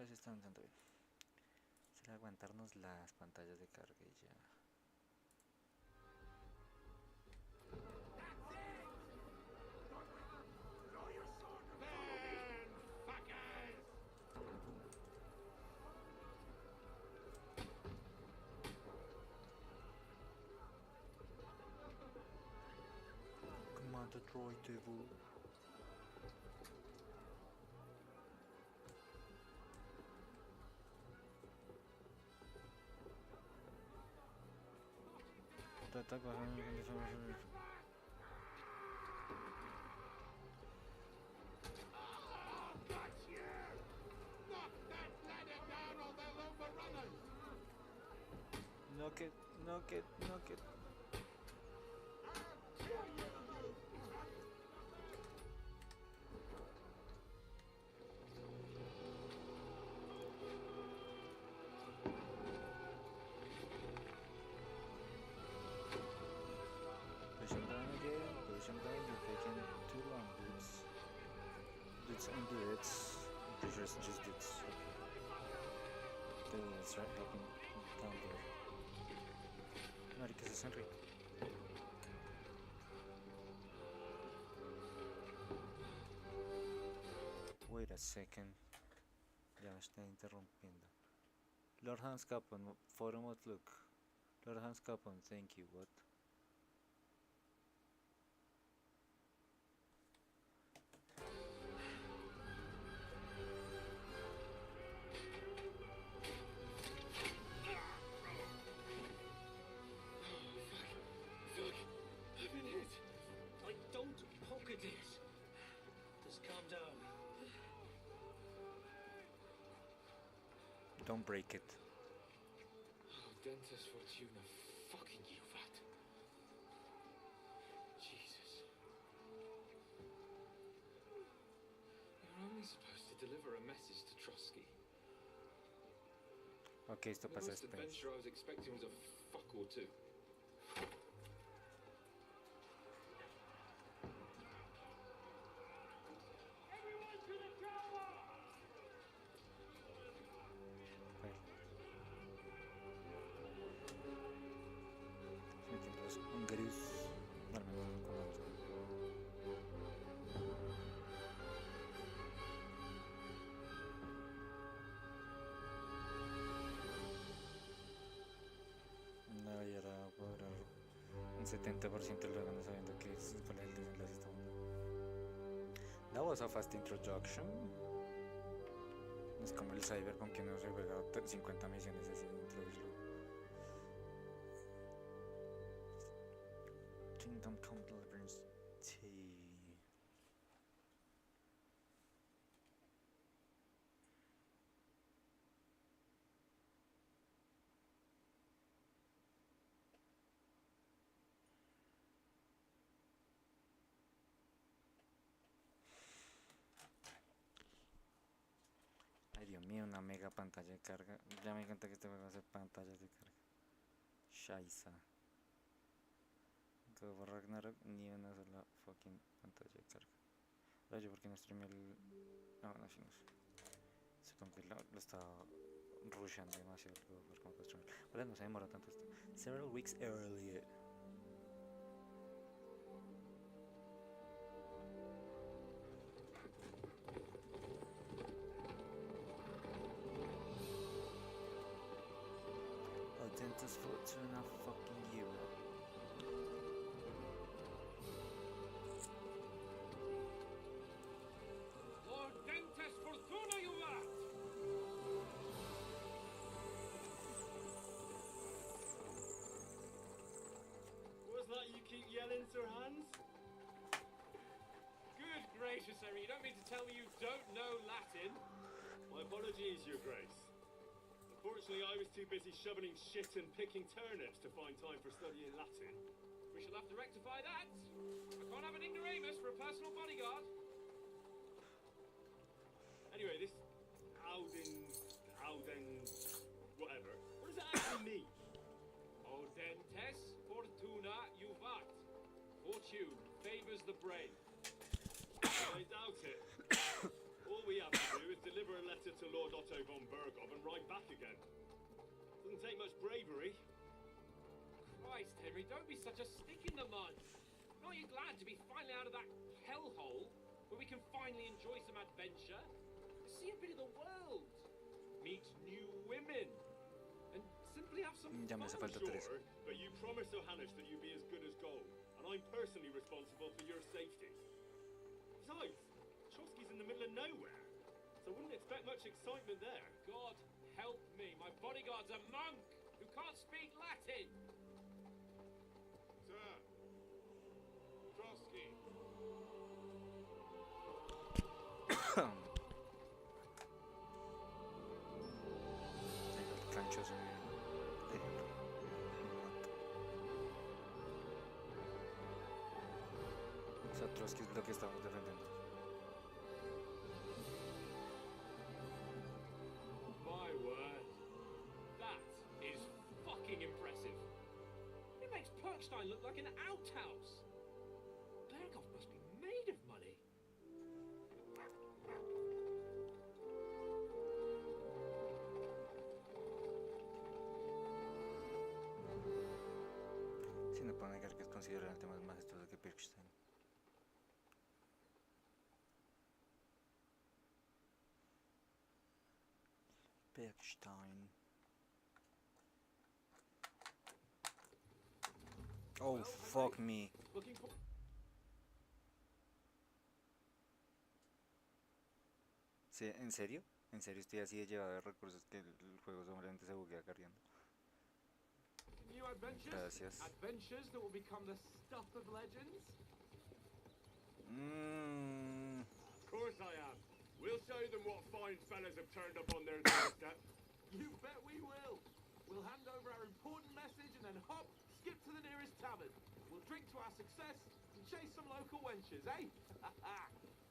sí está andando bien. Será aguantarnos las pantallas de carga y ya. Commander Droid Devil. Trata de bajar en condiciones. Knock it, knock it, knock it. Push him down again, push him down, you're taking too long, dudes. Dudes and dudes. I'm pretty sure it's just dudes. Okay. Let's start looking down there. Marica, ese es Henry. Wait a second. Ya me está interrumpiendo. Lord Hans Capon, forum outlook. Lord Hans Capon, thank you, what? I've been hit. Don't poke at it. Just calm down. Don't break it. Oh, Dentist Fortuna, fucking you, fat. Jesus. You're only supposed to deliver a message to Trotsky. Ok, esto The pasa most después. adventure I was expecting was a fuck or two. Metiendo los húngaros. Normalmente con otro. No, y ahora voy a lograr un 70% logrando sabiendo que es cuál es el desenlace está bueno. That was a fast introduction. Es como el Cyberpunk que no se juega 50 misiones así introducirlo. Kingdom Come Deliverance T. Ay, Dios mío, una mega pantalla de carga. Ya me di cuenta que este juego va a ser pantallas de carga. Shaisa. Como Ragnarok, ni una sola fucking pantalla de carga. Ahora yo, porque no streamé el. No, no, sí, no sé. Supongo que lo estaba rushando demasiado el juego por cómo streamer. Ahora no se demora tanto esto. Several weeks earlier. Dentist Fortuna fucking Euro. Lord Dentist Fortuna, you rat! What's that you keep yelling, Sir Hans? Good gracious, Harry, you don't mean to tell me you don't know Latin? My apologies, Your Grace. Unfortunately, I was too busy shoveling shit and picking turnips to find time for studying Latin. We shall have to rectify that. I can't have an ignoramus for a personal bodyguard. Anyway, this Auden, whatever. What does that actually mean? Audentes fortuna juvat. Fortune favors the brave. I doubt it. All we have to do is deliver deliver a letter to Lord Otto von Bergov and ride back again. Doesn't take much bravery. Christ, Henry, don't be such a stick in the mud. Aren't you glad to be finally out of that hellhole where we can finally enjoy some adventure? See a bit of the world. Meet new women. And simply have some Ya me hace fun. falta 3. Sure, but you promised Johannes that you'd be as good as gold, and I'm personally responsible for your safety. Besides, Trotsky's in the middle of nowhere, so I wouldn't expect much excitement there. God help me, my bodyguard's a monk who can't speak Latin. Sir, Trotsky. Canchoso de o sea, Trotsky es lo que estamos defendiendo. My word. That is fucking impressive. It makes Perkstein look like an outhouse. Berghoff must be made of money. Si no puedo negar que es considerablemente más majestuoso que Perkstein. Perkstein. Oh, Well, fuck Henry, me. Looking for... Sí, ¿en serio? ¿En serio estoy así de llevado de recursos que el juego solamente se buguea cargando? New adventures? Gracias. Adventures that will become the stuff of legends? Of course I am. We'll show them what fine fellas have turned up on their doorstep. You bet we will. We'll hand over our important message and then hop, skip to the nearest tavern. We'll drink to our success and chase some local wenches, eh?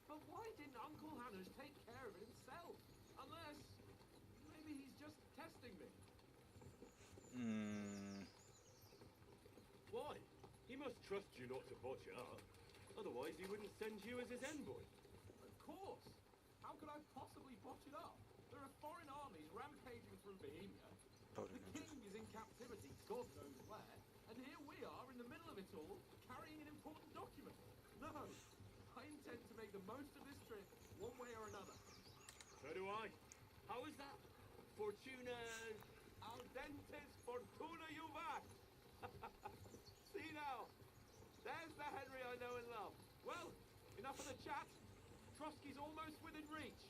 But why didn't Uncle Hannes take care of it himself? Unless, maybe he's just testing me. Why? He must trust you not to botch it up. Otherwise, he wouldn't send you as his envoy. Of course. How could I possibly botch it up? There are foreign armies rampaging through Bohemia. Pobre The Canchoso. king is in captivity, God knows where, and here we are in the middle of it all, carrying an important document. No, I intend to make the most of this trip, one way or another. So do I. How is that? Fortuna... Al dentes fortuna juvat! See now, there's the Henry I know and love. Well, enough of the chat. Trotsky's almost within reach.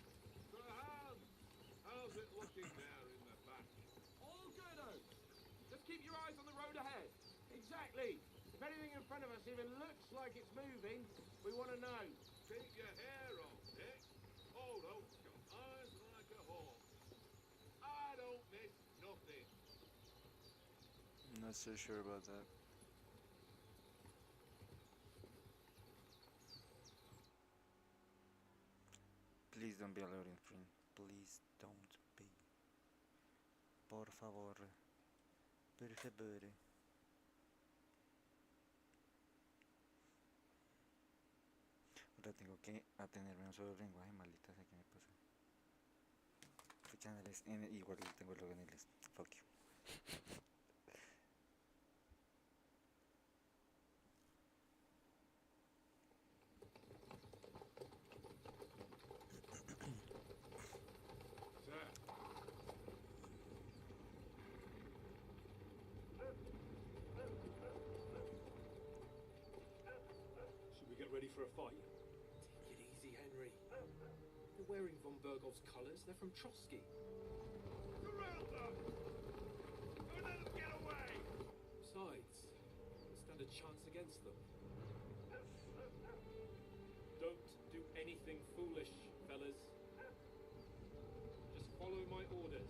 Sir Hans, how's it looking there in the back? All good, Oaks. Just keep your eyes on the road ahead. Exactly. If anything in front of us even looks like it's moving, we want to know. Keep your hair on, Dick. Old Oak's got eyes like a hawk. I don't miss nothing. I'm not so sure about that. Please don't be a loading screen. Please don't be. Por favor. Per favore. Ahora tengo que atenerme a un solo lenguaje, maldita sea que me pasa. Fechándoles en igual tengo el logo en inglés. Fuck you. Sir, Should we get ready for a fight? Take it easy, Henry. You're wearing von Bergov's colours. They're from Trotsky. surround them! Don't let them get away! Besides, we stand a chance against them. Don't do anything foolish, fellas. Just follow my orders.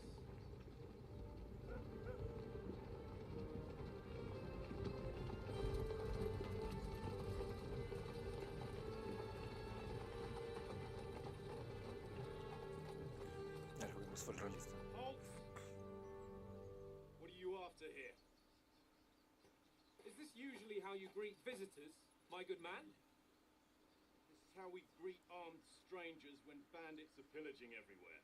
El juego es full realista. Halt! What are you after here? Is this usually how you greet visitors, my good man? This how we greet armed strangers when bandits are pillaging everywhere.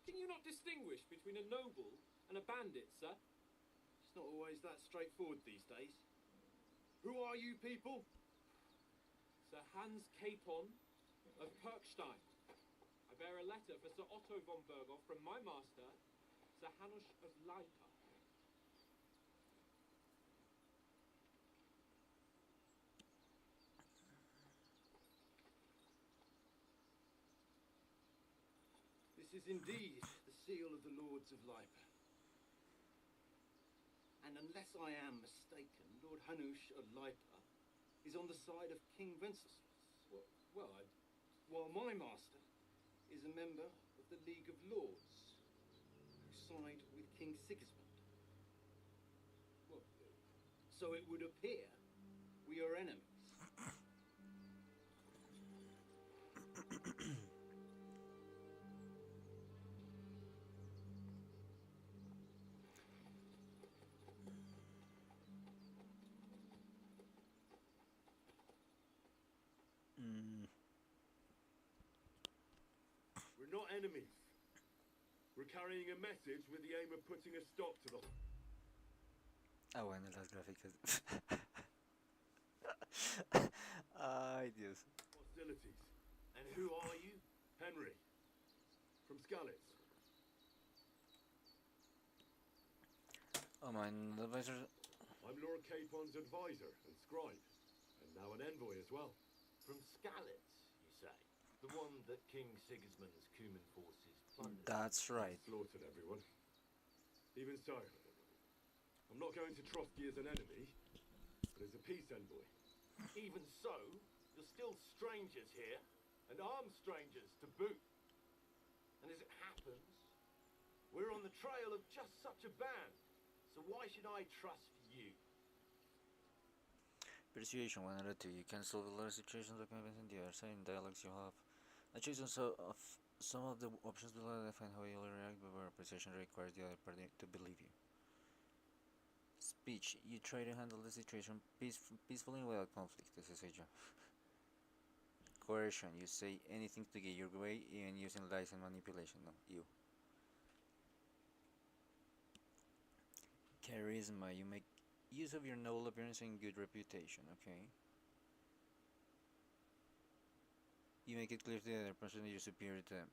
Can you not distinguish between a noble and a bandit, sir? It's not always that straightforward these days. Who are you people? Sir Hans Capon of Perkstein. I bear a letter for Sir Otto von Berghoff from my master, Sir Hanush of Leipa. This is indeed the seal of the Lords of Leipa. And unless I am mistaken, Lord Hanush of Leipa is on the side of King Wenceslas. While my master is a member of the League of Lords, who side with King Sigismund. So it would appear we are enemies. We're not enemies. We're carrying a message with the aim of putting a stop to the Ah, bueno, las gráficas. Ay, Dios. hostilities. And who are you? Henry. From Skalitz. Oh, mein advisor. I'm Lord Capon's advisor and scribe, and now an envoy as well. From Skalitz, you say? The one that King Sigismund's Cuman forces plundered? That's right. Slaughtered everyone. Even so, I'm not going to trust you as an enemy, but as a peace envoy. Even so, you're still strangers here, and armed strangers to boot. And as it happens, we're on the trail of just such a band. So why should I trust you? Persuasion 102. You can solve a lot of situations by convincing the other side in dialogues you have. I choose some of the options below to define how you'll react, but where persuasion requires the other party to believe you. Speech. You try to handle the situation peacefully without conflict. This is a job. Coercion. You say anything to get your way, even using lies and manipulation. No, you. Charisma. You make use of your noble appearance and good reputation. Okay. You make it clear to the other person that you're superior to them.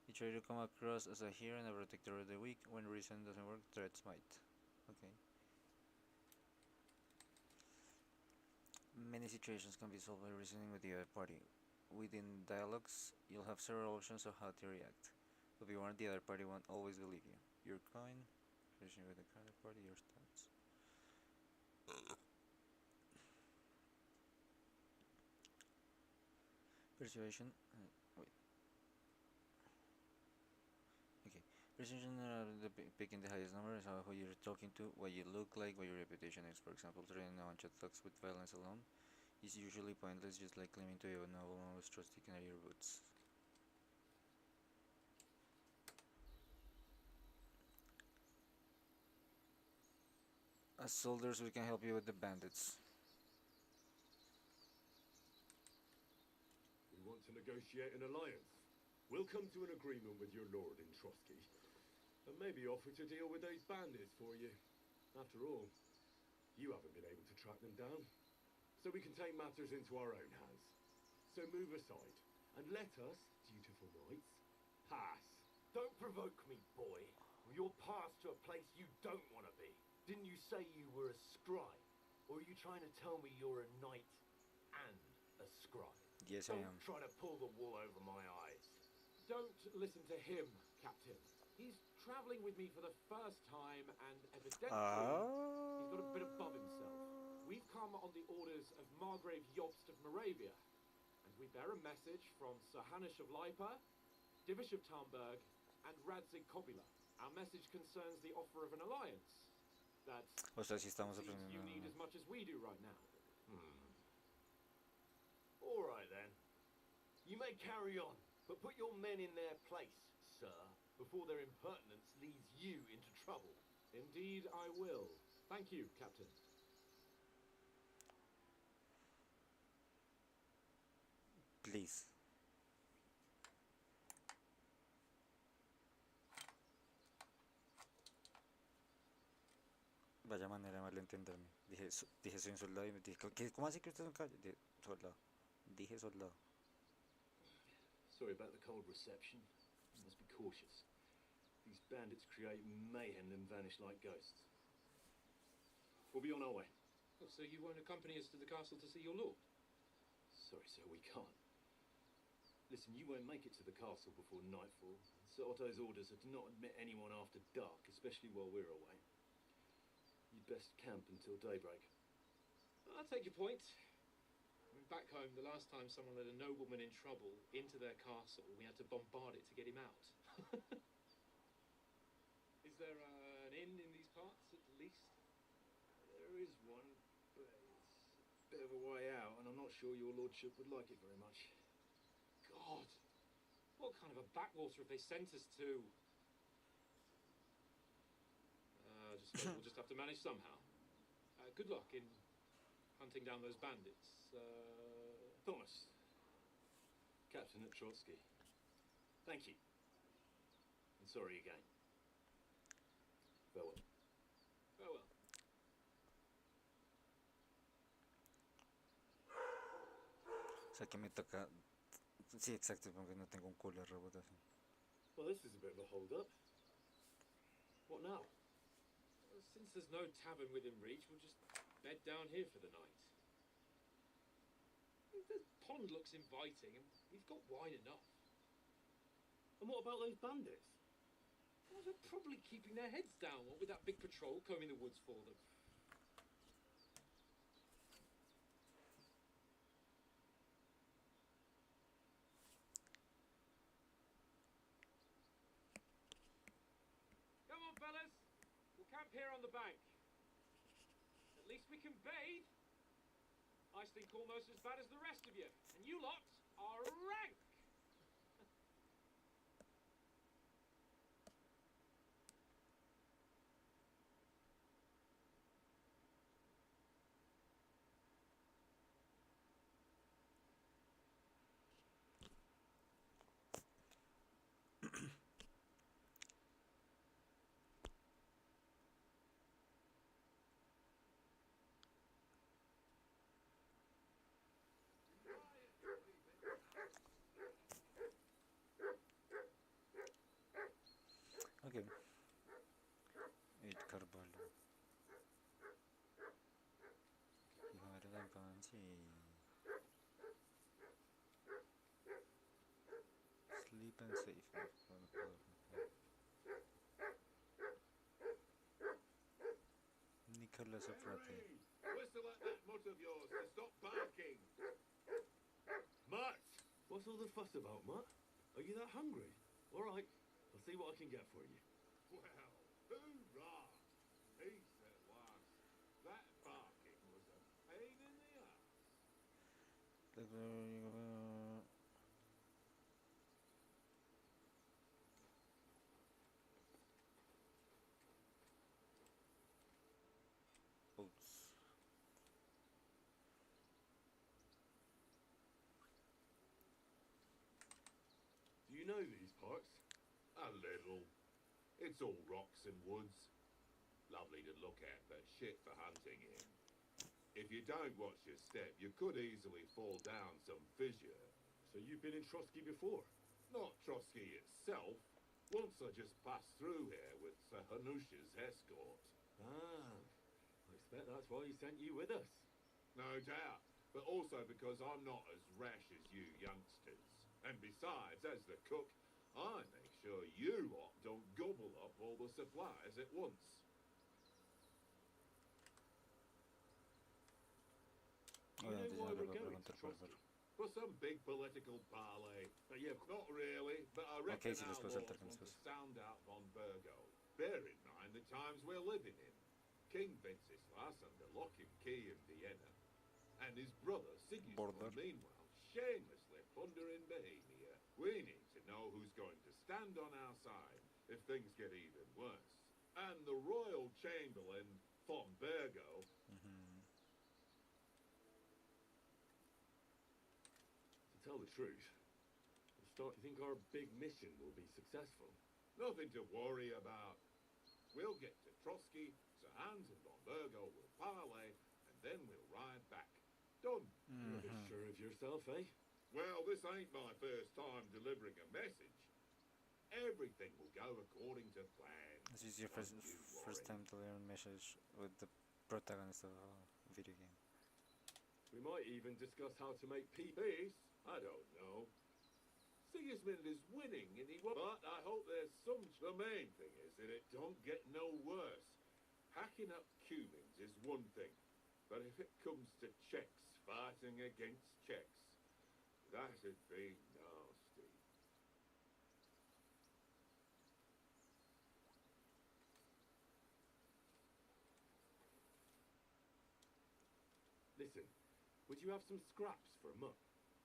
You try to come across as a hero and a protector of the weak. When reason doesn't work, threats might. Okay. Many situations can be solved by reasoning with the other party. Within dialogues, you'll have several options of how to react. But be warned, the other party won't always believe you. Your coin, reasoning with the other party, your stats. Persuasion. Wait. Okay. Persuasion, picking the highest number is how who you're talking to, what you look like, what your reputation is. For example, trying to launch attacks with violence alone is usually pointless, just like claiming to be a noble one with trust sticking out your boots. As soldiers, we can help you with the bandits. We want to negotiate an alliance. We'll come to an agreement with your lord in Trotsky, and maybe offer to deal with those bandits for you. After all, you haven't been able to track them down, so we can take matters into our own hands. So move aside, and let us, dutiful knights, pass. Don't provoke me, boy. You're passed to a place you don't want to be. Didn't you say you were a scribe? Or are you trying to tell me you're a knight and a scribe? Yes, I am. Don't try to pull the wool over my eyes. Don't listen to him, Captain. He's travelling with me for the first time, and evidently he's got a bit above himself. We've come on the orders of Margrave Jobst of Moravia, and we bear a message from Sir Hanush of Leipa, Divish of Tarnberg, and Radzig Kobila. Our message concerns the offer of an alliance. That O sea, si estamos seems you aprendiendo. need as much as we do right now. All right, then. You may carry on, but put your men in their place, sir, before their impertinence leads you into trouble. Indeed, I will. Thank you, Captain. Vaya manera de malentenderme. Dije soy un soldado y me dije, ¿cómo así que usted es un caballero? Dije, soldado. Dije soldado. Sorry about the cold reception. You must be cautious. These bandits create mayhem and vanish like ghosts. We'll be on our way. Oh, so you won't accompany us to the castle to see your lord? Sorry, sir, we can't. Listen, you won't make it to the castle before nightfall. Sir Otto's orders are to not admit anyone after dark, especially while we're away. You'd best camp until daybreak. I'll take your point. I mean, back home, the last time someone led a nobleman in trouble into their castle, we had to bombard it to get him out. Is there an inn in these parts, at least? There is one, but it's a bit of a way out, and I'm not sure your lordship would like it very much. God! What kind of a backwater have they sent us to? We'll just have to manage somehow. Good luck in hunting down those bandits. Thomas, Captain at Trotsky. Thank you. And sorry again. Farewell. Farewell. O sea que me toca. Sí, exacto, porque no tengo un culo de reputación. Well, this is a bit of a hold-up. What now? Well, since there's no tavern within reach, we'll just bed down here for the night. The pond looks inviting, and we've got wine enough. And what about those bandits? Well, they're probably keeping their heads down, what with that big patrol combing the woods for them. Come on, fellas. We'll camp here on the bank. At least we can bathe. I stink almost as bad as the rest of you, and you lot are rank. Ok. Il Carvalho. Ignore la infancia y. Sleep and safe. Nicola Sofrate. Whistle at that mutt of yours to stop barking. Mutt! What's all the fuss about, Mutt? Are you that hungry? All right, I'll see what I can get for you. Well, hoorah! He said once, that barking was a pain in the ass. Oops. Do you know these parts? A little. It's all rocks and woods. Lovely to look at, but shit for hunting in. If you don't watch your step, you could easily fall down some fissure. So you've been in Trotsky before? Not Trotsky itself. Once I just passed through here with Sir Hanush's escort. Ah, I expect that's why he sent you with us. No doubt, but also because I'm not as rash as you youngsters. And besides, as the cook, I make sure you lot don't gobble up all the supplies at once. You know Obviamente why yo no le we're voy a going to preguntar por Trotsky? For some big political parley. Yeah, Not really, but I reckon sí, our les puedo lords saltar con want to después. sound out von Burgo. Bear in mind the times we're living in. King Wenceslas under lock and key in Vienna, and his brother Sigismund, Border. meanwhile, shamelessly plundering Bohemia. We need to know who's going to stand on our side if things get even worse. And the royal chamberlain, von Burgo, to tell the truth, I'm starting to think our big mission will be successful. nothing to worry about. We'll get to Trotsky, Sir Hans and Von Virgo will parley, and then we'll ride back. Done. You're a bit sure of yourself, eh? Well, this ain't my first time delivering a message. Everything will go according to plan. This is your Don't you first worry. time to learn message with the protagonist of a video game. We might even discuss how to make peace. Peace? I don't know. Sigismund is winning, and he won't. But I hope there's some. The main thing is that it don't get no worse. Hacking up Cubans is one thing, but if it comes to Czechs fighting against Czechs, that'd be nasty. Listen, would you have some scraps for a month?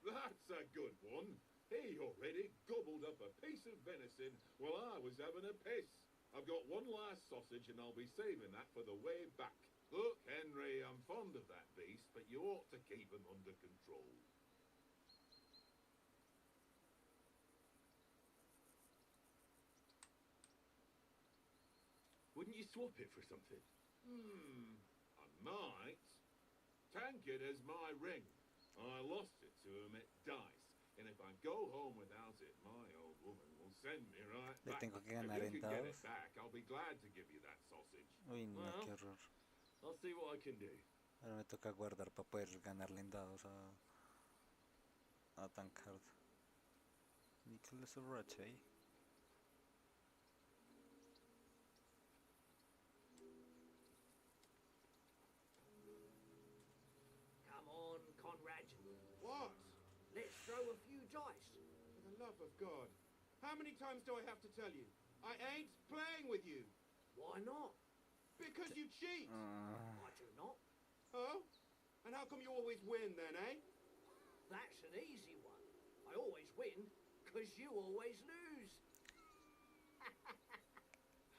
That's a good one. He already gobbled up a piece of venison while I was having a piss. I've got one last sausage and I'll be saving that for the way back. Look, Henry, I'm fond of that beast, but you ought to keep him under control. Wouldn't you swap it for something? I might. Tankard is my ring. I lost it to him at dice, and if I go home without it, my old woman will send me right Le back. tengo que If ganar you en can get dados. it back, I'll be glad to give you that sausage. Uy, no, Well. qué horror. I'll see what I can do. Ahora me toca guardar para poder ganarle en dados a Tankard. Nicholas Rache. Come on, Conrad. What? Let's throw a few dice. For the love of God. How many times do I have to tell you? I ain't playing with you. Why not? Because you cheat. I do not. Oh? And how come you always win then, eh? That's an easy one. I always win, because you always lose.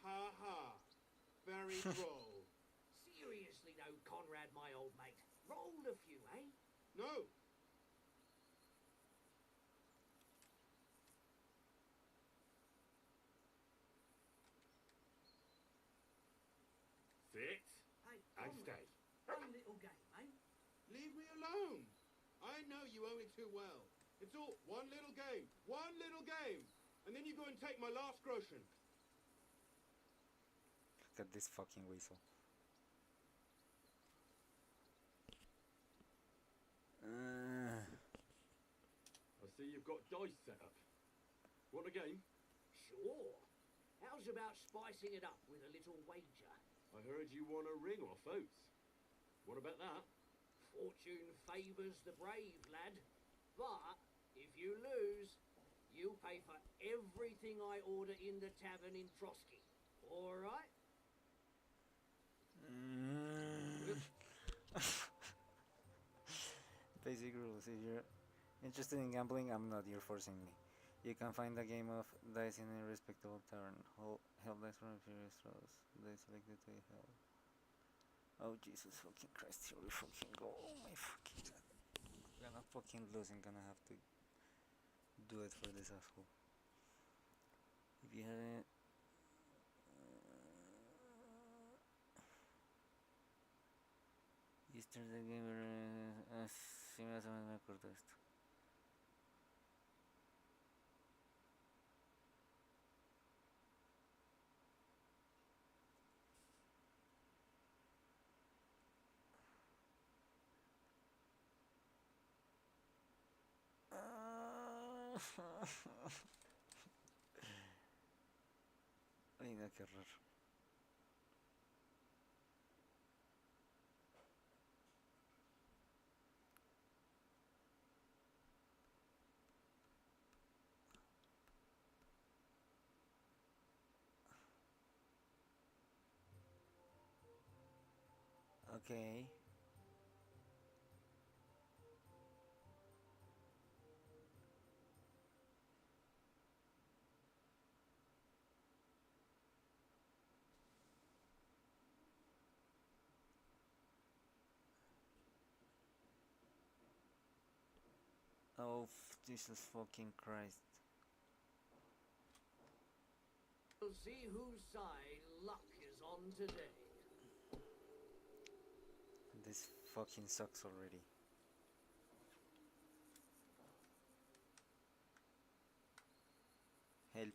Ha ha. Very droll. Seriously though, Conrad, my old mate. Roll a few, eh? No. Sit Hey, and Conrad, stay. one little game, eh? Leave me alone. I know you only too well. It's all one little game. One little game. And then you go and take my last groschen. Look at this fucking weasel. I see you've got dice set up. Want a game? Sure. How's about spicing it up with a little wager? I heard you won a ring off Oates. What about that? Fortune favours the brave, lad. But if you lose, you pay for everything I order in the tavern in Trotsky. All right? Basic rules. If you're interested in gambling, I'm not. You're forcing me. You can find a game of dice in a respectable tavern. Hell dice from previous throws. Dice selected to be held. Oh Jesus fucking Christ! Here we fucking go. Oh my fucking God. I'm gonna fucking lose. I'm gonna have to do it for this asshole. If you haven't. Yesterday game. Sí, más o menos me acuerdo de esto. Ay, no, qué horror. Okay. Oh, Jesus fucking Christ. We'll see whose side luck is on today. This fucking sucks already. Help.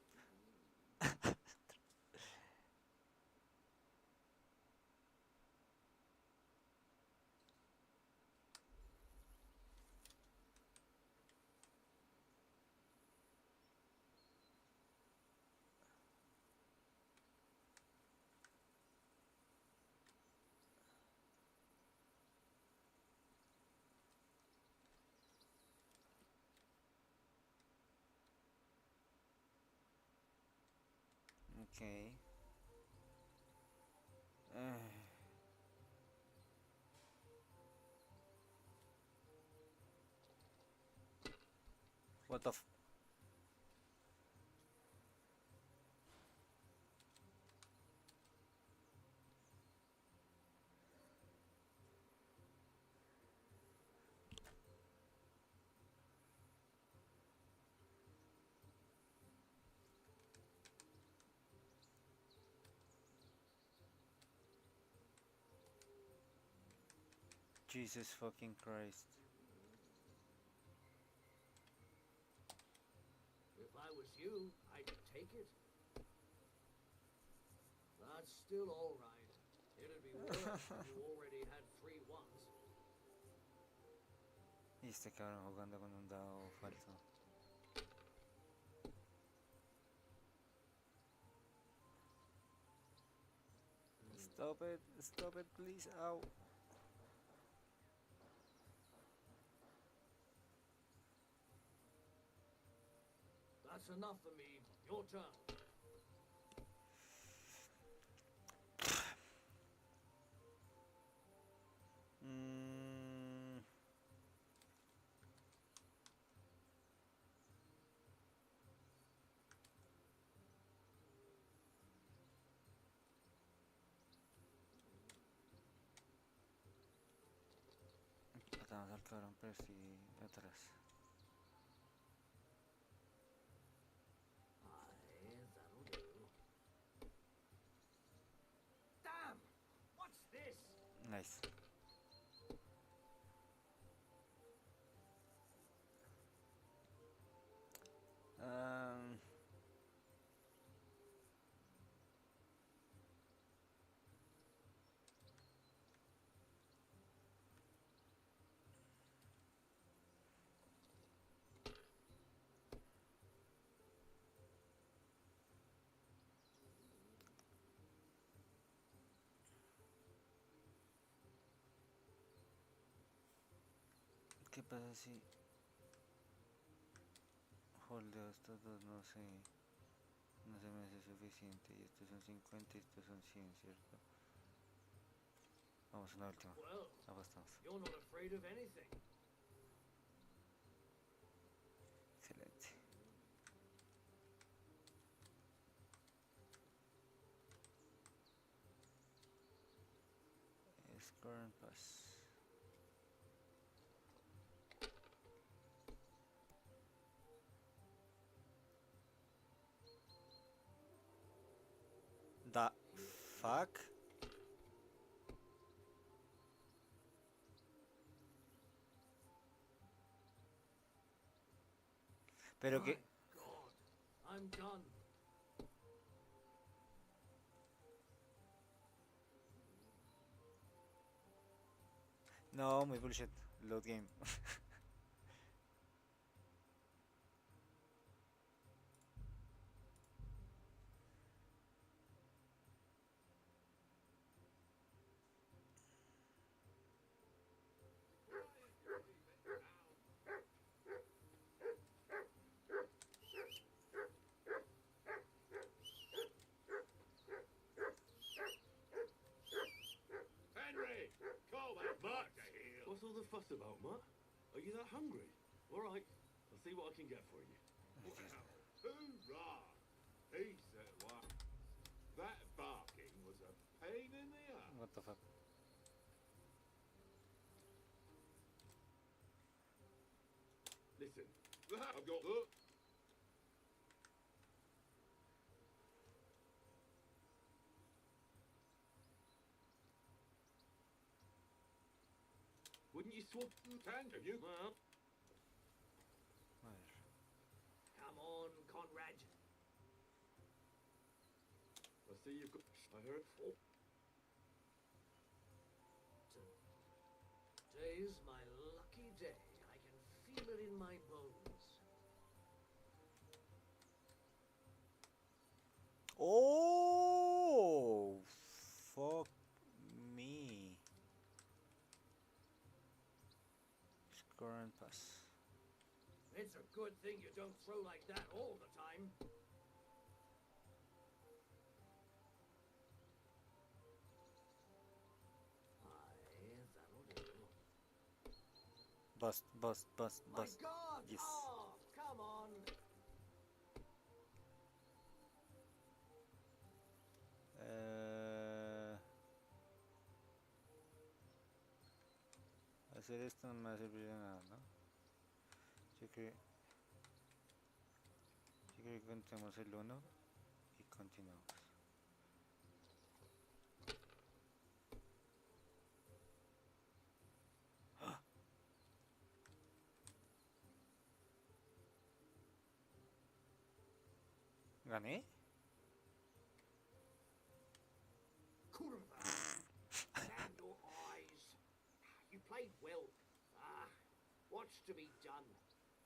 Okay. What the f- Jesus fucking Christ. If I was you, I'd take it. That's still all right. It'd be worse if you already had 3 ones. Y este cabrón jugando con un dado falso. Stop it, please. Ow. That's enough for me. Your turn. Mm. Matamos al cabrón, pero sí atrás. Aye, that'll do. Damn! What's this? Nice. Um, ¿Qué pasa si holdeo estos dos? No sé. No se me hace suficiente. Y estos son 50 y estos son 100, ¿cierto? Vamos, una última. Well, Apostamos. you're not afraid of anything. Excelente. Es current pass. The fuck? Pero My que... God, I'm done. No, muy bullshit. Load game. Henry! Call that Mutt! fucker here! What's all the fuss about, Mutt? Are you that hungry? All right, I'll see what I can get for you. Well, hoorah! He said what? That barking was a pain in the ass. What the fuck? Listen, I've got the... Wouldn't you swap tank? Have you? Well, A ver. Come on, Conrad. I see you've got. I heard. Oh, Today's my lucky day. I can feel it in my bones. Oh, fuck me. Score and pass. It's a good thing you don't throw like that all the time. Aye, that'll do. Bust, bust, bust, My bust. God! Yes. Oh, come on. Hacer esto no me va a servir de nada, ¿no? Yo creo que contemos el 1 y continuamos. ¡Ah! ¿Gané? Curva. Damn your eyes. You played well. What's to be done?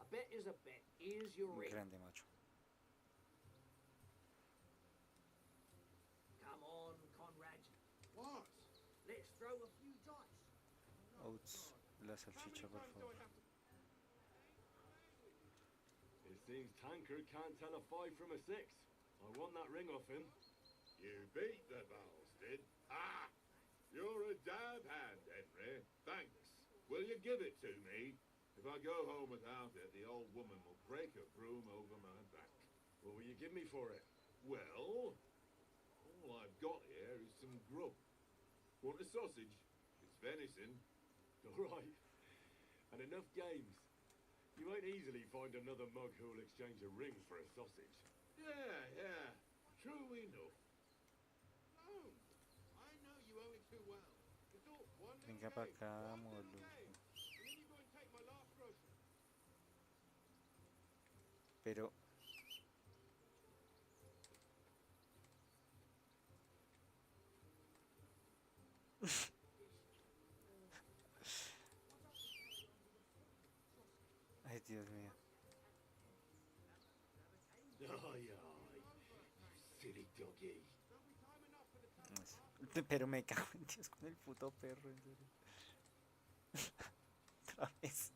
A bet is a bet. Here's your ring. Grande, macho. Come on, Conrad. What? Let's throw a few dice. Oats, la salchicha, por favor. it seems Tankard can't tell a 5 from a 6. I won that ring off him. You beat the bastard. Ah! You're a dab hand, Henry. Thanks. Will you give it to me? If I go home without it, the old woman will break a broom over my back. What will you give me for it? Well, all I've got here is some grub. Want a sausage? It's venison. All right. And enough games. You won't easily find another mug who'll exchange a ring for a sausage. Yeah. True enough. Oh, I know you only too well. It's all one little Venga pa' game, acá, one little molo. game. And then you go and take my last grocery. Pero... Ay, Dios mío. Ay, you silly doggy. Pero me cago en Dios con el puto perro, en serio. Otra vez.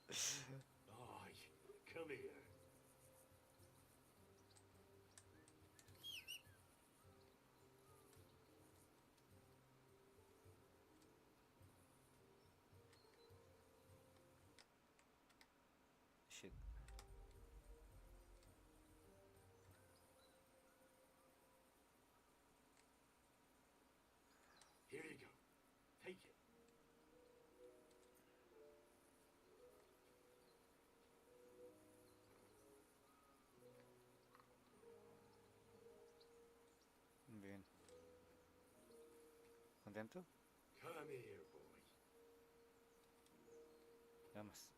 Ay, come here. Shit. Here you go. Take it. Bien. ¿Contento? Come here, boy. Vamos.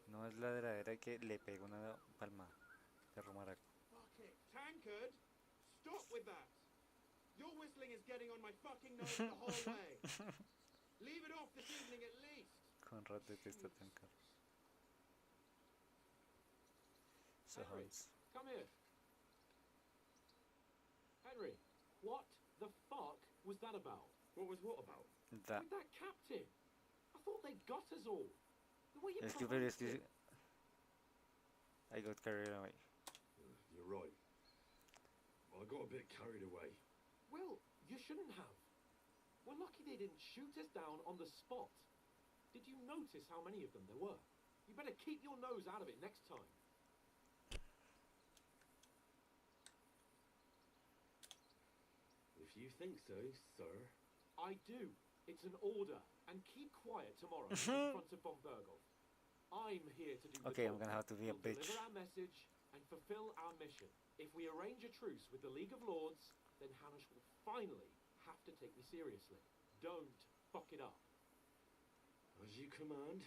No es la verdadera que le pego una palmada de romaraco. Fuck it. Tankard, stop with that. Your whistling is getting on my fucking nose the whole way. Leave it off this evening at least. Conrad detesta tan caro. So Henry, Hans. come here. Henry, what the fuck was that about? What was what about? Da. With that captain. I thought they got us all. The way you Es que pronounced it. I got carried away. You're right. I got a bit carried away. Well, you shouldn't have. We're lucky they didn't shoot us down on the spot. Did you notice how many of them there were? You better keep your nose out of it next time. If you think so, sir. I do. It's an order. And keep quiet tomorrow in front of von Berghoff. I'm here to do the Okay, I'm talking. gonna have to be a We'll bitch. deliver our message and fulfill our mission. If we arrange a truce with the League of Lords, then Hamish will finally have to take me seriously. Don't fuck it up? As you command.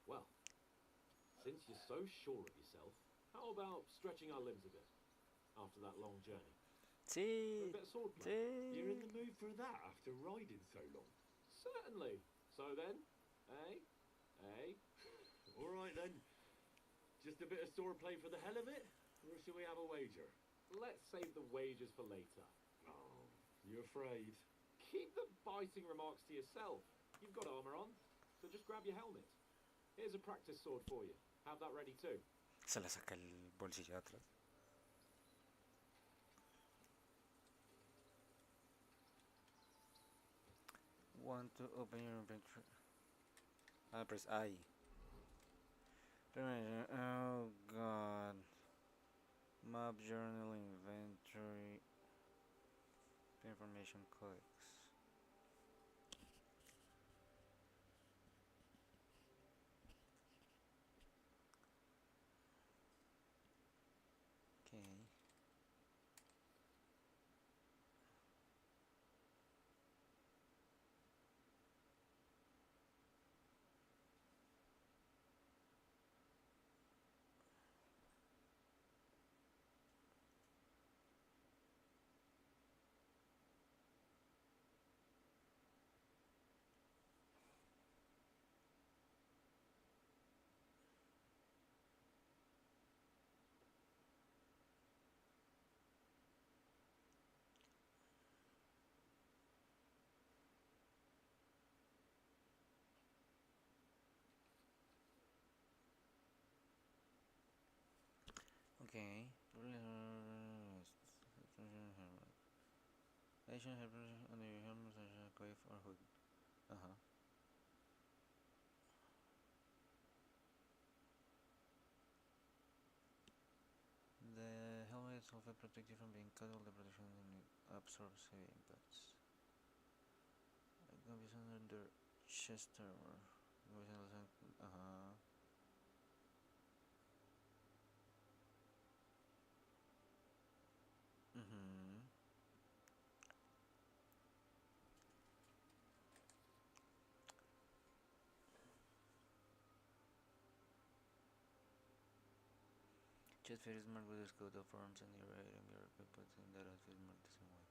Well, since you're so sure of yourself, how about stretching our limbs a bit after that long journey? For Sí, a bit of swordplay? You're in sí. the mood for that after riding so long? Certainly. So then, eh? Eh? All right then. Just a bit of swordplay for the hell of it? Or shall we have a wager? Let's save the wagers for later. Oh, you afraid? Keep the biting remarks to yourself. You've got armor on, so just grab your helmet. Here's a practice sword for you. Have that ready too. Se la saca el bolsillo de atrás. Want to open your inventory? Ah, press I. Oh god. Map journal inventory. Information codex. Okay. Okay. Asian helpers under your helmet such as coif or hood. Uh-huh. The helmet is also protect you from being cut. All the protection absorbs heavy impacts. It can be under chest armor. Uh-huh. Mm-hmm. Chest fear is marked with a coat of arms and your item you're equipped with in that outfit is marked the same way.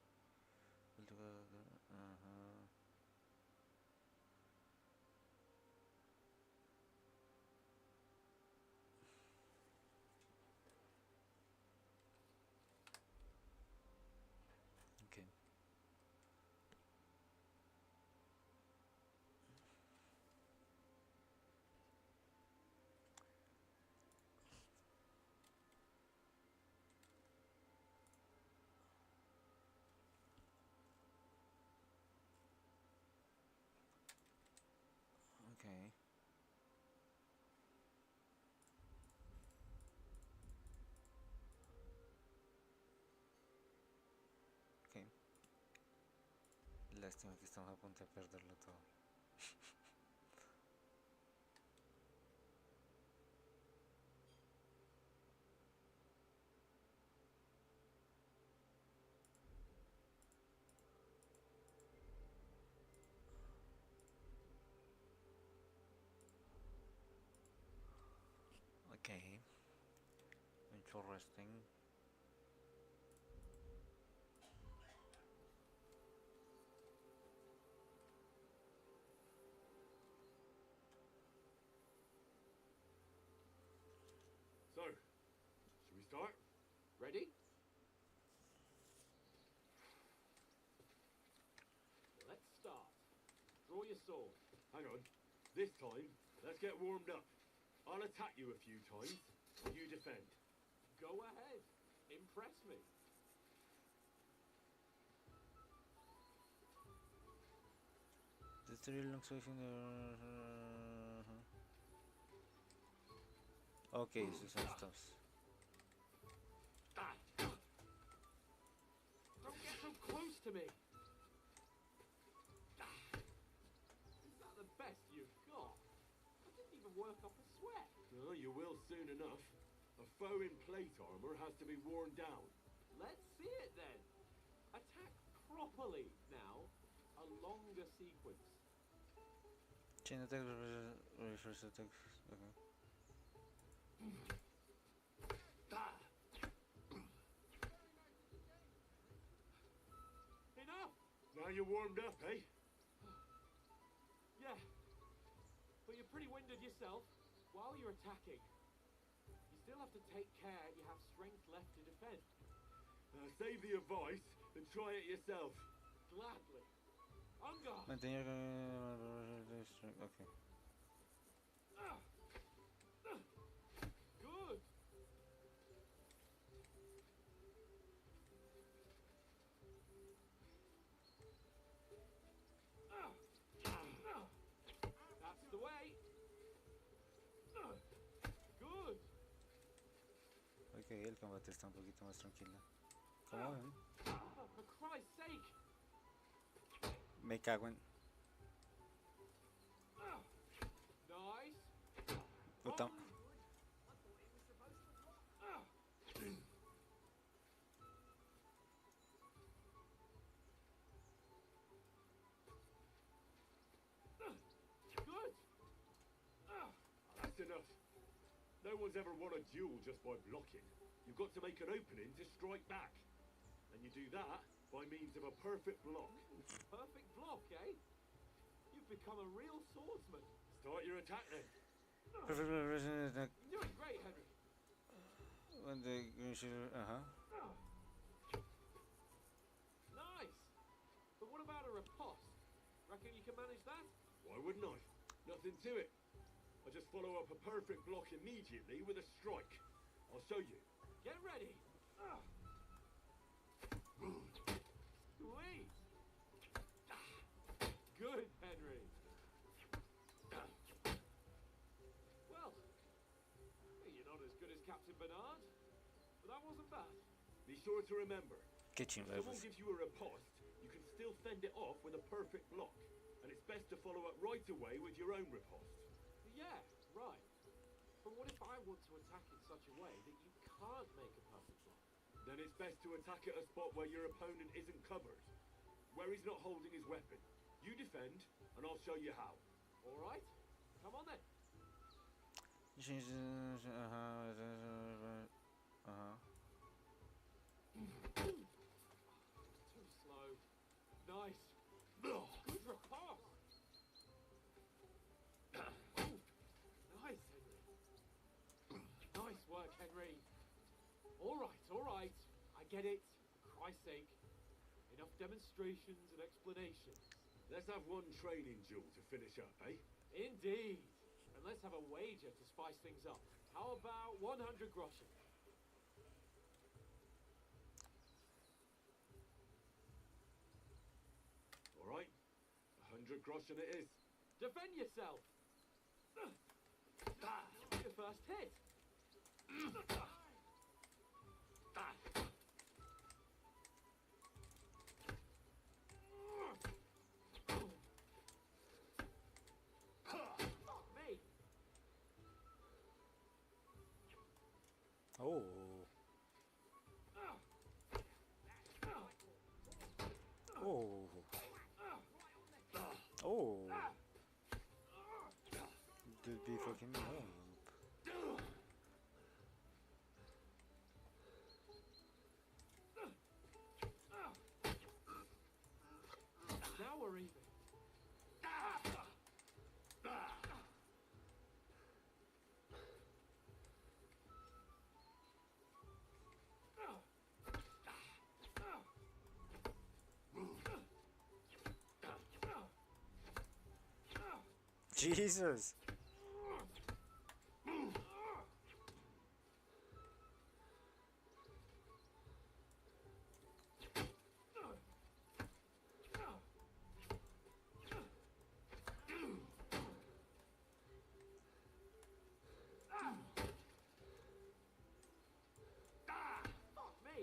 Uh-huh. Okay. Okay. Ok. Lástima que estamos a punto de perderlo todo. Okay. Interesting. So, should we start? Ready? Let's start. Draw your sword. Hang on. This time, let's get warmed up. I'll attack you a few times. You defend. Go ahead. Impress me. The three long section. Okay, so some stuffs. Don't get so close to me. Is that the best you've got? I didn't even work up a sweat. Oh, you will soon enough. A foe in plate armor has to be worn down. Let's see it then. Attack properly now. A longer sequence. Chain attack refers attack. Okay. Enough! Now you're warmed up, eh? Yeah. But you're pretty winded yourself while you're attacking. You still have to take care you have strength left to defend. Save the advice and try it yourself. Gladly. On guard. Maintain your. Okay. Good. That's the way. Good. Ok, el combate está un poquito más tranquilo. Come on. Oh, for Christ's sake. Me cago en. Nice. Puta. Good. That's enough. No one's ever won a duel just by blocking. You've got to make an opening to strike back. And you do that by means of a perfect block. Perfect block, eh? You've become a real swordsman. Start your attack then. Perfect representation attack. You're doing great, Henry. When the green shield. Nice. But what about a riposte? Reckon you can manage that? Why wouldn't I? Nothing to it. I just follow up a perfect block immediately with a strike. I'll show you. Get ready. Sweet. Good, Henry. Well, you're not as good as Captain Bernard, but that wasn't bad. Be sure to remember, Qué if chingada someone pues. gives you a riposte, you can still fend it off with a perfect block. And it's best to follow up right away with your own riposte. Yeah, right. But what if I want to attack in such a way that you can't make a perfect block? Then it's best to attack at a spot where your opponent isn't covered, where he's not holding his weapon. You defend, and I'll show you how. All right. Come on then. Change. Too slow. Nice. Good riposte. Nice, Henry. Nice work, Henry. All right. I get it. For Christ's sake. Enough demonstrations and explanations. Let's have one training duel to finish up, eh? Indeed. And let's have a wager to spice things up. How about 100 groschen? All right, 100 groschen it is. Defend yourself. Your first hit. Me. Oh. Oh. Oh. Dude, be fucking up. Now we're even. Jesus. Fuck me.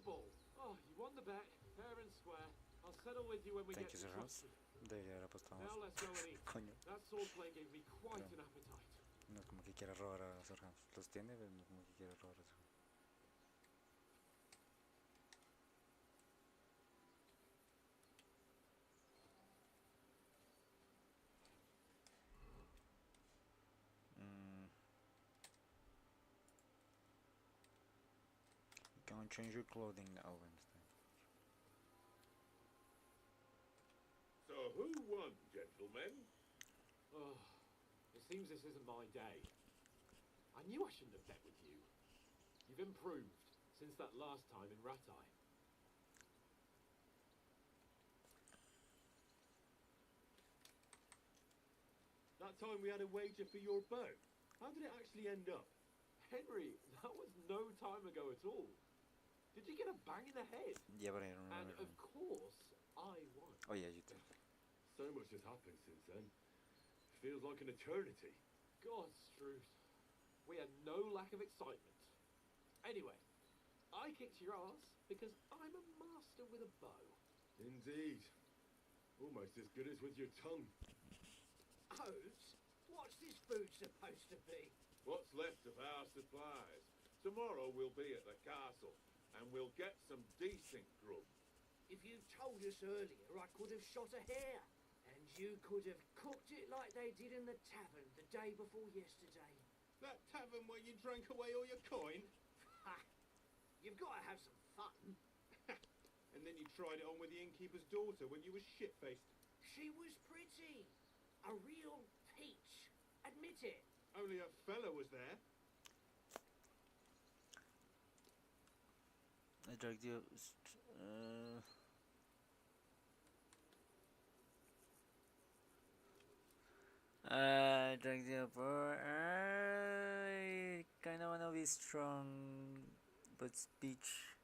football. Oh, you won the bet, fair and square. I'll settle with you when we Thank get you, to Sir Hans. Trusty. De ayer apostamos. Now let's go and eat. Coño. That sword play gave me quite an appetite. No es como que quiera robar a Sir Hans. Los tiene, pero no es como que quiera robar a Sir Hans. You can change your clothing now, Wednesday. So who won, gentlemen? Oh, it seems this isn't my day. I knew I shouldn't have bet with you. You've improved since that last time in Ratai. That time we had a wager for your bow. How did it actually end up? Henry, that was no time ago at all. Did you get a bang in the head? Yeah, but I don't And remember. of course, I won. Oh yeah, you did. So much has happened since then. Feels like an eternity. God's truth. We had no lack of excitement. Anyway, I kicked your ass because I'm a master with a bow. Indeed. Almost as good as with your tongue. Oats? What's this food supposed to be? What's left of our supplies? Tomorrow we'll be at the castle, and we'll get some decent grub. If you'd told us earlier, I could have shot a hare. And you could have cooked it like they did in the tavern the day before yesterday. That tavern where you drank away all your coin? Ha! You've got to have some fun. And then you tried it on with the innkeeper's daughter when you were shit-faced. She was pretty. A real peach. Admit it. Only a fella was there. I dragged you. I dragged you for. I kinda wanna be strong, but speech.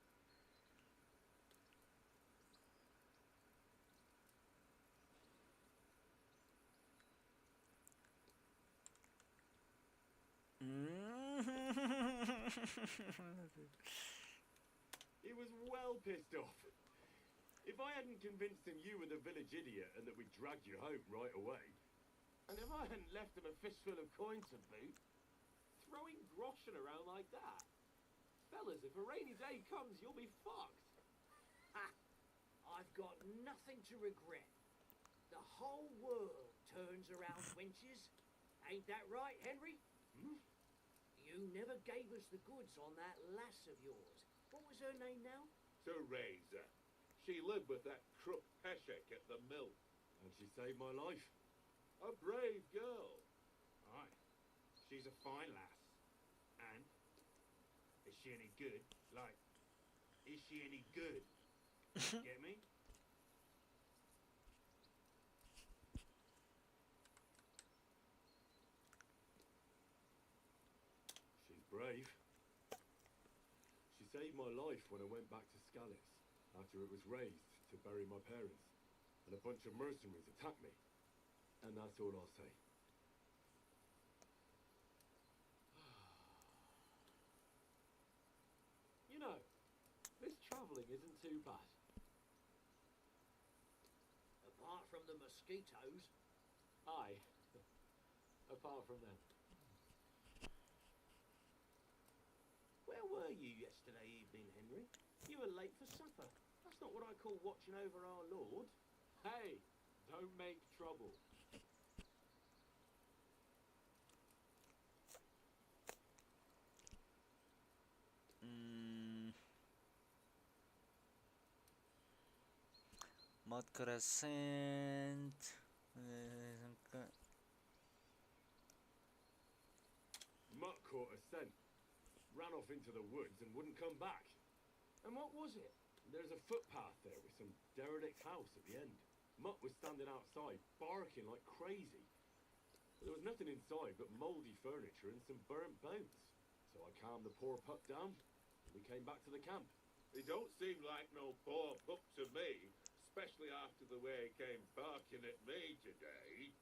He was well pissed off. If I hadn't convinced him you were the village idiot and that we dragged you home right away, and if I hadn't left him a fistful of coin to boot, Throwing groschen around like that. Fellas, if a rainy day comes, you'll be fucked. Ha! I've got nothing to regret. The whole world turns around wenches. Ain't that right, Henry? Hmm? You never gave us the goods on that lass of yours. What was her name now? Teresa. She lived with that crook Peshek at the mill. And she saved my life. A brave girl. Aye. She's a fine lass. And is she any good? Like, is she any good? Get me? She's brave. She saved my life when I went back to Scallis after it was razed to bury my parents. And a bunch of mercenaries attacked me. And that's all I'll say. You know, this travelling isn't too bad. Apart from the mosquitoes. Aye. Apart from them. Where were you yesterday evening, Henry? You were late for supper. That's not what I call watching over our Lord. Hey, don't make trouble. Mod Crescent. Mutt caught a scent, ran off into the woods and wouldn't come back. And what was it? There's a footpath there with some derelict house at the end. Mutt was standing outside, barking like crazy. There was nothing inside but mouldy furniture and some burnt bones. So I calmed the poor pup down, and we came back to the camp. He don't seem like no poor pup to me, especially after the way he came barking at me today.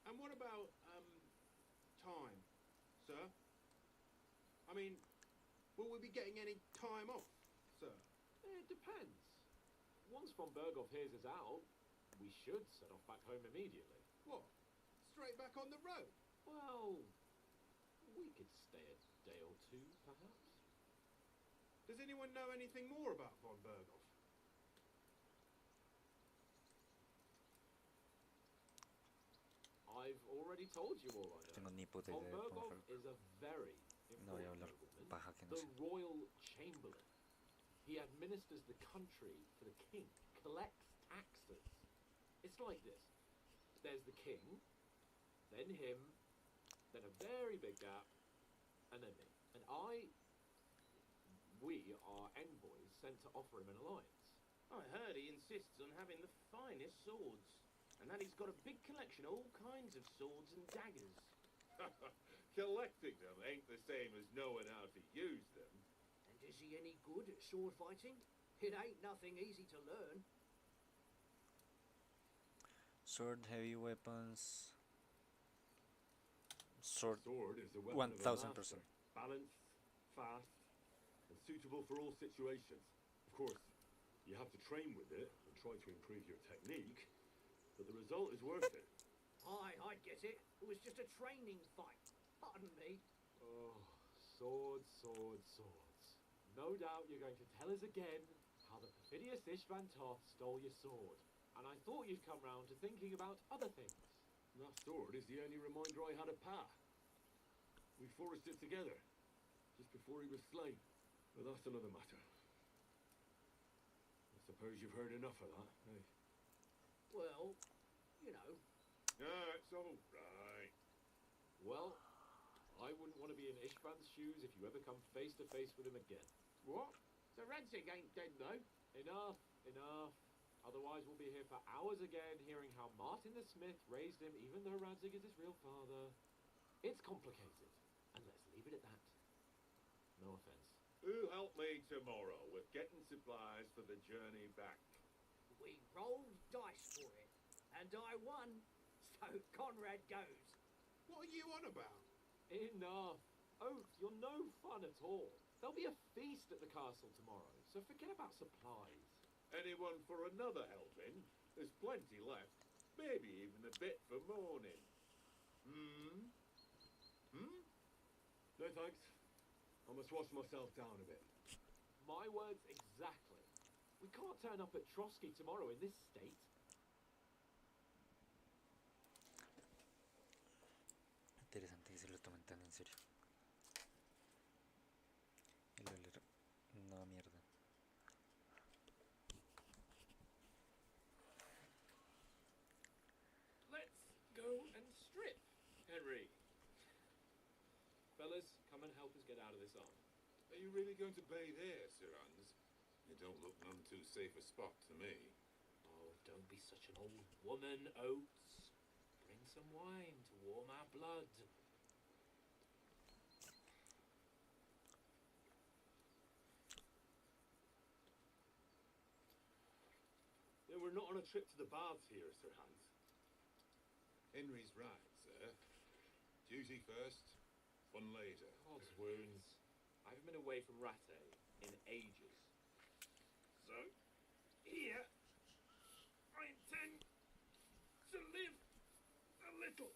And what about, time, sir? I mean, Will we be getting any time off, sir? It depends. Once von Berghoff hears us out, we should set off back home immediately. What? Straight back on the road? Well, we could stay a day or two, perhaps. Does anyone know anything more about von Berghoff? I've already told you all I Tengo know. ni puta Von idea de cómo Berghoff fue. is a very No voy a important hablar nobleman, paja que no the sé. royal chamberlain. He administers the country for the king, collects taxes. It's like this. There's the king, then him, then a very big gap, and then me. And we are envoys sent to offer him an alliance. I heard he insists on having the finest swords, and that he's got a big collection of all kinds of swords and daggers. Collecting them ain't the same as knowing how to use them. And is he any good at sword fighting? It ain't nothing easy to learn. Sword, heavy weapons. Sword. Sword is the weapon of a 1000%. master. Balanced, fast, and suitable for all situations. Of course, you have to train with it and try to improve your technique, but the result is worth it. I get it. It was just a training fight. Pardon me. Oh, swords, swords, swords. No doubt you're going to tell us again how the perfidious Ishvan Toth stole your sword. And I thought you'd come round to thinking about other things. That sword is the only reminder I had of Pa. We forged it together, just before he was slain. But that's another matter. I suppose you've heard enough of that, eh? Well, you know. It's all right. Well, I wouldn't want to be in Ishvan's shoes if you ever come face to face with him again. What? So Radzig ain't dead, though? Enough, enough. Otherwise we'll be here for hours again hearing how Martin the Smith raised him even though Radzig is his real father. It's complicated. And let's leave it at that. No offense. Who'll help me tomorrow with getting supplies for the journey back? We rolled dice for it, and I won, so Conrad goes. What are you on about? Enough. Oath, you're no fun at all. There'll be a feast at the castle tomorrow, so forget about supplies. Anyone for another helping? There's plenty left. Maybe even a bit for morning. No thanks. I must wash myself down a bit. My words exactly. We can't turn up at Trotsky tomorrow in this state. Interesante que se lo tomen tan en serio. El oler. No, mierda. Let's go and strip, Henry. Fellas, come and help us get out of this arm. Are you really going to bathe here, Sir Hans? You don't look none too safe a spot to me. Oh, don't be such an old woman, Oates. Bring some wine to warm our blood. Then we're not on a trip to the baths here, Sir Hans. Henry's right, sir. Duty first, fun later. God's wounds. I haven't been away from Rattay in ages. So, here, I intend to live a little.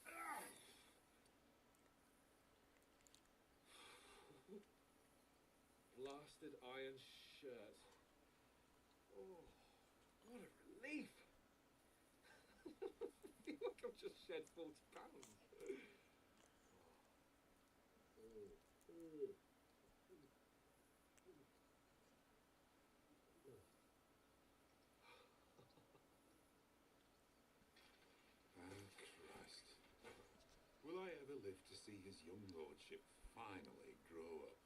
Blasted iron shirt. Oh, what a relief. I feel like I've just shed 40 pounds. Christ. Will I ever live to see his young lordship finally grow up?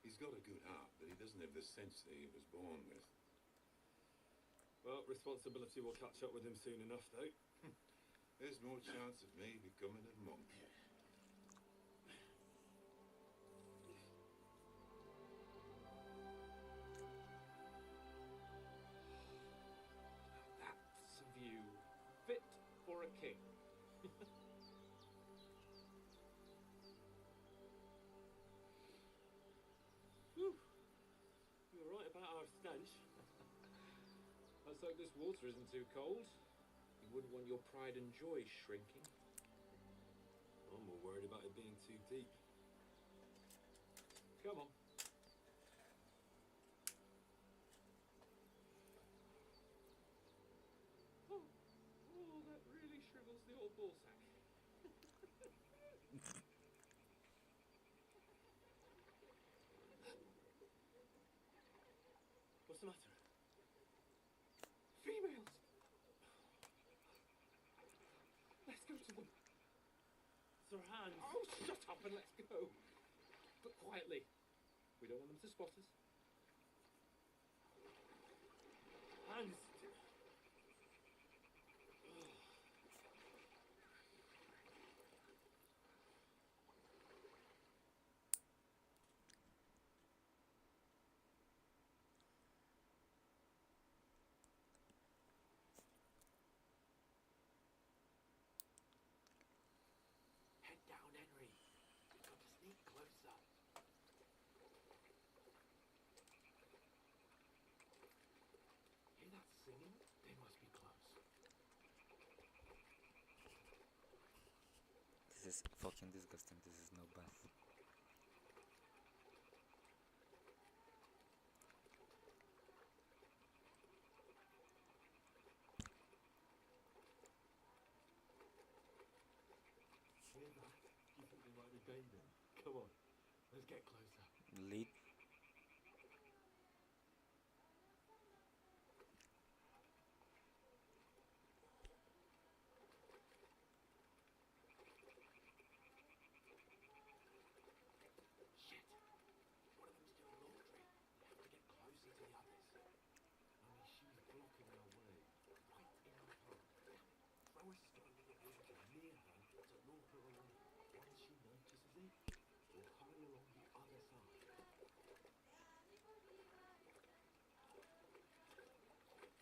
He's got a good heart, but he doesn't have the sense that he was born with. Well, responsibility will catch up with him soon enough, though. There's more chance of me becoming a monk. That's a view fit for a king. French. Let's hope this water isn't too cold. You wouldn't want your pride and joy shrinking. I'm more worried about it being too deep. Come on. Oh, that really shrivels the old ball sack. What's the matter? Females! Let's go to them. Sir Hans. Oh, shut up and let's go. But quietly. We don't want them to spot us. Hans. Head down, Henry. We've got to sneak closer. Hear that singing? They must be close. This is fucking disgusting. This is no bath. Hear that? You think they might be bathing? Come on, let's get closer. Lead. Shit! One of them's doing laundry. We have to get closer to the others. Only she's blocking our way. Right in our path. Throw a stone in the water near her to lure her away. Once she notices it, we'll hurry along the other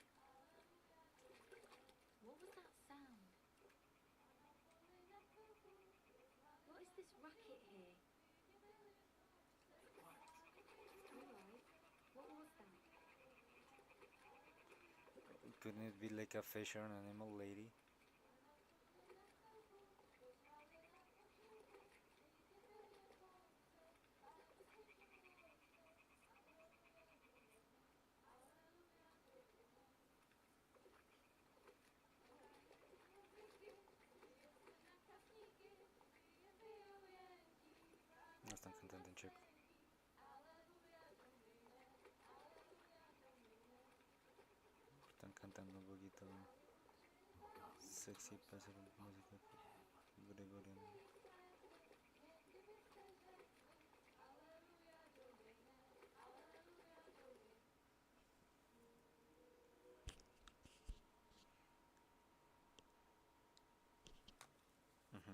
side. What was that sound? What is this racket here? Alright, what was that? Couldn't it be like a fish or an animal lady? No están cantando en checo. Están cantando un poquito sexy para hacer música gregoriana. Ujú.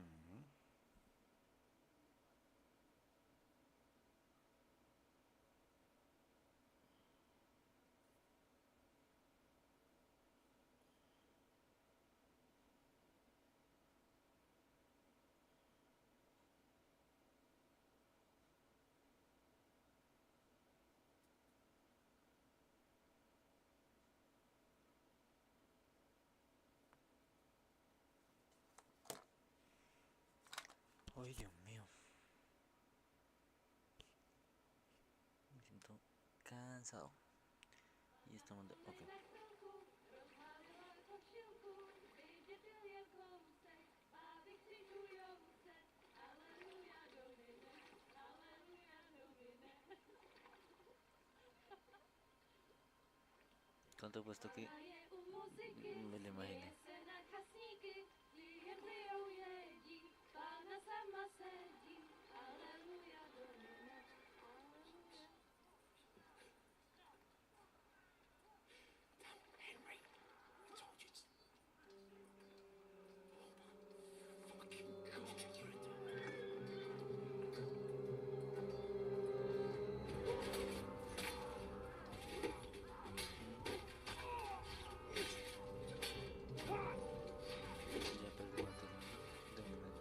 Ay, Dios mío. Me siento cansado. Y estamos de... Ok. ¿Cuánto he puesto aquí? Me lo imaginé. Henry, I told you to... Ya perdí la turno de momento.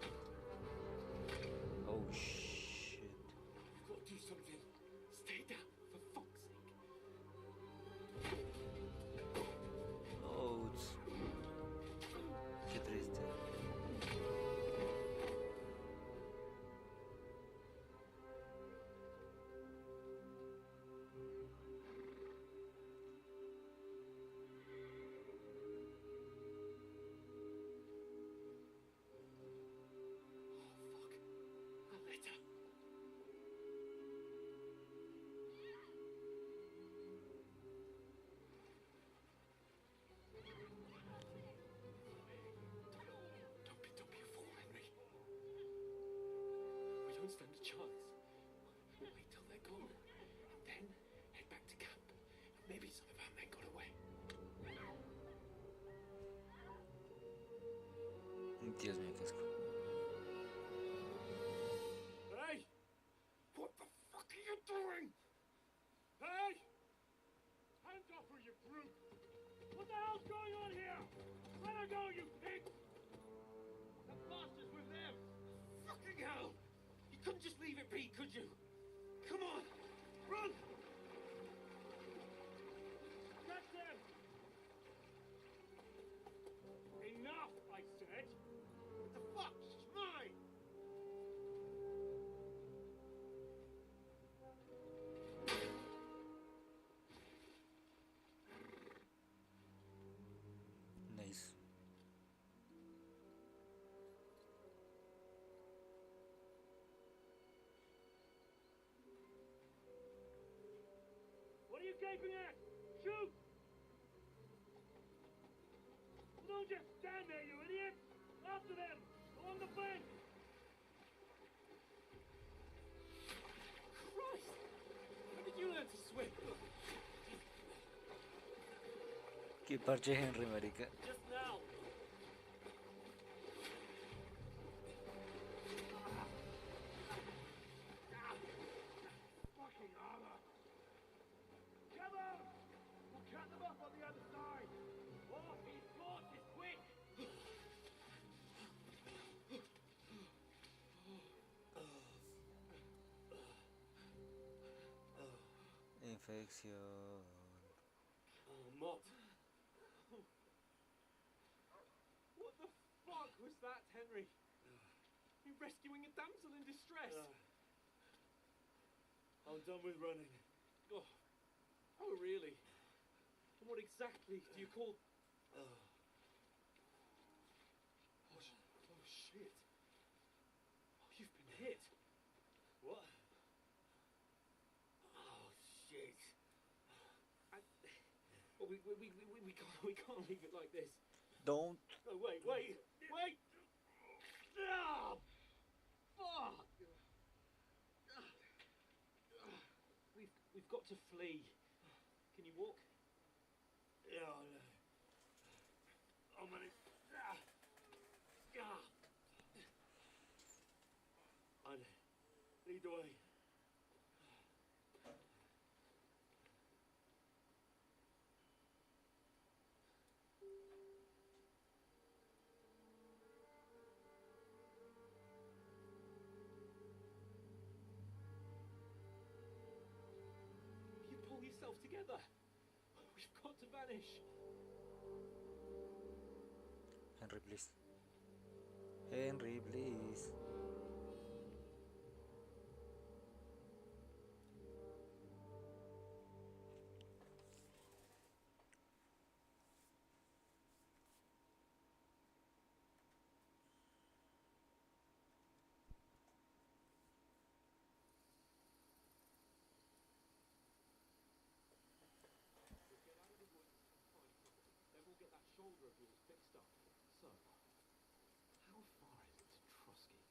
Dios mío, qué asco. Hey! What the fuck are you doing? Hey! Hands off her, you brute! What the hell's going on here? Let her go, you pig! The bastards with them! Fucking hell! You couldn't just leave it be, could you? Come on! Run! Catch them! Enough, I said! What the fuck? She's mine! Nice. What are you gaping at? Shoot! Don't just stand there, you idiot! After them! Along the bank! Christ! When did you learn to swim? Qué parche Henry, marica. Just now! Fucking armor! Come on! We'll cut them off on the other side! Off his horses, quick! Infección. Oh, Mott. What the fuck was that, Henry? You rescuing a damsel in distress? I'm done with running. Oh, oh really? And what exactly do you call... Oh, oh shit. Oh, you've been hit. What? Oh, shit. Well, we can't leave it like this. Don't. No, wait! Ah, fuck! We've got to flee. Can you walk? Yeah, no. I'm gonna... I'd lead the way. You pull yourself together. We've got to vanish. Henry, please. Henry, please. Then we'll get that shoulder of yours fixed up. So, how far is it to Trotsky?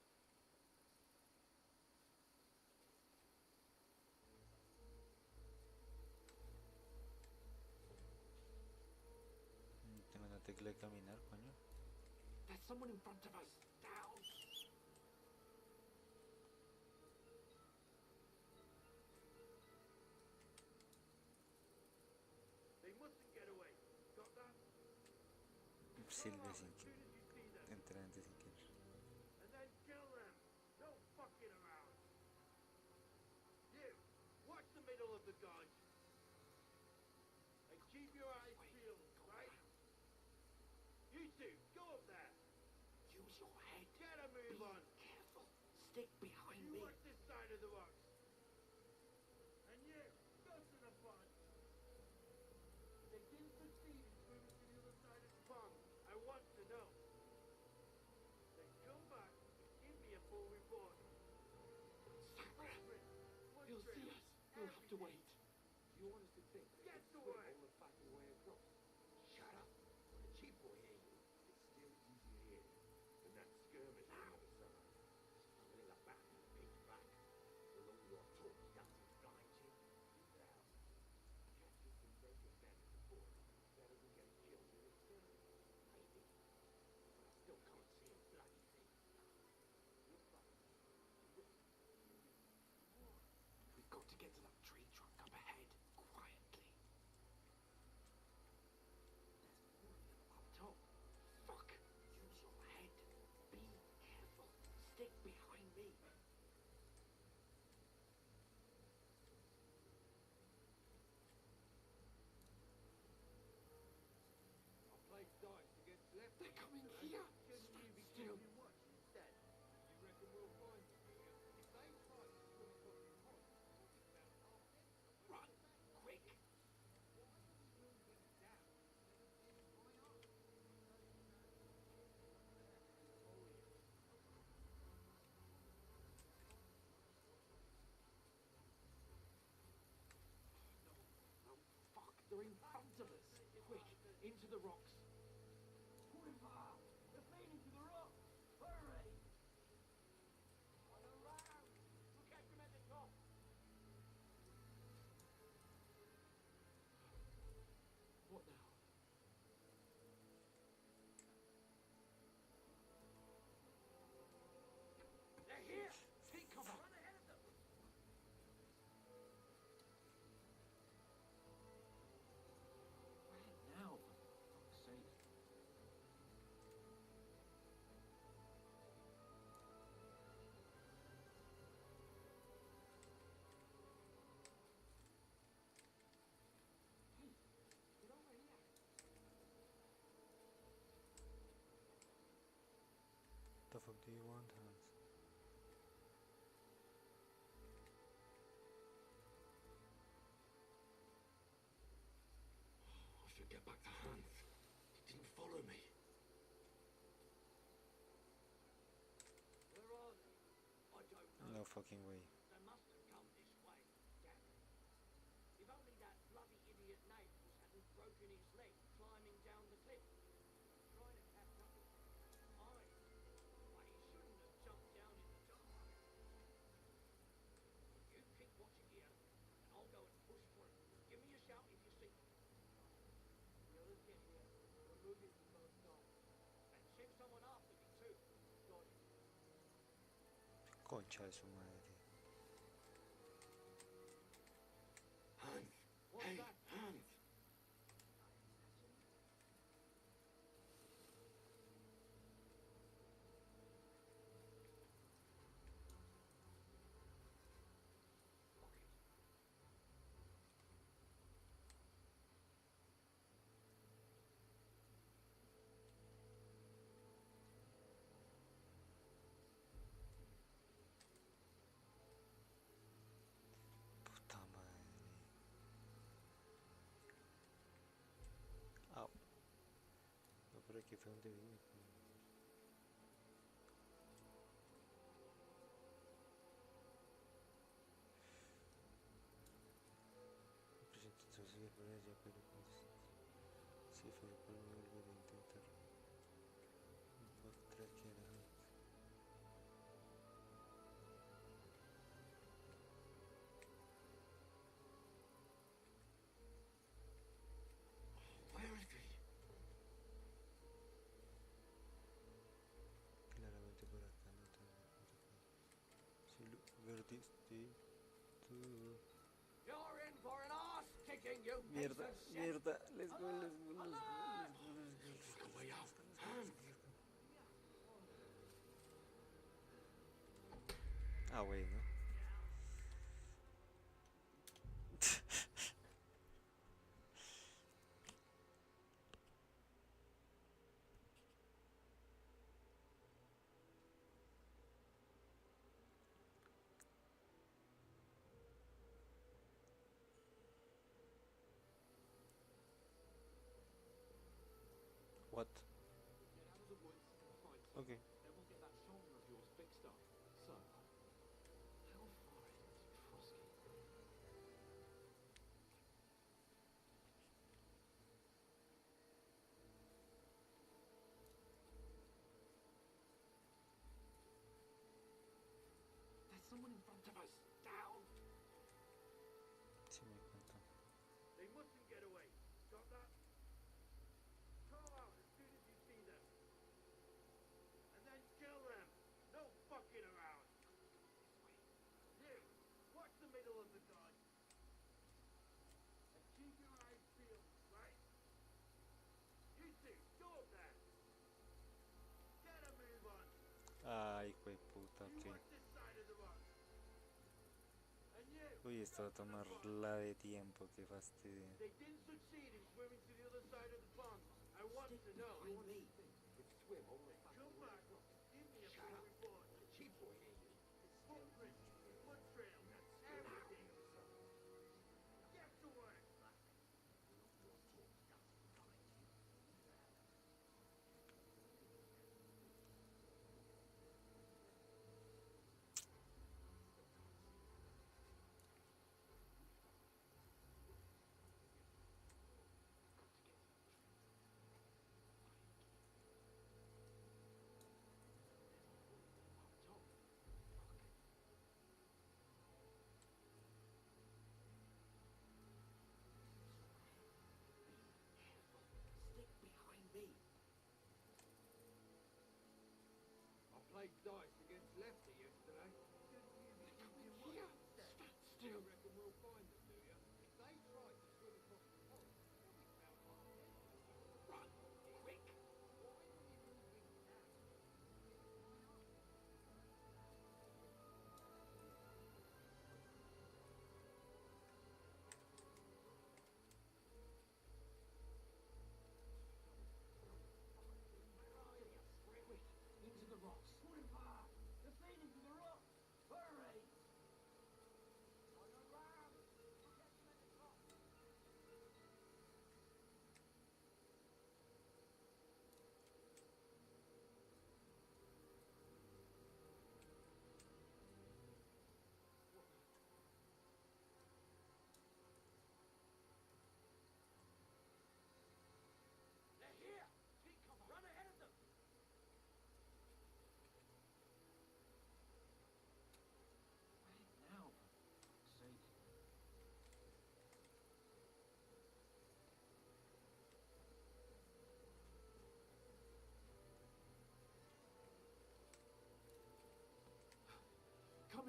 Tengo una tecla de caminar, coño. There's someone in front of us. Down. They mustn't get away. Got that? Silvia sin que. Entrante sin que. And then kill them. No fucking around. You, watch the middle of the gun. And keep your eyes peeled, right? You two, go up there. Use your head. Get a move on. Careful. Stick behind You me. watch this side of the rocks. And you, go to the front. They didn't succeed in swimming to the other side of the pond. I want to know. Then come back and give me a full report. Footprints, He'll see us. We'll have to everything. wait. You want us to think that Get it's to swim work. all the fucking way across? Shut up. I'm a cheap boy, ain't you? It's still easy here. And that skirmish on the other side. I'm in the back and pitch back. The long your talk nothing guides you. Keep it out. Captain can break it down in the board. Better than get killed in a turn. Maybe. But I still can't see a bloody you want, Hans? I should get back to Hans. He didn't follow me. Where are they? I don't know. No fucking way. They must have come this way. Damn it. If only that bloody idiot Nails hadn't broken his leg climbing down the cliff. Trying to catch up with him. But he shouldn't have jumped down in the dark. You keep watching here, and I'll go and push through. Give me a shout if you see them. The others get here. We'll move it before it's gone. And send someone after me too. Got it. Concha de su madre. Hans! What's Hey, that? Hans! Puta madre. Au. No, pero aquí fue donde vine. Presento entonces por allá, pero si fue por no volver a intentar backtrackear a Hans. Where is he? Claramente por acá no tengo por acá. Si lo perdiste tú. You're in for an ass kicking, you piece Mierda, of shit. mierda. Let's go, let's go, let's go. Look a way out. Hans! Ah, bueno. What? Get out of the woods, find some. Okay. Then we'll get that shoulder of yours fixed up. So, how far is it to Trotsky? There's someone in front of us. Down! Sí me cuenta. They mustn't get away. Got that? Call out as soon as you see them. And then kill them. No fucking around. You, watch the middle of the gun. And keep your eyes peeled, right? You two, go up there. Get a move on. Ay, hijo de puta, You ok. watch this side of the rock. And you. Uy, esto va a tomar la de tiempo, qué fastidio. They didn't succeed in swimming to the other side of the pond. I want to know. me. Could swim all the Come back. Give me a full report. cheap boy here, you. Footprints, foot trails, everything. Get to work.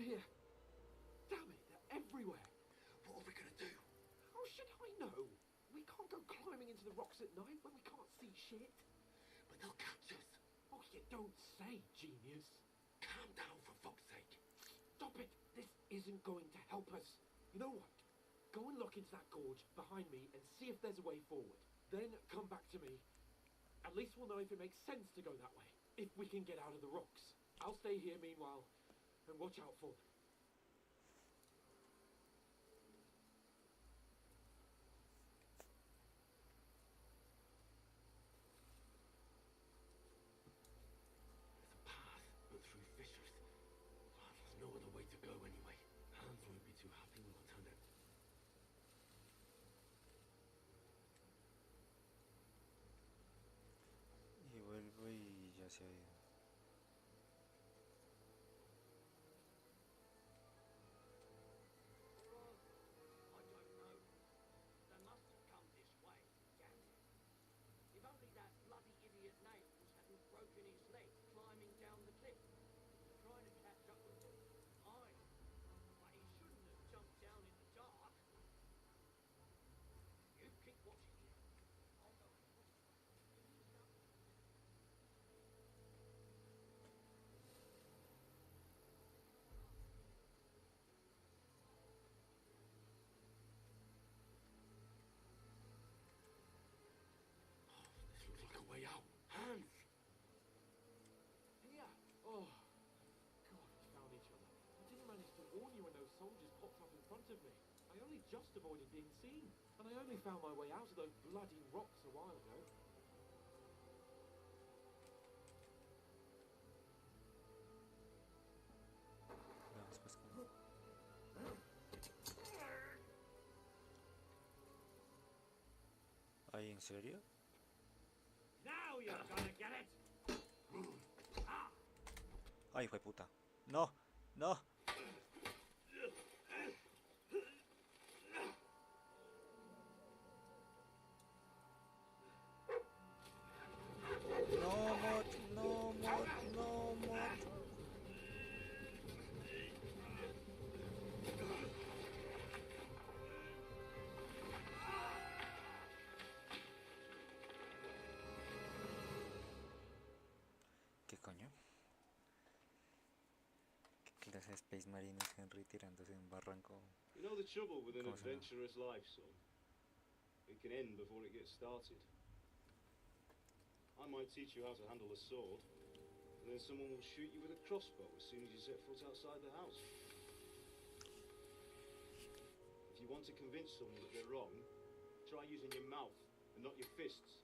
here. Damn it, they're everywhere. What are we gonna do? How should I know? We can't go climbing into the rocks at night when we can't see shit. But they'll catch us. Oh, you don't say, genius. Calm down, for fuck's sake. Stop it. This isn't going to help us. You know what? Go and look into that gorge behind me and see if there's a way forward. Then come back to me. At least we'll know if it makes sense to go that way. If we can get out of the rocks. I'll stay here meanwhile and watch out for them. There's a path, but through fissures. Oh, there's no other way to go anyway. Hans won't be too happy when we turn out. Y vuelvo y ya se ha ido. I don't know. They must have come this way. Damn it. If only that bloody idiot Nails hadn't broken his leg climbing down the cliff. Trying to catch up with him. But he shouldn't have jumped down in the dark. You keep watching here. I'll go and look. This looks like a way out. Hans! Here. Oh. God, we found each other. I didn't manage to warn you when those soldiers popped up in front of me. I only just avoided being seen. And I only found my way out of those bloody rocks a while ago. Vamos pescando. ¿Ay, en serio? Now you're gonna get it! ¡Ay, hijo de puta! ¡No! ¡No! ¡No, Mod! ¡No, Mod! ¡No, Mod! ¿Qué coño? ¿Qué clase de Space Marine es Henry tirándose de un barranco? You know the trouble with an ¿Cómo se llama? adventurer's life, son? It can end before it gets started. I might teach you how to handle a sword, and then someone will shoot you with a crossbow as soon as you set foot outside the house. If you want to convince someone that they're wrong, try using your mouth and not your fists.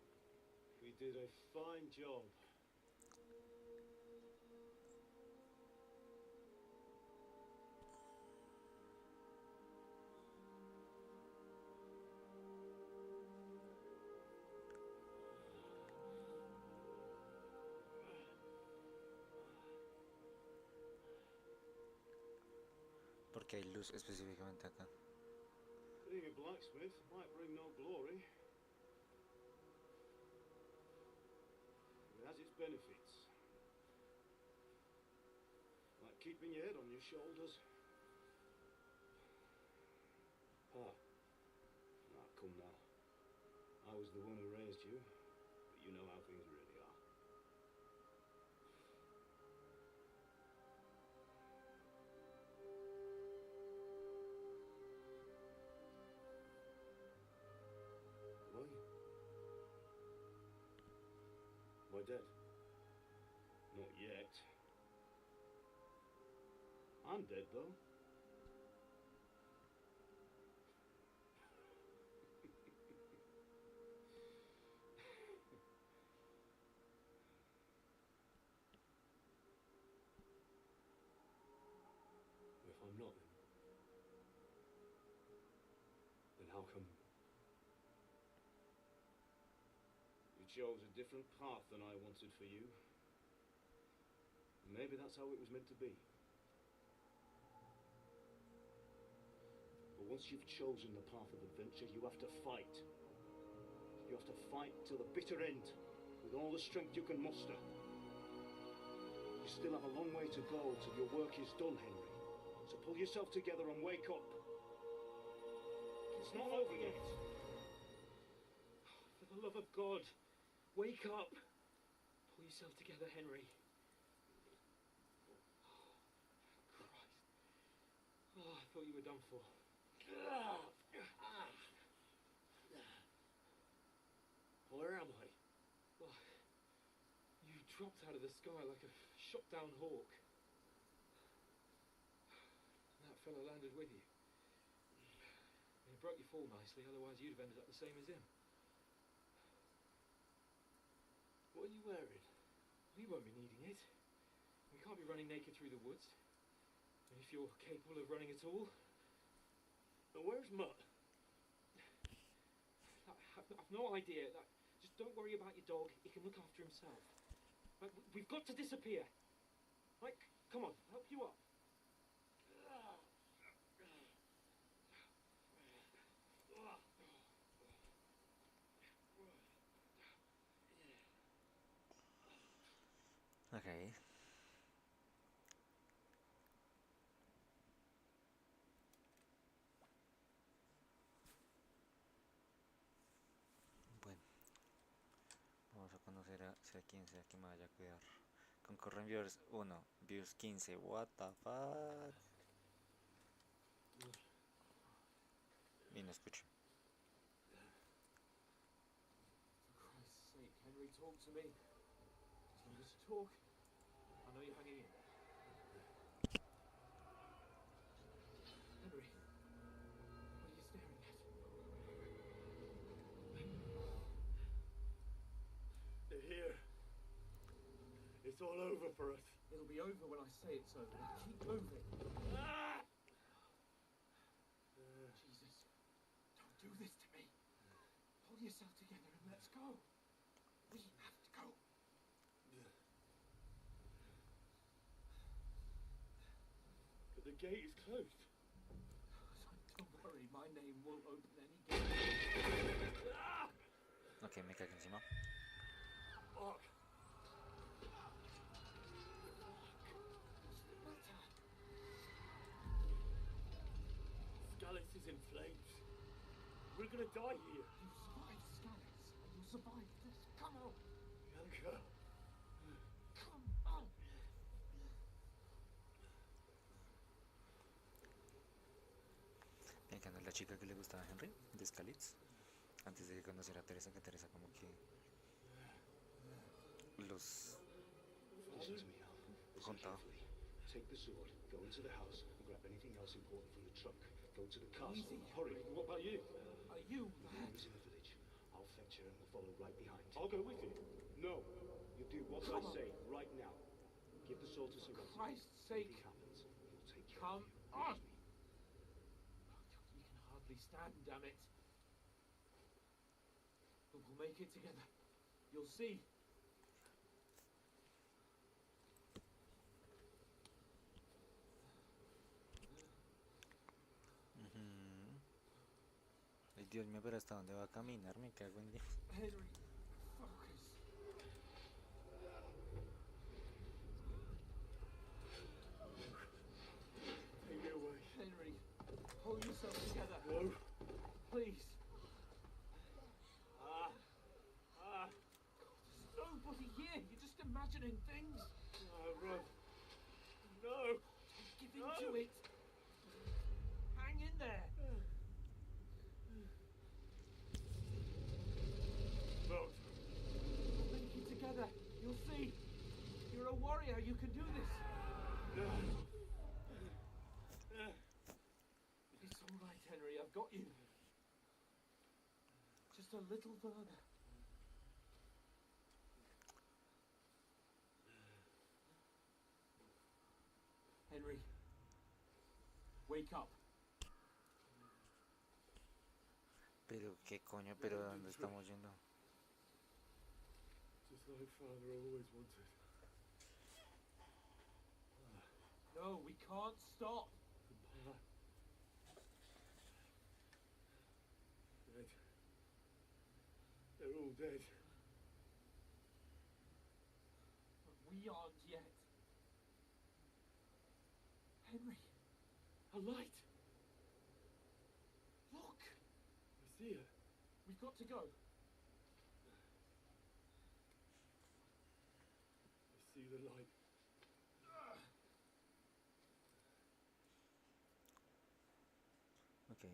We did a fine job. Porque hay luz específicamente acá. Being a blacksmith might bring no glory. It has its benefits. Like keeping your head on your shoulders. Pa. Now, come now. I was the one who raised you, but you know how things really are. Why? Why dead? Not yet. I'm dead though. If I'm not, then how come you chose a different path than I wanted for you? Maybe that's how it was meant to be. But once you've chosen the path of adventure, you have to fight. You have to fight till the bitter end, with all the strength you can muster. You still have a long way to go till your work is done, Henry. Pull yourself together and wake up. It's not over yet. For the love of God, wake up. Pull yourself together, Henry. Christ. Oh, I thought you were done for. Where am I? Oh, you dropped out of the sky like a shot-down hawk. And that fella landed with you. He broke your fall nicely, otherwise you'd have ended up the same as him. What are you wearing? We won't be needing it. We can't be running naked through the woods. If you're capable of running at all. And where's Mutt? I've no idea. Just don't worry about your dog. He can look after himself. Like, we've got to disappear. Like, come on, I'll help you up. Okay. Bueno, vamos a conocer a sea quien sea que me vaya a cuidar. Concurren viewers 1, views 15. What the fuck? Y no escucho. For Christ's sake, Henry, talk to me. Just let us talk. I know you're hanging in. Henry, what are you staring at? They're here. It's all over for us. It'll be over when I say it's over. Now keep moving. Ah! Jesus, don't do this to me. Pull yourself together and let's go. We have to go. But the gate is closed. Don't worry, my name won't open any gate. Ok, me cago encima. Fuck. Skalitz is in flames. We're gonna die here. You survived Skalitz. You survived this. Come on. Bianca. Come on. Bianca no es la chica que le gustaba a Henry, de Skalitz. Antes de que conociera a Teresa, que Teresa como que los Listen to me now. Listen juntaba. carefully. Take the sword, go into the house, and grab anything else important from the trunk. Go to the castle. Easy. Hurry. What about you? Are you The mad? room is in the village. I'll fetch her and we'll follow right behind. I'll go with you. No. You do what Come I on. say right now. Give the sword to For Sir Christ's If sake. anything happens, he'll take care Come of you. on. Promise me. You can hardly stand, damn it. But we'll make it together. You'll see. Ay, Dios mío, pero ¿hasta dónde va a caminar? Me cago en Dios. Henry, focus. Take me away. Henry, pull yourself together. No. Please. Ah. There's nobody here. You're just imagining things. Run. No. Give in to it. Hang in there. Boat. We'll make it together. You'll see. You're a warrior. You can do this. No. It's all right, Henry. I've got you. Just a little further. Henry, wake up. Pero qué coño, pero ¿dónde estamos yendo? Just like Father always wanted. No, we can't stop. Dead. They're all dead. But we aren't yet. Henry, A light! Look! I see it. We've got to go. I see the light. Okay.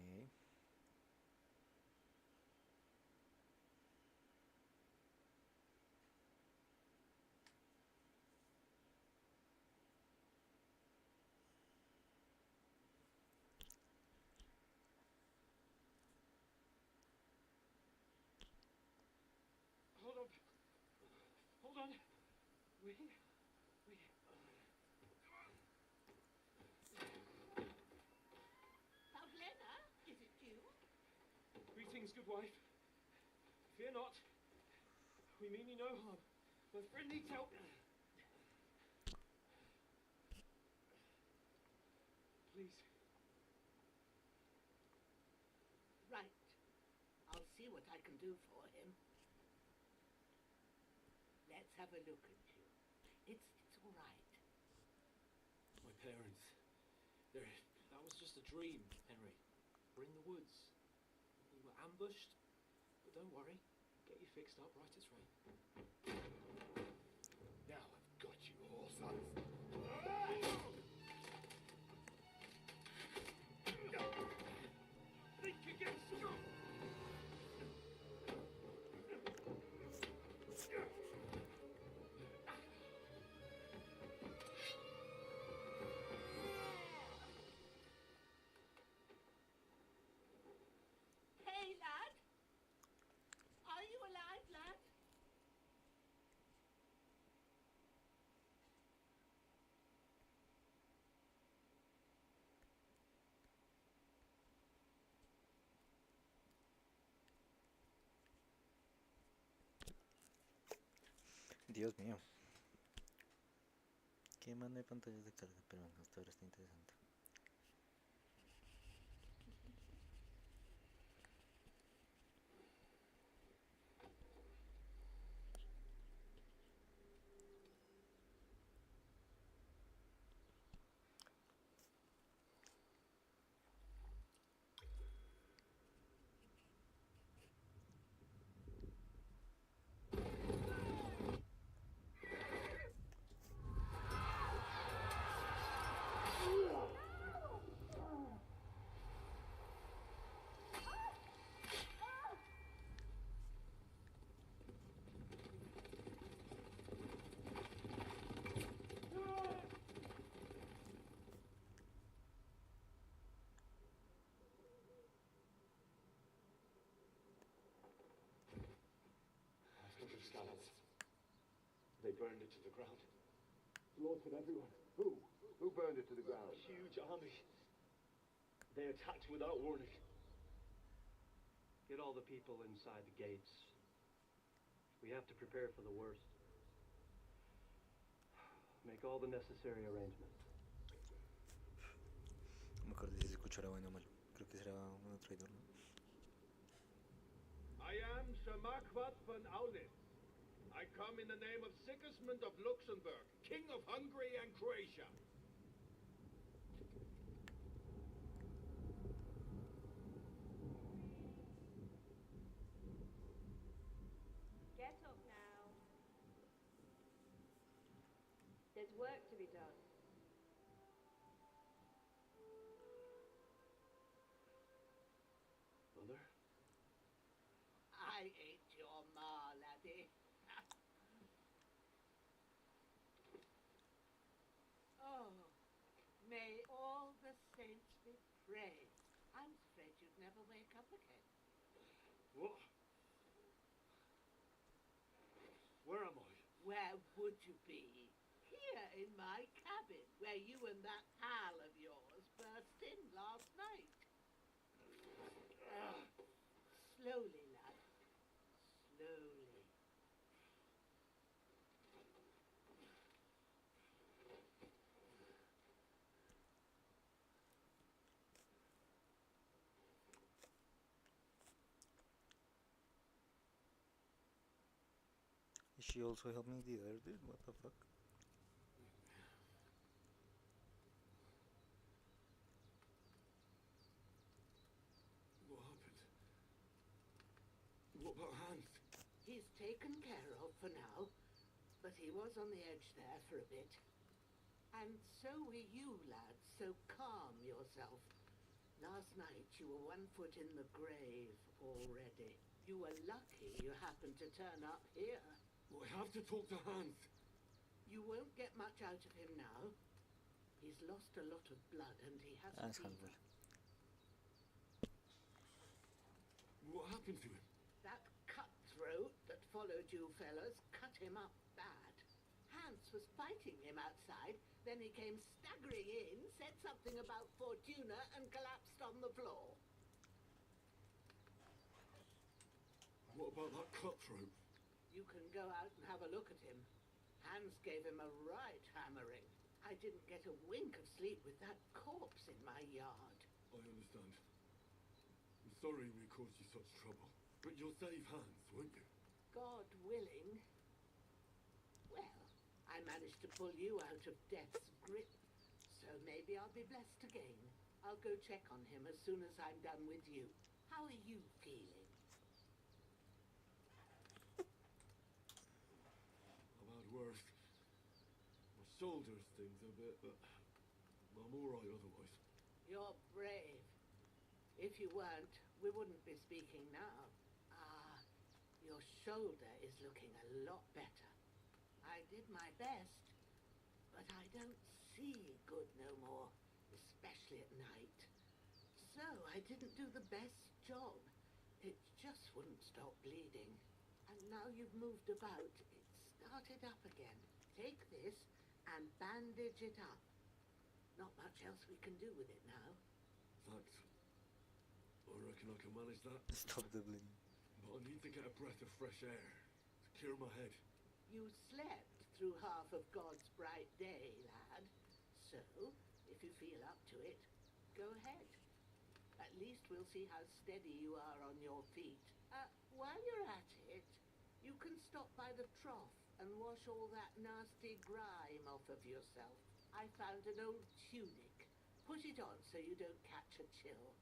Hold on. Hold on. Wait. Pavlena, is it you? Greetings, good wife. Fear not. We mean you no harm. My friend needs help. Please. Right. I'll see what I can do for him. Let's have a look at you. It's all right. My parents. That was just a dream, Henry. We're in the woods. We were ambushed. But don't worry. I'll get you fixed up right as rain. Now I've got you all, sons. Think again, strong! Hey, lad! Are you alive, lad? Dios mío. Qué manda de pantallas de carga, pero bueno, hasta ahora está interesante. Scallops. They burned it to the ground. Slaughtered everyone. Who? Who burned it to the ground? A huge army. They attacked without warning. Get all the people inside the gates. We have to prepare for the worst. Make all the necessary arrangements. No me acuerdo si se escuchará bueno o malo. Creo que será un traidor, ¿no? I am Sir Marquardt von Aulis. I come in the name of Sigismund of Luxembourg, King of Hungary and Croatia. Get up now. There's work to be done. Mother? I ain't your ma, laddie. Oh, may all the saints be praised. I'm afraid you'd never wake up again. What? Where am I? Where would you be? Here in my cabin, where you and that pal of yours burst in last night. Slowly, lad. Slowly. She also helped me the other dude, what the fuck? What about Hans? He's taken care of for now, but he was on the edge there for a bit. And so were you, lad, so calm yourself. Last night you were 1 foot in the grave already. You were lucky you happened to turn up here. Well, I have to talk to Hans. You won't get much out of him now. He's lost a lot of blood and he has a Hans fever. Handel. What happened to him? That cutthroat that followed you fellas cut him up bad. Hans was fighting him outside, then he came staggering in, said something about Fortuna and collapsed on the floor. What about that cutthroat? You can go out and have a look at him. Hans gave him a right hammering. I didn't get a wink of sleep with that corpse in my yard. I understand. I'm sorry we caused you such trouble. But you'll save Hans, won't you? God willing. Well, I managed to pull you out of death's grip, so maybe I'll be blessed again. I'll go check on him as soon as I'm done with you. How are you feeling? I've had worse. My shoulder stings a bit, but I'm alright otherwise. You're brave. If you weren't, we wouldn't be speaking now. Ah, your shoulder is looking a lot better. I did my best, but I don't see good no more, especially at night. So I didn't do the best job. It just wouldn't stop bleeding. And now you've moved about, it started up again. Take this and bandage it up. Not much else we can do with it now. Thanks. I reckon I can manage that. Stop the bleeding. But I need to get a breath of fresh air to clear my head. You slept through half of God's bright day, lad. So, if you feel up to it, go ahead. At least we'll see how steady you are on your feet. While you're at it, you can stop by the trough and wash all that nasty grime off of yourself. I found an old tunic. Put it on so you don't catch a chill.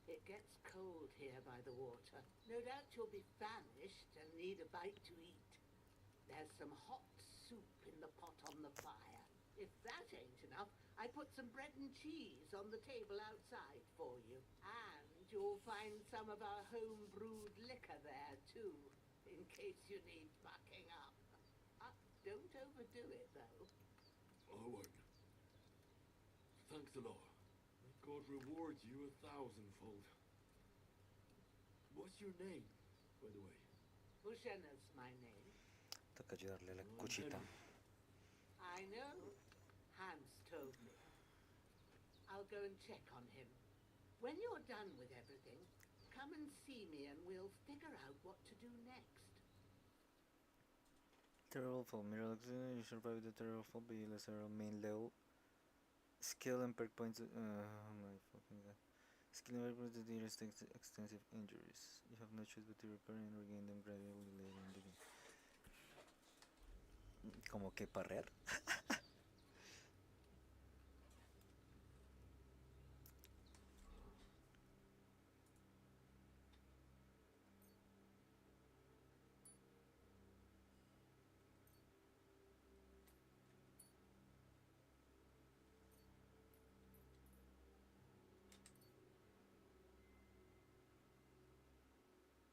It gets cold here by the water. No doubt you'll be famished and need a bite to eat. There's some hot soup in the pot on the fire. If that ain't enough, I put some bread and cheese on the table outside for you. And you'll find some of our home-brewed liquor there, too, in case you need bucking up. Don't overdo it, though. I won't. Thanks a lot. May God reward you 1,000-fold. What's your name, by the way? Bushena's my name. Toca ayudarle a la cuchita. I know. Hans told me. I'll go and check on him. When you're done with everything, come and see me and we'll figure out what to do next. Terrible fall. Mirror you survive the terrible fall, but you lose a main level. Skill and perk points. Oh my fucking god. Skill and perk points that deal extensive injuries. You have no choice but to repair and regain them gradually later in the game. ¿Como que parrear?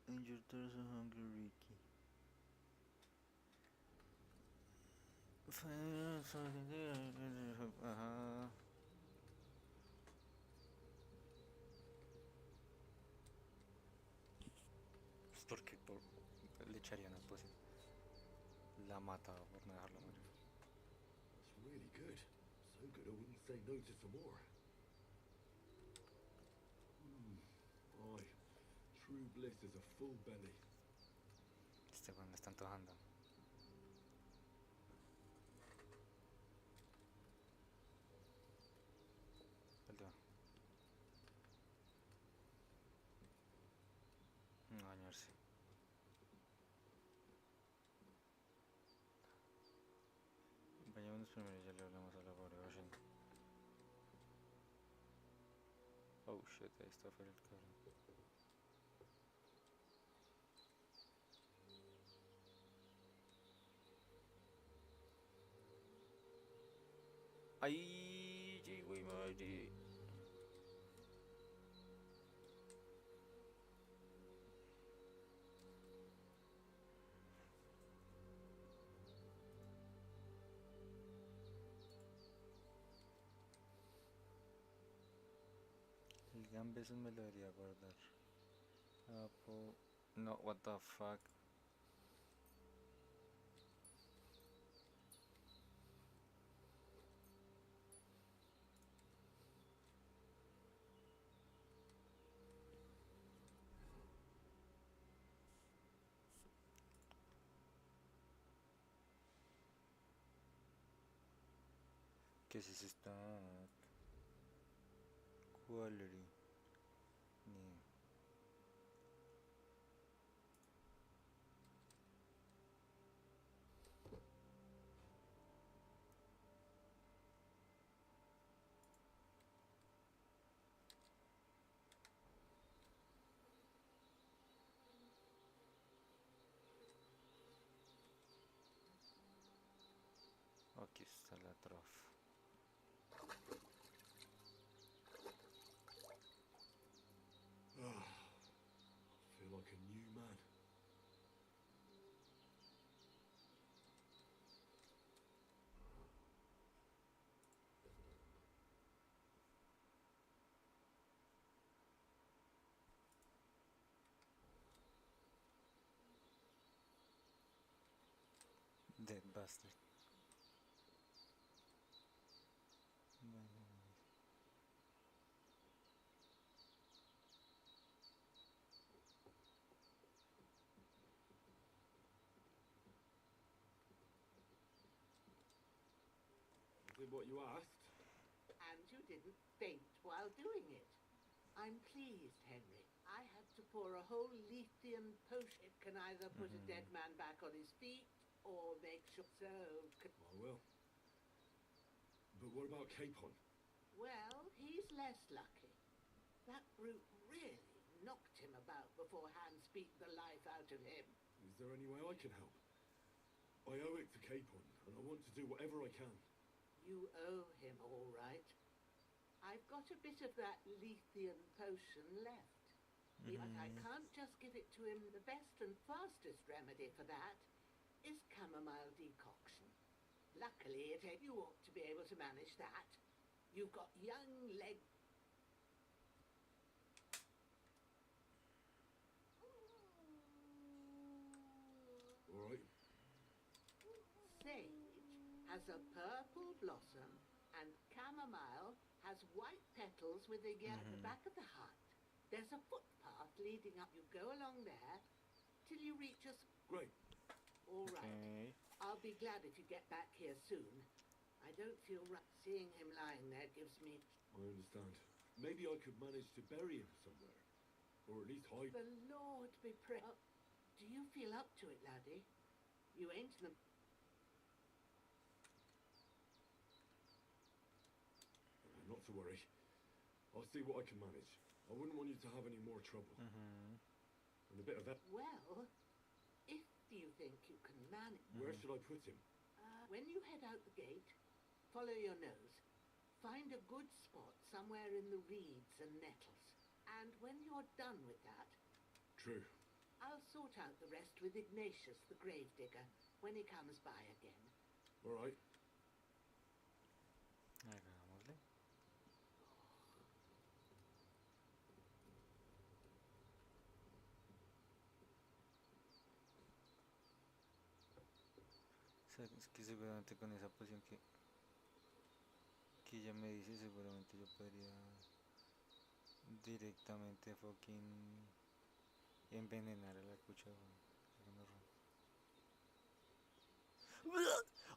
Injured torso, hungry Ricky. Ajá. Pues porque le echarían a pues la mata por no dejarla morir. That's really good. So good I wouldn't say no to some more. Aye. True bliss is a full belly. Este weón me está antojando. Falta. No bañarse. Bañémonos primero y ya le hablamos a la pobre Ocean. Oh shit, ahí está fuera el cabrón. ¡Ay! ¡Ay, güey, madre! El gambeso me lo debería guardar. No, what the fuck. ¿Qué es ese stack? Quality. Ni. Aquí está la trofa. I feel like a new man. Dead bastard. Bueno, Is it what you asked? And you didn't faint while doing it. I'm pleased, Henry. I had to pour a whole lithium potion. It can either put a dead man back on his feet or make sure so. I will. But what about Capon? Well, he's less lucky. That brute really knocked him about before Hans beat the life out of him. Is there any way I can help? I owe it to Capon, and I want to do whatever I can. You owe him, all right. I've got a bit of that lithium potion left. But I can't just give it to him. The best and fastest remedy for that is chamomile decoction. Luckily, you ought to be able to manage that. You've got young legs. All right. Sage has a purple blossom, and chamomile has white petals with a at the back of the heart. There's a footpath leading up. You go along there till you reach us. Great. All right. okay. I'll be glad if you get back here soon. I don't feel right. Seeing him lying there gives me... I understand. Maybe I could manage to bury him somewhere. Or at least hide. The Lord be praised. Do you feel up to it, laddie? You ain't in the... Not to worry. I'll see what I can manage. I wouldn't want you to have any more trouble. And a bit of that. Well, if you think you can manage... Where should I put him? When you head out the gate, follow your nose. Find a good spot somewhere in the reeds and nettles. And when you're done with that... True. I'll sort out the rest with Ignatius, the gravedigger, when he comes by again. All right. Hagámosle. Es que seguramente con esa poción que ella me dice, seguramente yo podría directamente fucking envenenar a la cucha.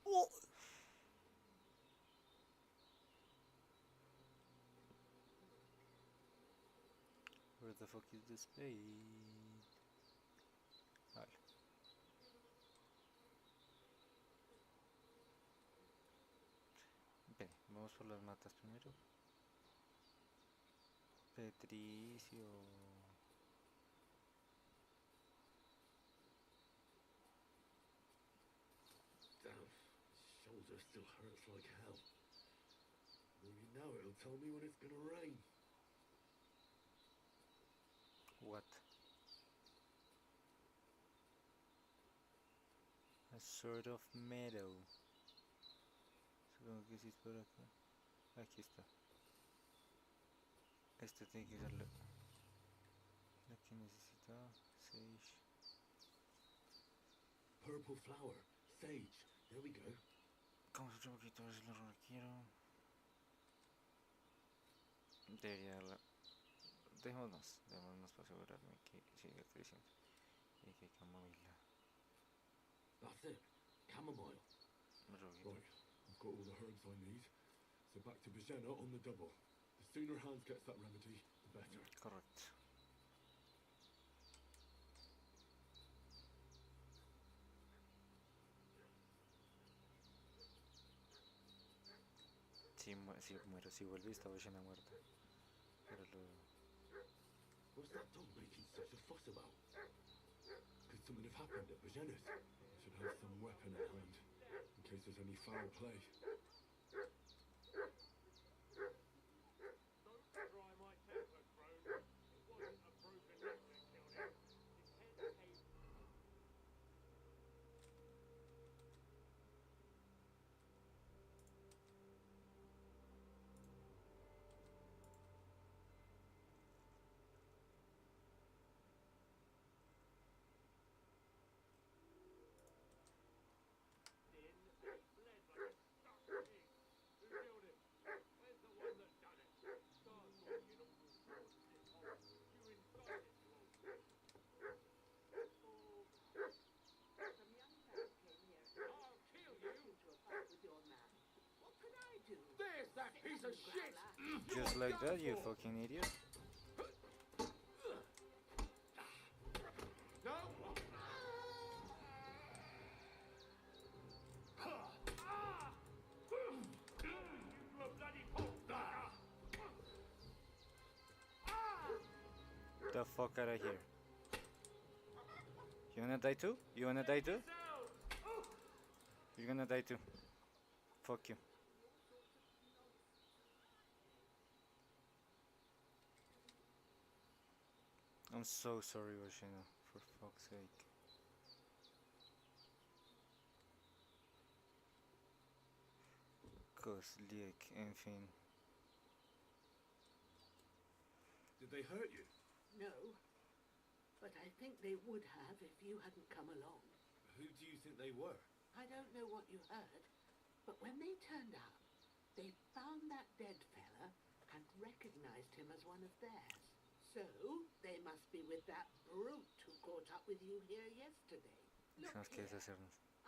¡Oh! Where the fuck is the spade? Vale. Ven, vamos por las matas primero. Petricio. Damn, shoulder still hurts like hell. Now it'll tell me when it's gonna rain. What? A sort of meadow. Supongo que sí es por acá. Aquí está. Este tiene que ser la que necesitaba. Sage. Purple flower. Sage. There we go. Vamos otro poquito a ver si lo requiero. Debería darla. Dejémonos para asegurarme que siga creciendo. Y que camomila. That's it. Chamomile. Roguito. Right. I've got all the herbs I need. So back to Bijena on the double. The sooner Hans gets that remedy, the better. Correcto. Si vuelve estaba llena muerta. Pero lo... What's that dog making such a fuss about? Could something have happened at Bijena's? I should have some weapon at hand, in case there's any foul play. Don't try my temper, Crone. It wasn't a broken neck that killed him. His head caved. Piece of shit! Just like that, you fucking idiot. No! The fuck out of here. You wanna die too? You wanna die too? You're gonna die too. Fuck you. I'm so sorry, Vashina, for fuck's sake. Kozliek, en fin. Did they hurt you? No, but I think they would have if you hadn't come along. Who do you think they were? I don't know what you heard, but when they turned up, they found that dead fella and recognized him as one of theirs. So, they must be with that brute who caught up with you here yesterday. Look here.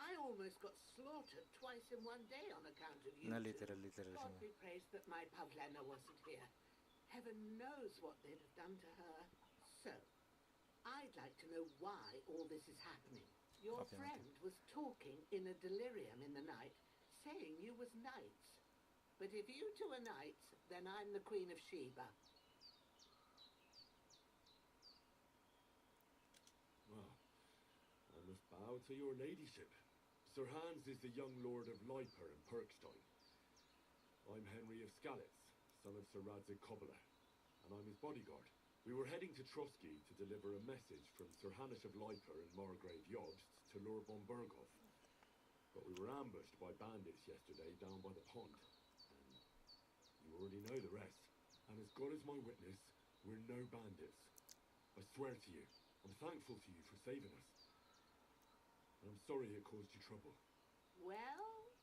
I almost got slaughtered twice in one day on account of you. No, two. literal, God señor. be praised that my Pavlena wasn't here. Heaven knows what they'd have done to her. So, I'd like to know why all this is happening. Your Obviamente. friend was talking in a delirium in the night, saying you was knights. But if you two are knights, then I'm the Queen of Sheba. Well, I must bow to your ladyship. Sir Hans is the young lord of Leiper and Perkstein. I'm Henry of Skalitz, son of Sir Radzig Kobyla, and I'm his bodyguard. We were heading to Trotsky to deliver a message from Sir Hanish of Leiper and Margrave Jobst to Lord von Berghoff. But we were ambushed by bandits yesterday down by the pond. And you already know the rest. And as God is my witness, we're no bandits. I swear to you, I'm thankful to you for saving us. And I'm sorry it caused you trouble. Well,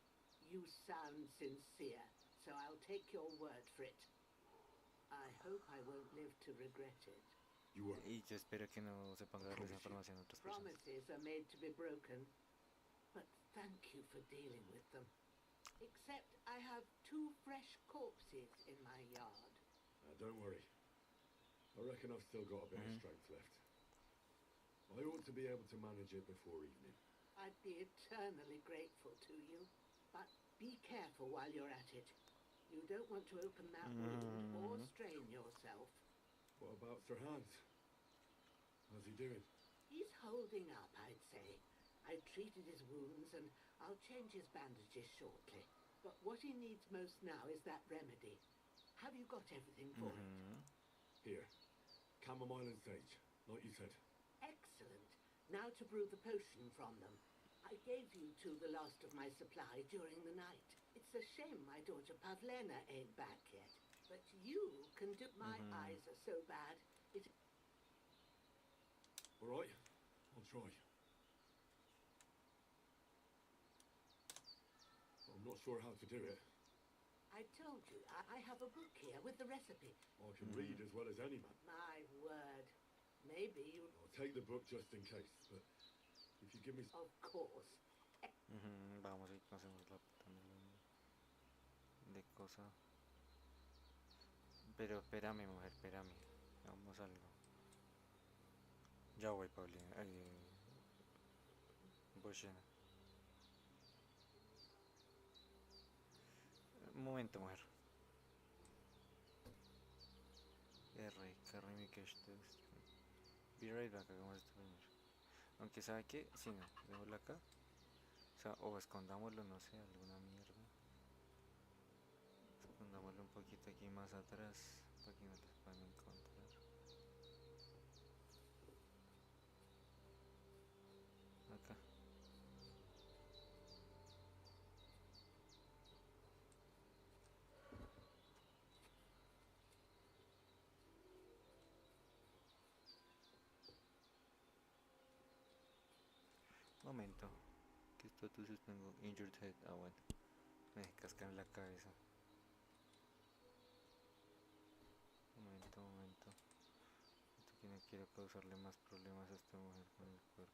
you sound sincere, so I'll take your word for it. I hope I won't live to regret it. You were. Y yo espero que no se ponga a darles información a otras personas. Promises are made to be broken, but thank you for dealing with them. Except I have 2 fresh corpses in my yard. Don't worry. I reckon I've still got a bit of strength left. I ought to be able to manage it before evening. I'd be eternally grateful to you, but be careful while you're at it. You don't want to open that wound or strain yourself. What about Sir Hans? How's he doing? He's holding up, I'd say. I treated his wounds and I'll change his bandages shortly. But what he needs most now is that remedy. Have you got everything for it? Here. Chamomile and sage, like you said. Excellent. Now to brew the potion from them. I gave you two the last of my supply during the night. It's a shame my daughter Pavlena ain't back yet. But you can do... My eyes are so bad. It... All right, I'll try. I'm not sure how to do it. I told you, I have a book here with the recipe. I can read as well as any man. My word. Maybe you... I'll take the book just in case, but if you give me... Of course. Vamos y hacemos la panela de cosa. Pero espérame, mujer, espérame. Vamos algo. Ya voy, Paulina. Voy llena. Un momento, mujer. Carry me cash test. Be right back, hagamos esto primero. Aunque sabe que, si no, démoslo acá. O sea, o escondámoslo, no sé, alguna mierda. Escondámoslo un poquito aquí más atrás para que no las puedan encontrar. Acá. Momento. ¿Qué estatus tengo? Injured head. Ah, bueno. Me cascan en la cabeza. Momento. Momento que no quiero causarle más problemas a esta mujer con el cuerpo.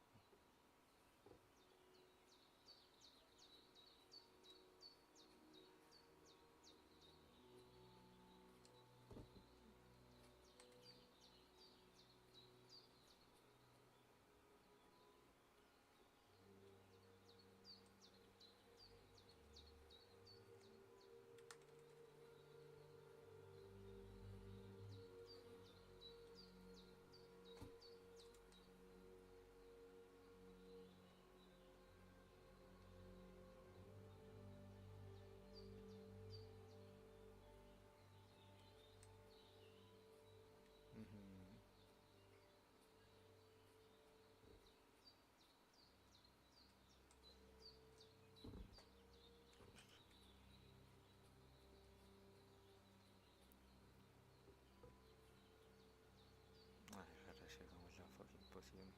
Poción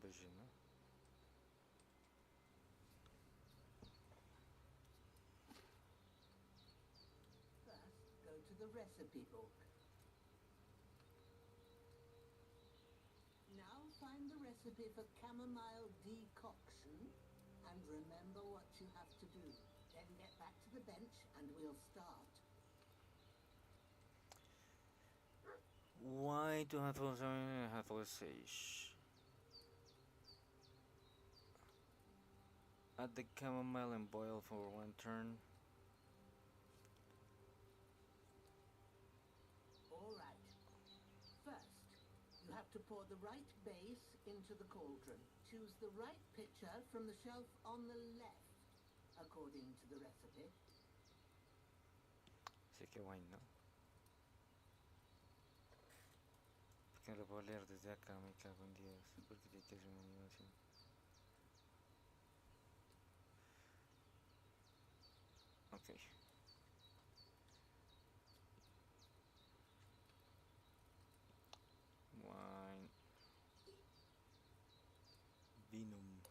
Bejina. First, go to the recipe book. Now find the recipe for chamomile decoction and remember what you have to do. Then get back to the bench and we'll start. Why do I have to sage? Add the chamomile and boil for 1 turn. Alright. First, you have to pour the right base into the cauldron. Choose the right pitcher from the shelf on the left, according to the recipe. Sé que wine, ¿no? Porque no lo puedo leer desde acá, me cago en Dios. Porque tiene que hacer una animación. Ok. Wine. Vinum.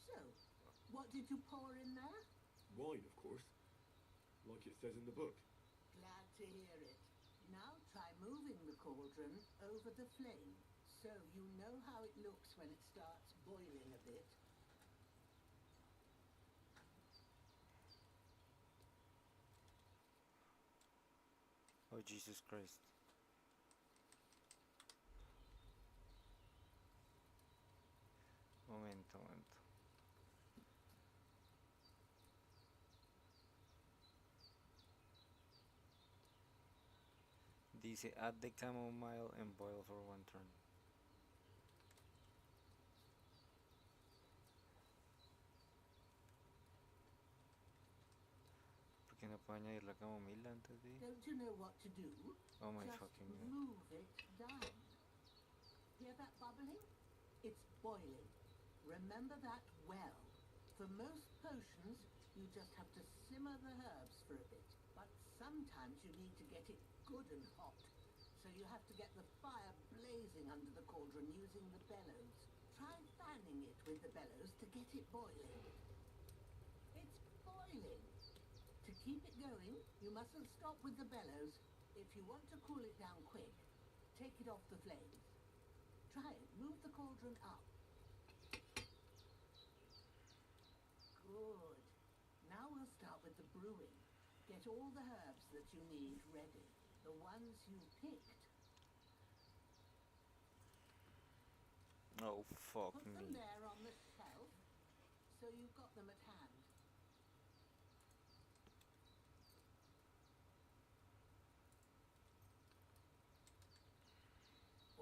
So, what did you pour in there? Wine, of course. Like it says in the book. Glad to hear it. Now try moving the cauldron over the flame, so you know how it looks when it starts boiling a bit. Oh, Jesus Christ. Momento. Dice, add the chamomile and boil for 1 turn. puedo añadir la camomila antes de... Don't you know what to do? Oh my Just fucking god. move it down. Hear that bubbling? It's boiling. Remember that well. For most potions, you just have to simmer the herbs for a bit. But sometimes you need to get it good and hot. So you have to get the fire blazing under the cauldron using the bellows. Try fanning it with the bellows to get it boiling. It's boiling. To keep it going, you mustn't stop with the bellows. If you want to cool it down quick, take it off the flames. Try it. Move the cauldron up. Good. Now we'll start with the brewing. Get all the herbs that you need ready. The ones you picked. Oh fuck Put me. them there on the shelf, so you've got them at hand.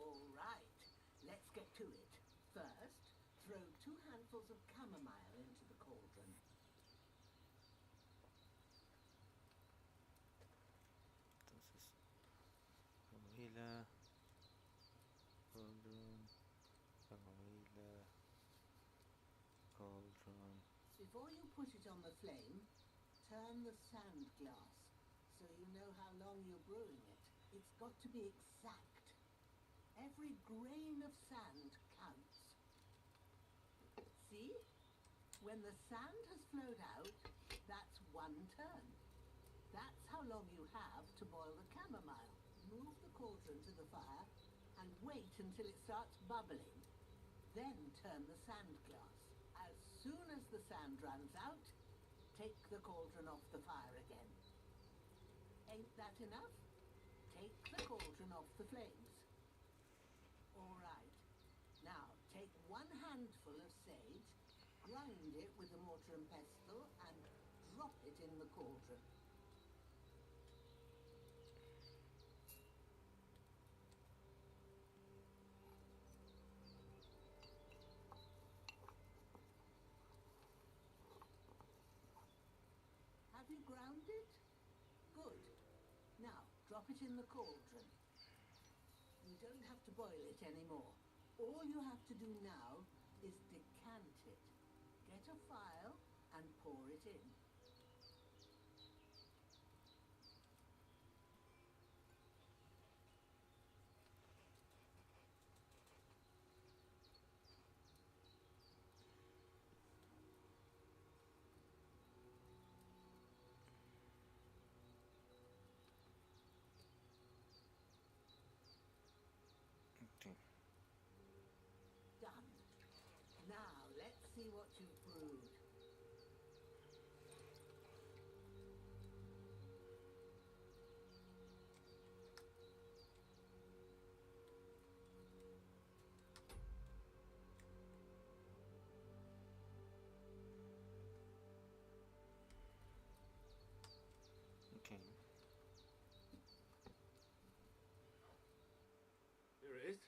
All right, let's get to it. First, throw 2 handfuls of chamomile into the cauldron. Entonces, camomila, cauldron, camomila, cauldron. Before you put it on the flame, turn the sand glass so you know how long you're brewing it. It's got to be exact. Every grain of sand counts. See? When the sand has flowed out, that's 1 turn. That's how long you have to boil the chamomile. Move the cauldron to the fire and wait until it starts bubbling. Then turn the sand glass. As soon as the sand runs out, take the cauldron off the fire again. Ain't that enough? Take the cauldron off the flames. All right. Now, take 1 handful of sage, grind it with a mortar and pestle, and drop it in the cauldron. Have you ground it? Good. Now, drop it in the cauldron. You don't have to boil it anymore. All you have to do now is decant it. Get a phial and pour it in. Okay. Done. Now, let's see what you've brewed. Okay. Here it is.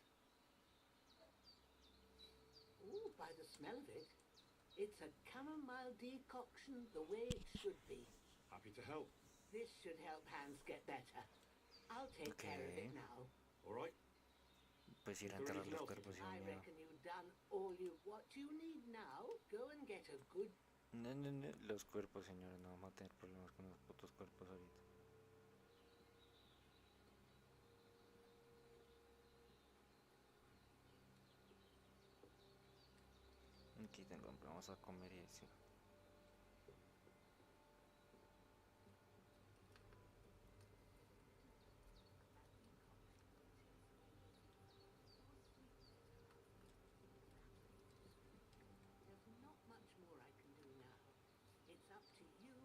Ooh, by the smell of it, it's a chamomile decoction the way it should be. Happy to help. This should help Hans get better. I'll take care of it Okay. now. All right. Pues ir a Is there enterrar anything los else you cuerpos y I miedo. reckon you've done all you... What you need now, go and get a good... No, no, no, los cuerpos, señores, no vamos a tener problemas con los putos cuerpos ahorita. Aquí tengo hambre, vamos a comer y sí. There's not much more I can do now. It's up to you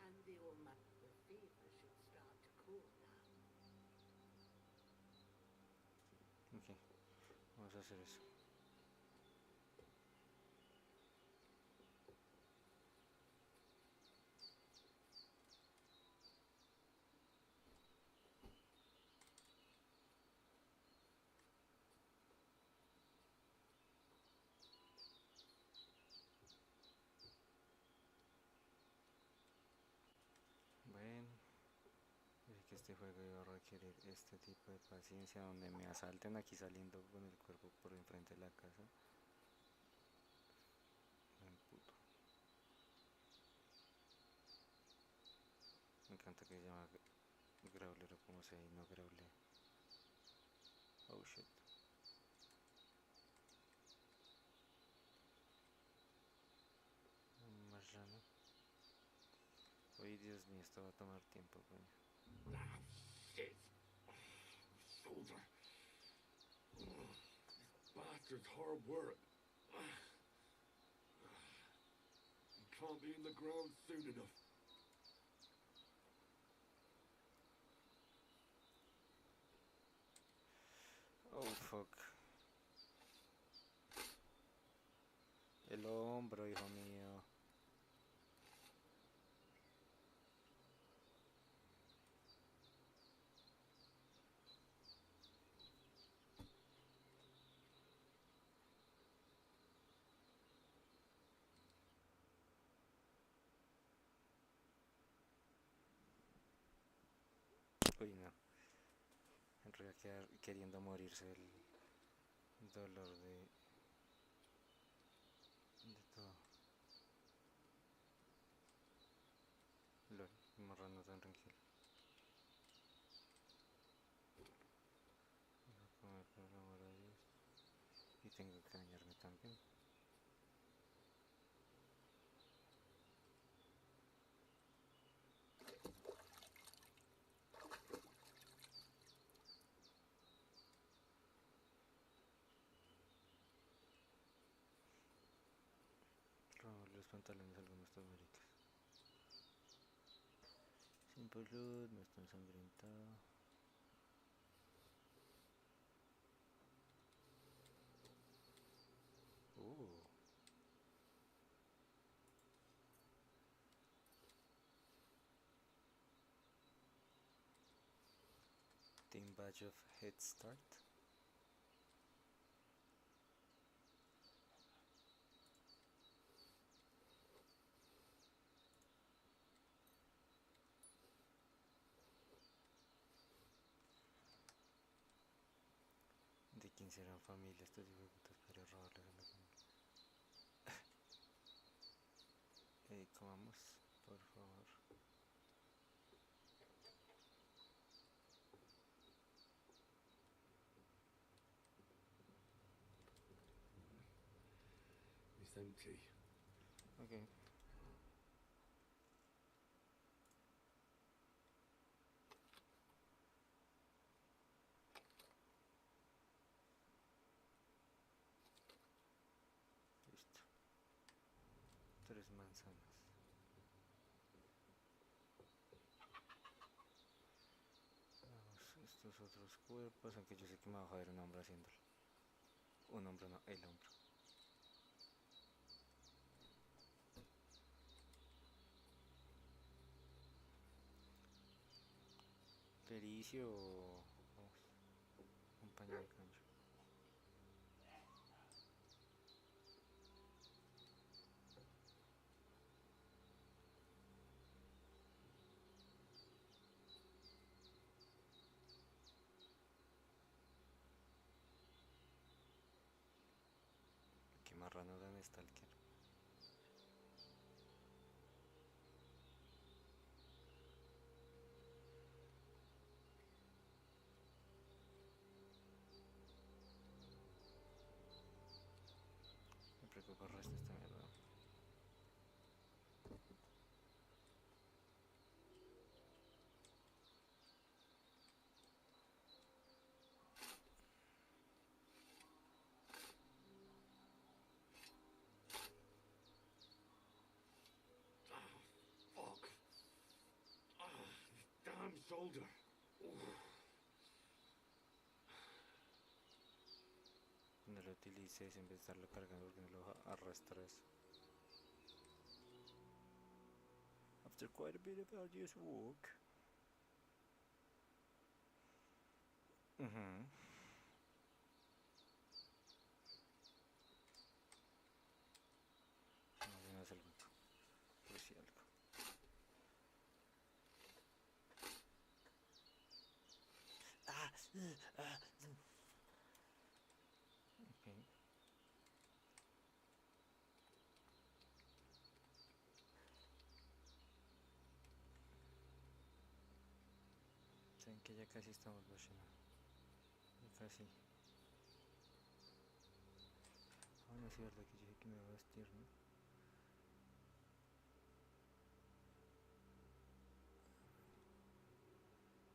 and the Almighty. The fever should start to cool now. Ok, vamos a hacer eso. este juego iba a requerir este tipo de paciencia donde me asalten aquí saliendo con el cuerpo por enfrente de la casa. Me emputo. Me encanta que se llama Growler o como sea y no Growler. Oh shit. Marrano. Uy, Dios mío, esto va a tomar tiempo, coño. Ah, shit. Shoulder. Bastard's hard work. You can't be in the ground soon enough. Oh, fuck. El hombro, hijo mío. Uy, no. En realidad queriendo morirse del dolor de todo. Lol, marrano tan tranquilo. Voy a comer por el amor a Dios. Y tengo que bañarme también. Robar los pantalones a algunos de estos maricas. Simple Loot, no está ensangrentado. Team Badge of Head Start. ¿De quién serán familia estos hijueputas para robarles a la familia? Comamos, por favor. It's empty. Ok. Listo. 3 manzanas. Vamos, estos otros cuerpos, aunque yo sé que me va a joder un hombre haciéndolo. Un hombro no, el hombro. Pericio o... Vamos, un paño de cancho. Qué marrano dan Stalker. Me preocupa el resto de esta mierda. Fuck. Damn shoulder. No lo utilices en vez de estarlo cargando porque no lo arrastras. After quite a bit of arduous work. No, si no es algo. Pues sí, algo. Saben que ya casi estamos, bachena. Ya casi. Ah, no es cierto que yo dije que me iba a vestir, ¿no?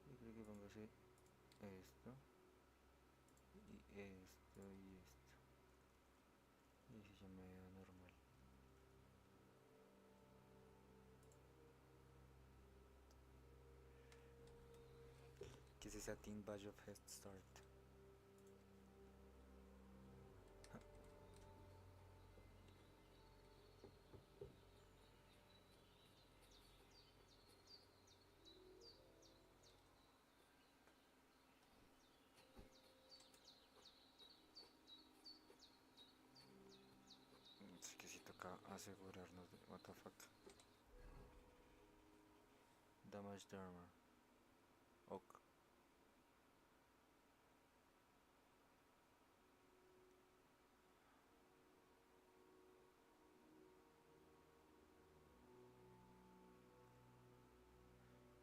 Yo creo que pongo así esto y esto y esto. Y así ya me veo normal. ¿Qué es esa Teen Badge of Head Start? Es que si toca asegurarnos de... What the fuck. Damage the armor. Ok.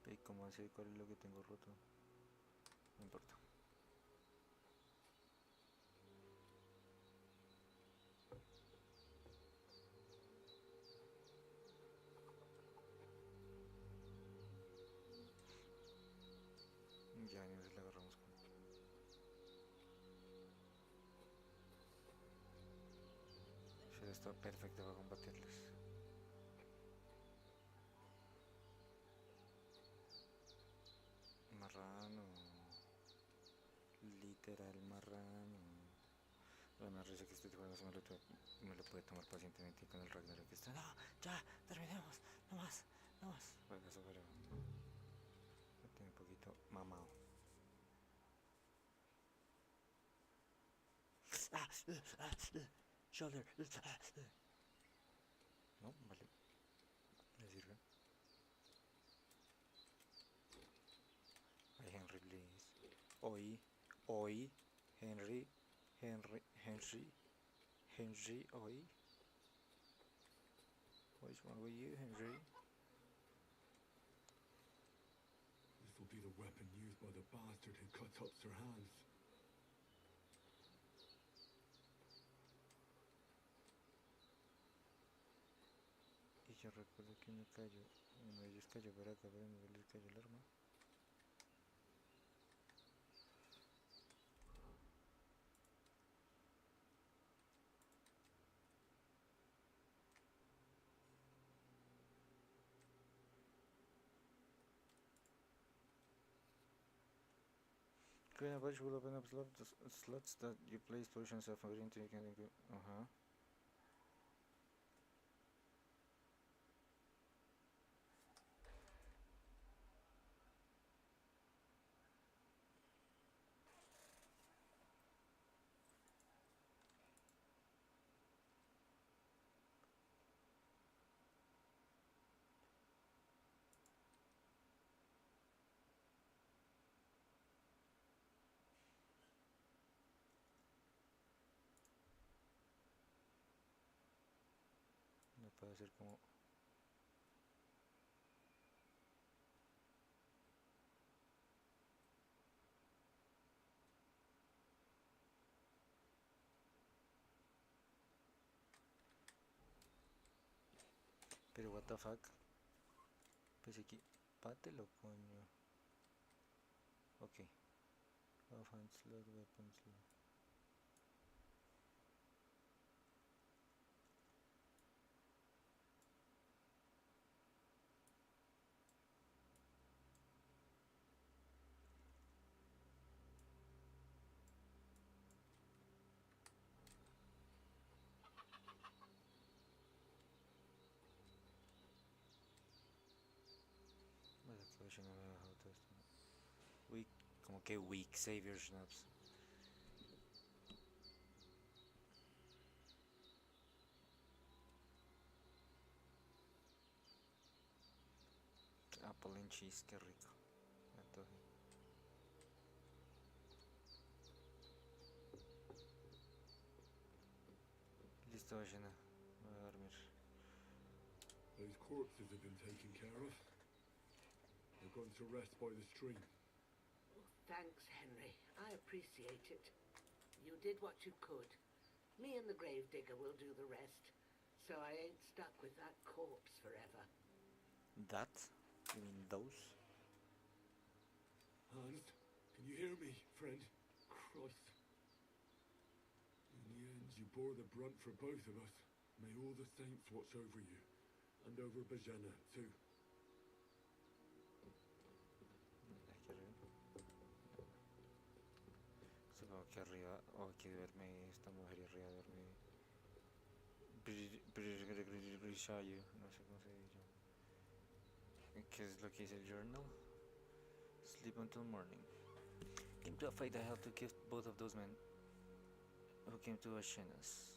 ¿Y cómo así? ¿Cuál es lo que tengo roto? No importa. Ya, ni nos la agarramos con... Eso está perfecto para combatirles. Marrano. Literal marrano. La más risa que este tipo no se me lo puede tomar pacientemente con el Ragnarok que está. No, ya, terminemos. No más, no más. Bueno, eso pero lo tiene un poquito mamado. Shoulder. No, vale. Le sirve. Ay, Henry, please. Hoy, Henry, hoy. What's wrong with you, Henry? This will be the weapon used by the bastard who cut up Sir Hans. Y yo recuerdo que uno de ellos cayó por acá, pero no les cayó el arma. Create a bunch will open up slots that you place potions of agreeing to you can do. No puede ser como... Pero what the fuck. Pues aquí... Pátelo, coño. Ok. Offhand slot, weapon slot. Bueno, que yo no me he bajado todo esto. Weak, como que weak, save your snaps. Apple and cheese, qué rico. Me antojé. Listo, ballena. Me voy a dormir. Those corpses have been taken care of. They've gone to rest by the stream. Thanks, Henry. I appreciate it. You did what you could. Me and the gravedigger will do the rest, so I ain't stuck with that corpse forever. That? You mean those? Hans, can you hear me, friend? Christ. In the end, you bore the brunt for both of us. May all the saints watch over you, and over Bajana, too. Supongo que arriba, o aquí duerme esta mujer y arriba duerme Grishayu, no sé cómo se dice. ¿Qué es lo que dice el journal? Sleep until morning. Came to a fight I had to kill both of those men who came to Ashenas.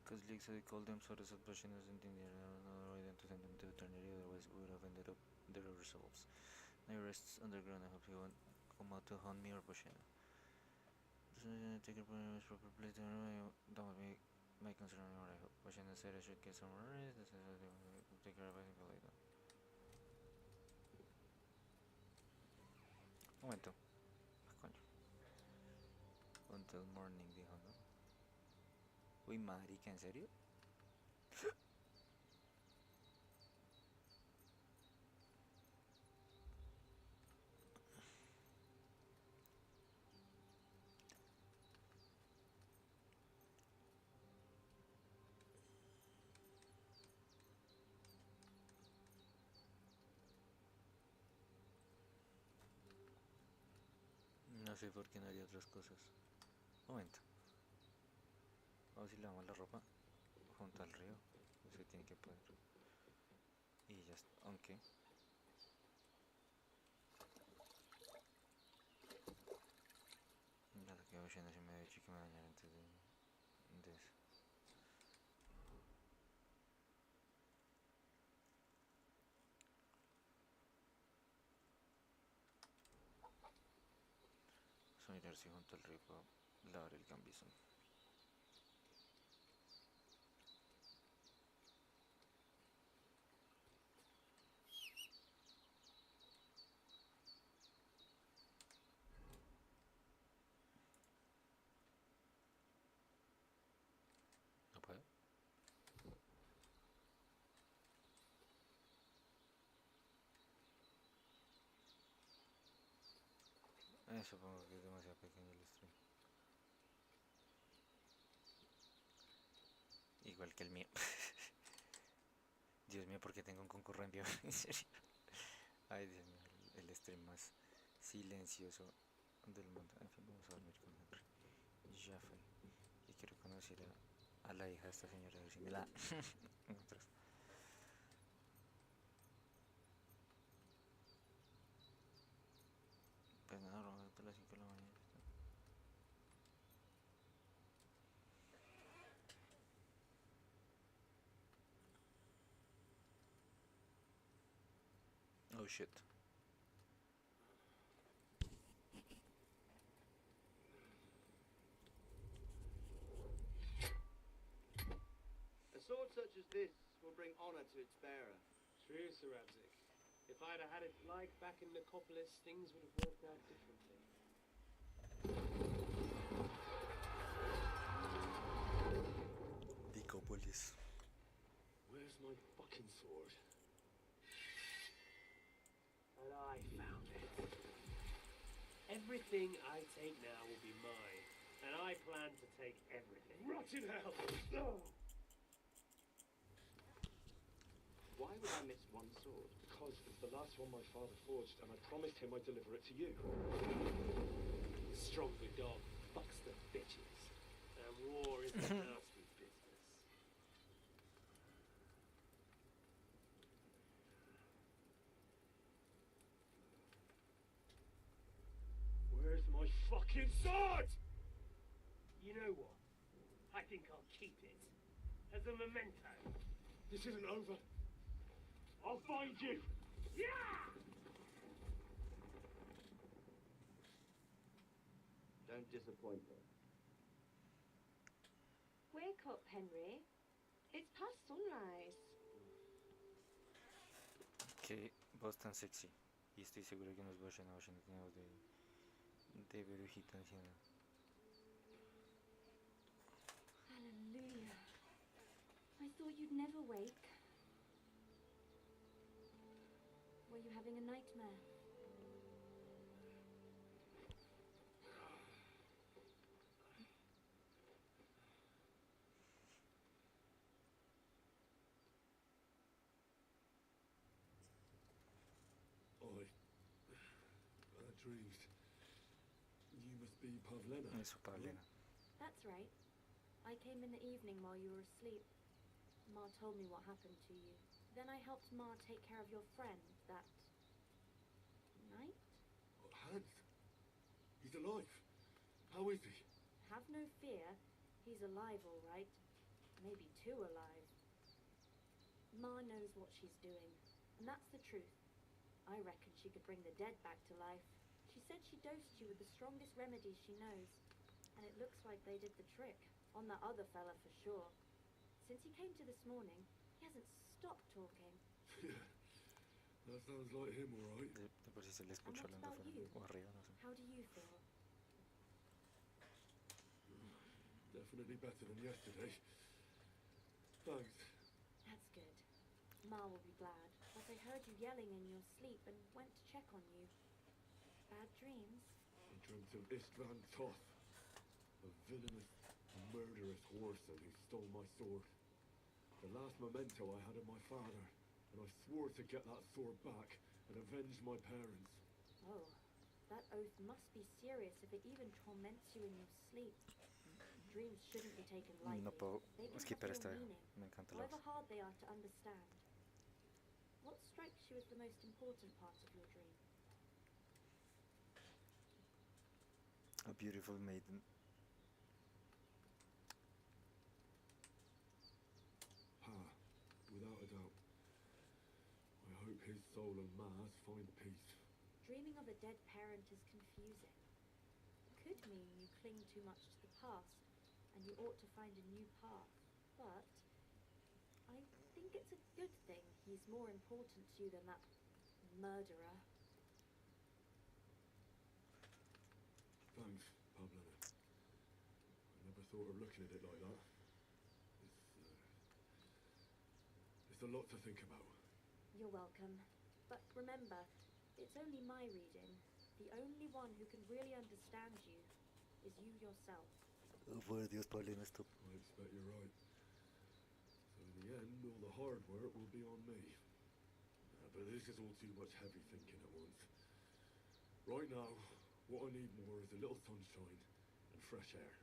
Because leaks I called them sort of Ashenas and in the another way than to send them to eternity, otherwise we would have ended up there ourselves. Now rests underground. I hope you won't come out to hunt me or Bashena. Take it from its proper place. That would be my concern anymore, I hope. Bashena said I should get somewhere rest. This is how they will take care of it like that. Momento. Coño. Until morning, dijo, ¿no? Uy, marica, ¿en serio? No sé por qué no haría otras cosas. Momento. Vamos y lavamos la ropa junto al río. Se tiene que poner. Y ya está. Aunque. Ya lo que voy haciendo, si me he dicho que me bañar antes de eso. Vamos a mirar si junto al río puedo lavar el cambizón. ¿No puedo? Supongo que es demasiado pequeño el stream. Igual que el mío. Dios mío, ¿por qué tengo un concurrente? En serio. Ay, Dios mío, el stream más silencioso del mundo. En fin, vamos a dormir con Henry. Ya fue. Y quiero conocer a la hija de esta señora, a ver si me la encuentras. Pues nada, vamos hasta las 5 de la mañana. Oh shit. A sword such as this will bring honor to its bearer. True, Sir Abzik. If I'd have had it like back in Nicopolis, things would have worked out differently. Nicopolis. Where's my fucking sword? And I found it. Everything I take now will be mine, and I plan to take everything. Rot in hell! Why would I miss one sword? Because it's the last one my father forged, and I promised him I'd deliver it to you. Stronger dog fucks the bitches, and war is a nasty business. Where's my fucking sword? You know what? I think think I'll keep it as a memento. This isn't over. I'll find you. Yeah! Don't disappoint me. Wake up, Henry. It's past sunrise. Qué voz tan sexy. Y estoy seguro que nos vayan a tener voz de brujita anciana. Hallelujah. I thought you'd never wake. Were you having a nightmare? I dreamed. You must be Pavlena. Eso, Paulina. That's right. I came in the evening while you were asleep. Ma told me what happened to you. Then I helped Ma take care of your friend that night? Hans. He's alive. How is he? Have no fear. He's alive, all right. Maybe too alive. Ma knows what she's doing, and that's the truth. I reckon she could bring the dead back to life. She said she dosed you with the strongest remedies she knows, and it looks like they did the trick. On that other fella for sure. Since he came to this morning, he hasn't stopped talking. Yeah. That sounds like him, all right. De por si se le And escucha what hablando about fuera you? o arriba, no sé. How do you feel? Definitely better than yesterday. Thanks. That's good. Ma will be glad, but I heard you yelling in your sleep and went to check on you. Bad dreams? I dreamt of Istvan Toth, a villainous, murderous whoreson who stole my sword. The last memento I had of my father, and I swore to get that sword back and avenge my parents. Oh, that oath must be serious if it even torments you in your sleep. Dreams shouldn't be taken lightly. No puedo They can skipar have esta real vez. meaning, Me encanta la however voz. hard they are to understand. What strikes you as the most important part of your dream? A beautiful maiden. Pa, without a doubt. I hope his soul and Ma's find peace. Dreaming of a dead parent is confusing. Could mean you cling too much to the past, and you ought to find a new path. But I think it's a good thing he's more important to you than that murderer. Thanks, Pavlena. I never thought of looking at it like that. It's a lot to think about. You're welcome. But remember, it's only my reading. The only one who can really understand you is you yourself. Oh, por Dios, Paulina, stop. I expect you're right. So in the end, all the hard work will be on me. But this is all too much heavy thinking at once. Right now, what I need more is a little sunshine and fresh air.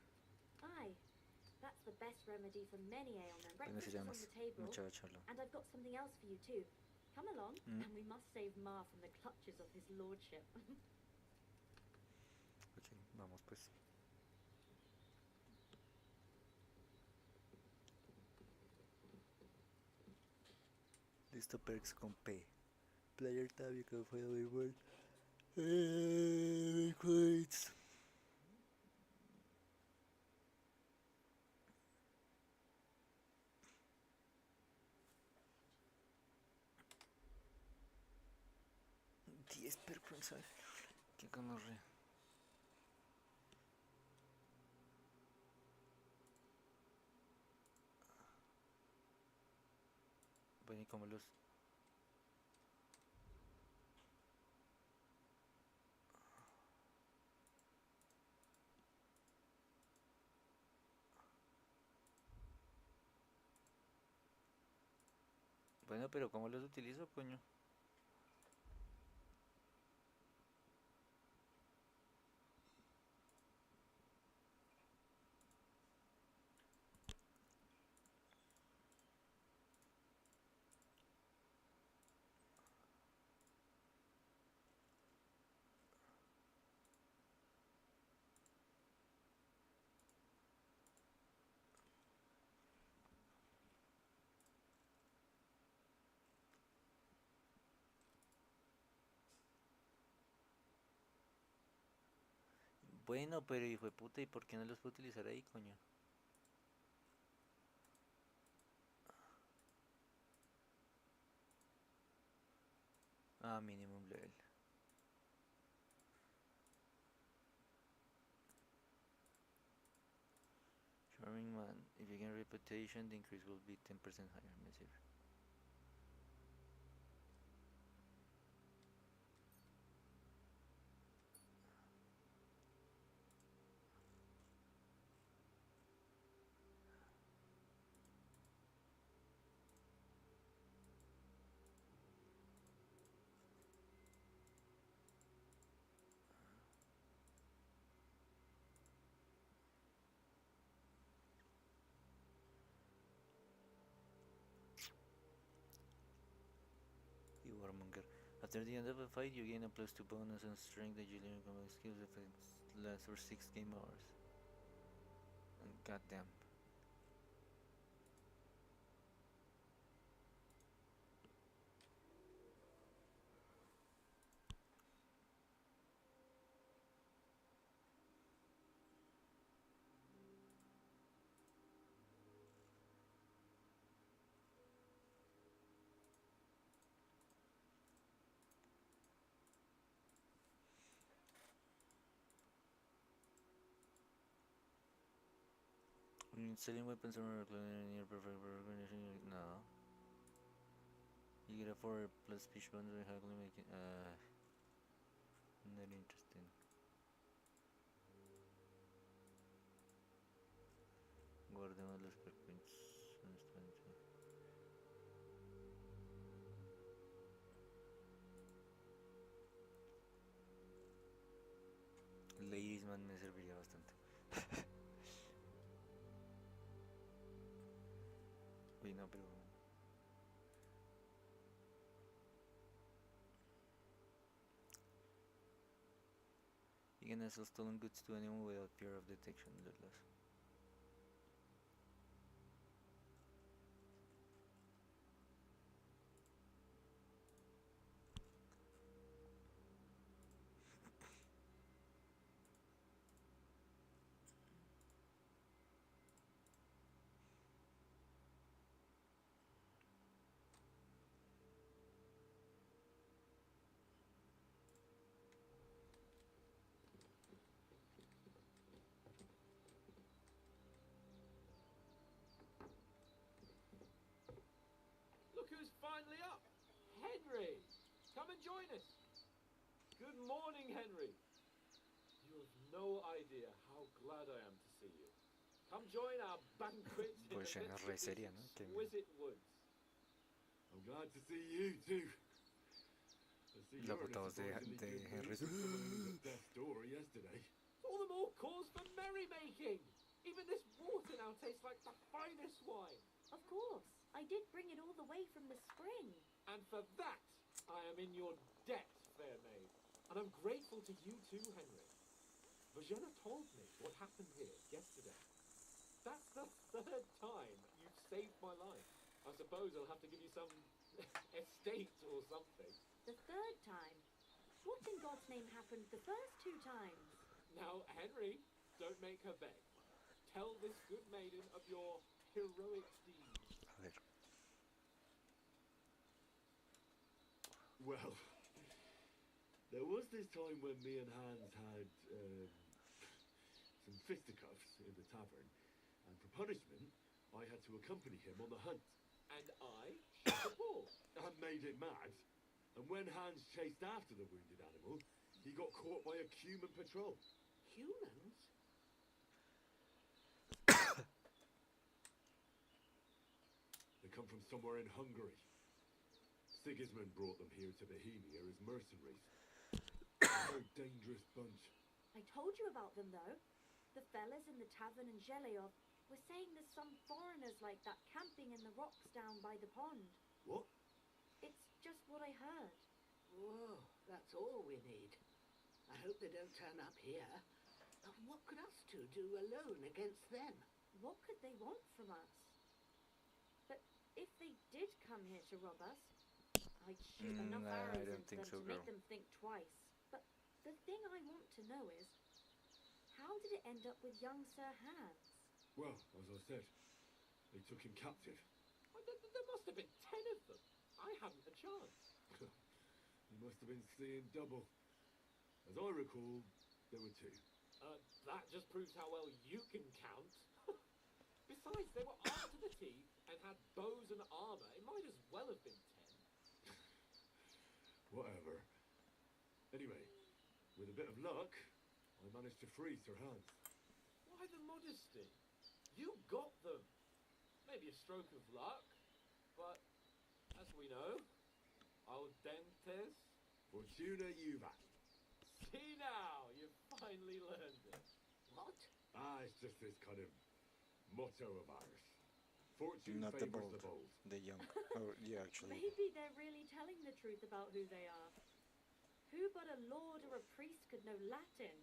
Aye, that's the best remedy for many ailments. ¿Cómo se Breakfast is on llama? the table, Mucha charla. and I've got something else for you too. Come along, Mm. and we must save Ma from the clutches of his lordship. Ok, vamos pues. Listo, perks con P. Player tab, you can find my world. Quits. Diez perks, qué gonorrea. Bueno, ¿y cómo los...? Bueno, pero ¿cómo los utilizo, coño? Bueno, pero hijo de puta, ¿y por qué no los puedo utilizar ahí, coño? Ah, minimum level. Charming man. If you gain reputation, the increase will be 10% higher. Me sirve. The Warmonger. After the end of a fight, you gain a +2 bonus on strength that you learn combat skills effects last for 6 game hours. And goddamn. When selling weapons or reclining near perfect coordination, no. You get a 4 plus speech bonus by haggling making. Not interesting. Guardemos los perk points. Honestamente. Ladies man me serviría bastante. Uy, no, pero. You can sell stolen goods to anyone without fear of detection, Lutlas. Look who's finally up! Henry! Come and join us! Good morning, Henry! You have no idea how glad I am to see you. Come join our banquet in the Pues midst es of re these seria, ¿no? Que exquisite woods. I'm glad to see you too. I see la you're in puta a voz de surprisingly good Henry. mood for someone who was at death's door yesterday. All the more cause for merrymaking! Even this water now tastes like the finest wine. Of course. I did bring it all the way from the spring. And for that, I am in your debt, fair maid. And I'm grateful to you too, Henry. Virginia told me what happened here yesterday. That's the third time you've saved my life. I suppose I'll have to give you some estate or something. The third time? What in God's name happened the first 2 times? Now, Henry, don't make her beg. Tell this good maiden of your heroic deeds. A ver. Well, there was this time when me and Hans had some fisticuffs in the tavern, and for punishment, I had to accompany him on the hunt. And I shot a bull. I made it mad, and when Hans chased after the wounded animal, he got caught by a human patrol. Humans? They come from somewhere in Hungary. Sigismund brought them here to Bohemia as mercenaries. A very dangerous bunch. I told you about them, though. The fellas in the tavern in Zheleov were saying there's some foreigners like that camping in the rocks down by the pond. What? It's just what I heard. Whoa, that's all we need. I hope they don't turn up here. What could us two do alone against them? What could they want from us? But if they did come here to rob us, I'd shoot enough I arrows don't into think them so, to make girl. them think twice. But the thing I want to know is, how did it end up with young Sir Hans? Well, as I said, they took him captive. There must have been 10 of them. I hadn't a chance. He must have been seeing double. As I recall, there were 2. That just proves how well you can count. Besides, they were armed to the teeth and had bows and armour. It might as well have been 10. Whatever. Anyway, with a bit of luck, I managed to free Sir Hans. Why the modesty? You got them. Maybe a stroke of luck, but as we know, al dentes. Fortuna juvat. See now, you finally learned it. What? It's just this kind of motto of ours. Fortune Not the favours bold, the bold. the young. Oh, yeah, actually. Maybe they're really telling the truth about who they are. Who but a lord or a priest could know Latin?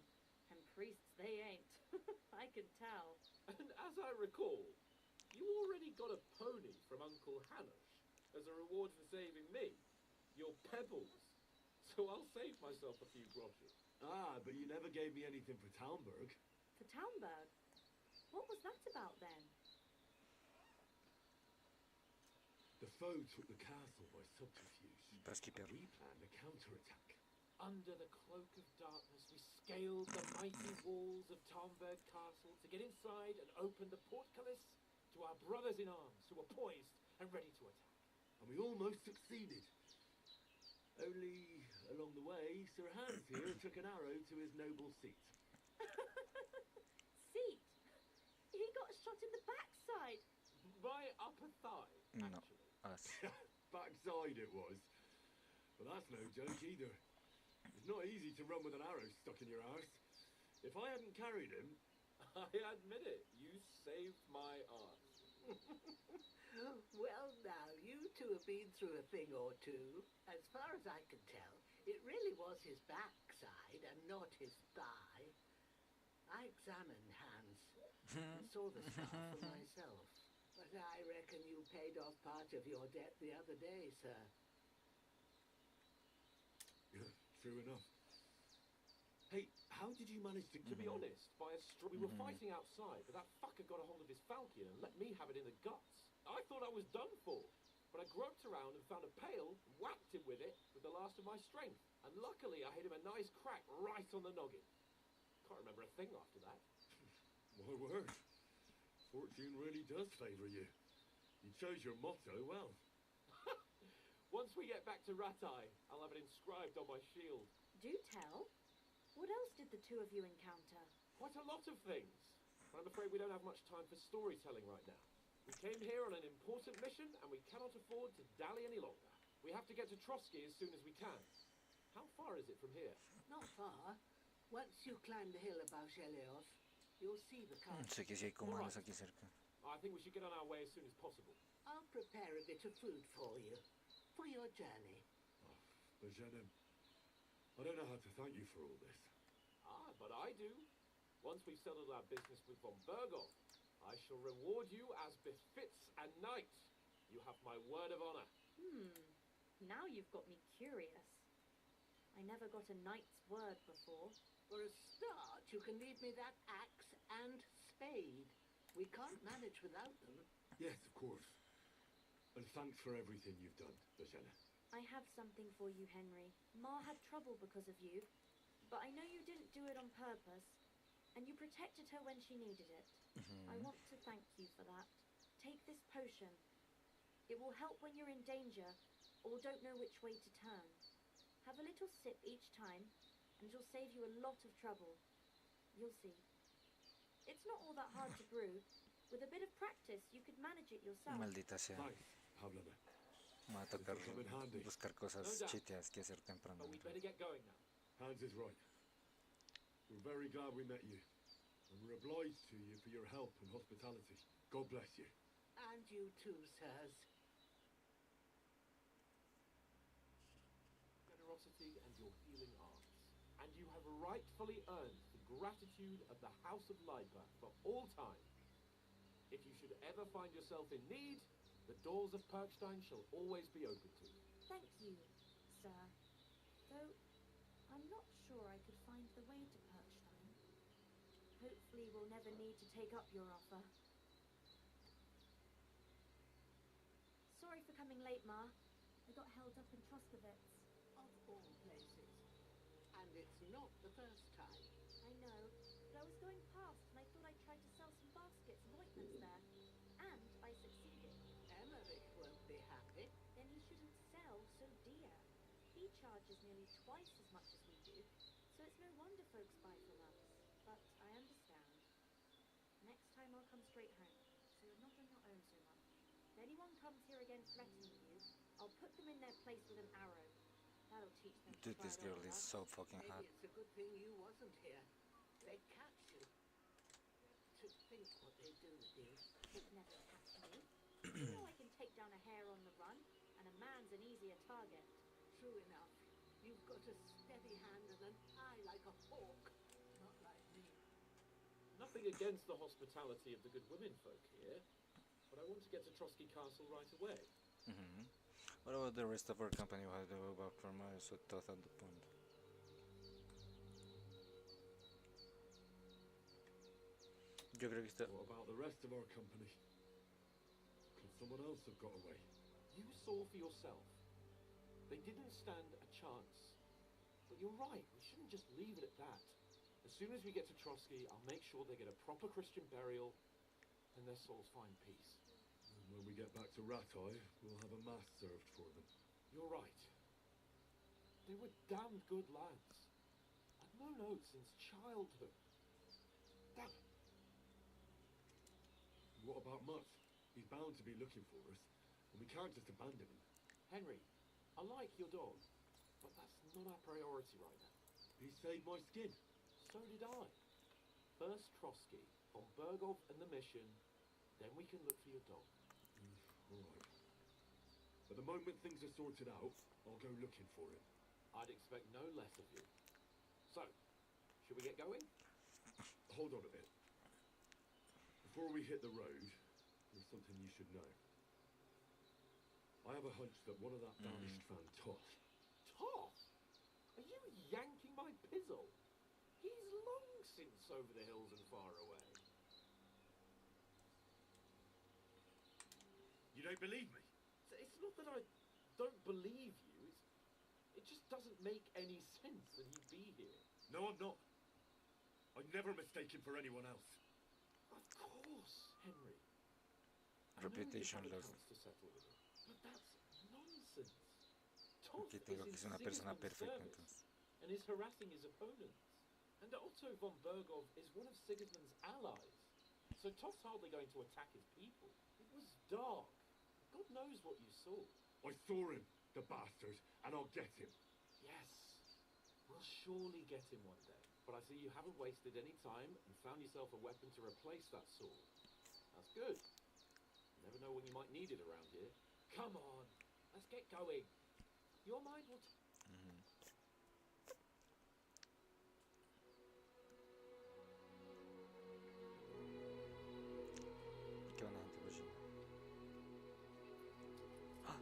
And priests they ain't. I can tell. And as I recall, you already got a pony from Uncle Hanosh as a reward for saving me. Your pebbles. So I'll save myself a few groschen. But you never gave me anything for Talmberg. For Townberg? What was that about then? The foe took the castle by subterfuge. Баскипер. We planned a counterattack. Under the cloak of darkness, we scaled the mighty walls of Talmberg Castle to get inside and open the portcullis to our brothers in arms who were poised and ready to attack. And we almost succeeded. Only, along the way, Sir Hans here took an arrow to his noble seat. Seat? He got shot in the backside. My upper thigh, No, actually. us. Backside it was. But that's no joke either. It's not easy to run with an arrow stuck in your arse. If I hadn't carried him... I admit it, you saved my arse. Well, now, you two have been through a thing or two. As far as I can tell, it really was his backside and not his thigh. I examined Hans and saw the scar for myself. But I reckon you paid off part of your debt the other day, sir. True enough. Hey, how did you manage to... To be honest, we were fighting outside, but that fucker got a hold of his falcon and let me have it in the guts. I thought I was done for, but I groped around and found a pail, whacked him with it with the last of my strength, and luckily I hit him a nice crack right on the noggin. Can't remember a thing after that. My word. Fortune really does favour you. You chose your motto well. Once we get back to Ratai, I'll have it inscribed on my shield. Do tell. What else did the two of you encounter? Quite a lot of things. But I'm afraid we don't have much time for storytelling right now. We came here on an important mission, and we cannot afford to dally any longer. We have to get to Trotsky as soon as we can. How far is it from here? Not far. Once you climb the hill above Shelios, you'll see the castle. Sé que sí hay comandos aquí cerca. I think we should get on our way as soon as possible. I'll prepare a bit of food for you, for your journey. But Jeanne, I don't know how to thank you for all this. But I do. Once we've settled our business with von Berghoff, I shall reward you as befits a knight. You have my word of honor. Now you've got me curious. I never got a knight's word before. For a start, you can leave me that axe and spade. We can't manage without them. Yes, of course. And thanks for everything you've done, Bajana. I have something for you, Henry. Ma had trouble because of you, but I know you didn't do it on purpose, and you protected her when she needed it. I want to thank you for that. Take this potion. It will help when you're in danger or don't know which way to turn. Have a little sip each time, and it'll save you a lot of trouble. You'll see. It's not all that hard to brew. With a bit of practice, you could manage it yourself. Maldita sea. Thanks, Havlana. Me va a tocar Come in handy. buscar cosas No doubt. chiteas que hacer temprano. But we better get going now. Hans is right. We're very glad we met you. And we're obliged to you for your help and hospitality. God bless you. And you too, sirs. Generosity and your healing arts. And you have rightfully earned the gratitude of the House of Lipa for all time. If you should ever find yourself in need, the doors of Perkstein shall always be open to you. Thank you, sir. Though I'm not sure I could find the way to Perkstein. Hopefully we'll never need to take up your offer. Sorry for coming late, Ma. I got held up in Troskovitz. Of all places. And it's not the first time. I know, but I was going past and I thought I'd try to sell some baskets of ointments there. And I succeeded. Emmerich won't be happy. Then he shouldn't sell so dear. He charges nearly twice as much as we do, so it's no wonder folks buy from us. But I understand. Next time I'll come straight home, so you're not on your own so much. If anyone comes here again threatening you, I'll put them in their place with an arrow. That'll teach them to Dude, this try girl their is luck. so fucking hot. Maybe it's a good thing you wasn't here. They'd catch you. To think what they do with you. They'd never catch me. You know I can take down a hare on the run, and a man's an easier target. True enough. You've got a steady hand and an eye like a hawk. Not like me. Nothing against the hospitality of the good women folk here, but I want to get to Trotsky Castle right away. What about the rest of our company? Why do we back from so tough at the point? Yo creo que está... What about the rest of our company? Could someone else have got away? You saw for yourself. They didn't stand a chance. But you're right, we shouldn't just leave it at that. As soon as we get to Trotsky, I'll make sure they get a proper Christian burial and their souls find peace. And when we get back to Ratai, we'll have a mass served for them. You're right. They were damned good lads. I've known Oates since childhood. Damn it. What about Mutt? He's bound to be looking for us, and we can't just abandon him. Henry, I like your dog, but that's not our priority right now. He saved my skin. So did I. First Trotsky, von Bergov and the mission, then we can look for your dog. All right. But the moment things are sorted out, I'll go looking for him. I'd expect no less of you. So, should we get going? Hold on a bit. Before we hit the road, there's something you should know. I have a hunch that one of that banished fan, Toth. Toth? Are you yanking my pizzle? He's long since over the hills and far away. You don't believe me? It's not that I don't believe you. It just doesn't make any sense that he'd be here. No, I'm not. I'd never mistake him for anyone else. Of course, Henry. Reputation I know loss. you've had a chance to settle with him, but that's nonsense. Toth Aquí tengo que is ser una in persona Sigismund's perfecta service entonces. and is harassing his opponents. And Otto von Bergov is one of Sigismund's allies. So Toth's hardly going to attack his people. It was dark. God knows what you saw. I saw him, the bastard, and I'll get him. Yes, we'll surely get him one day. But I see you haven't wasted any time and found yourself a weapon to replace that sword. That's good. You never know when you might need it around here. Come on, let's get going. Your mind will... ¿Qué van a hacer, pues? ¡Ah!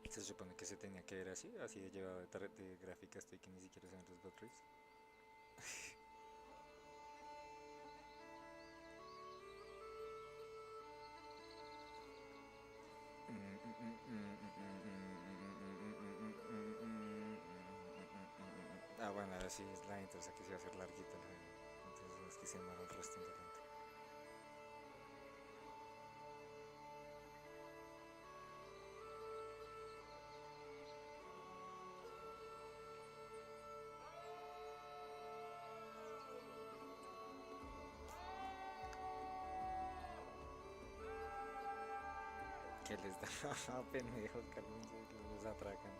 Se supone que se tenía que ver así, así de llevado de gráficas estoy que ni siquiera se ven los batteries. Ah, bueno, ahora sí es la intro, o sea que se va a hacer larguita el juego. Entonces es que se demora un resto de lento. Que les da pendejos, Carlos, los atracan.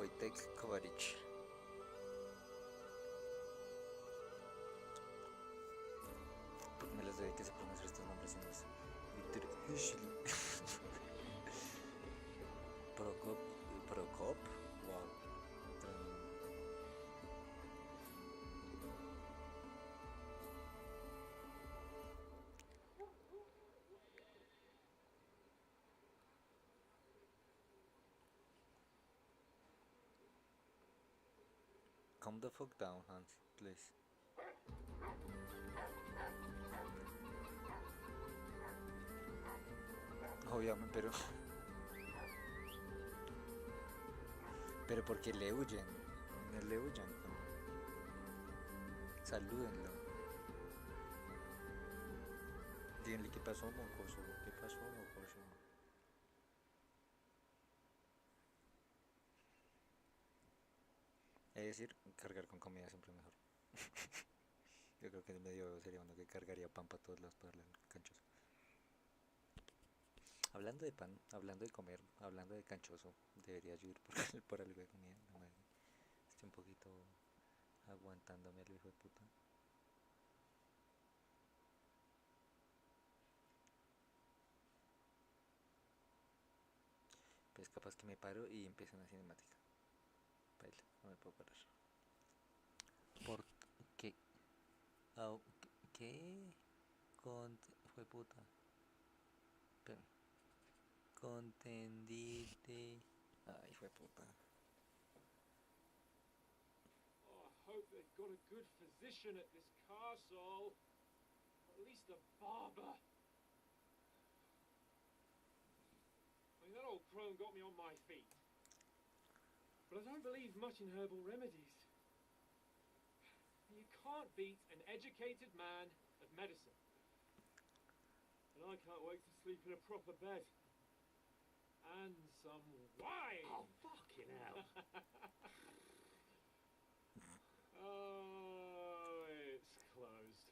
Wojtek Kovarich. Me los debe que se pronunciar estos nombres en los Victor Hischli. Prokop, wow, tremendo. Calm the fuck down, Hans, please. Obviamente, pero porque le huyen, no le huyan, salúdenlo. Díganle qué pasó, mocoso, qué pasó, mocoso. Es decir, cargar con comida siempre mejor. Yo creo que en medio sería uno que cargaría pan para todos lados para darle canchoso. Hablando de pan, hablando de comer, hablando de canchoso, debería yo ir por algo de comida. No me estoy un poquito aguantándome al hijo de puta. Pues capaz que me paro y empieza una cinemática. Baila, no me puedo parar. ¿Por qué? Oh, ¿qué? Fue puta. Espera. Contendite. Ay, fue puta. Oh, I hope they've got a good physician at this castle. Or at least a barber. I mean, that old crone got me on my feet. But I don't believe much in herbal remedies. You can't beat an educated man at medicine. And I can't wait to sleep in a proper bed. And some wine! Oh, fucking hell. Oh, it's closed.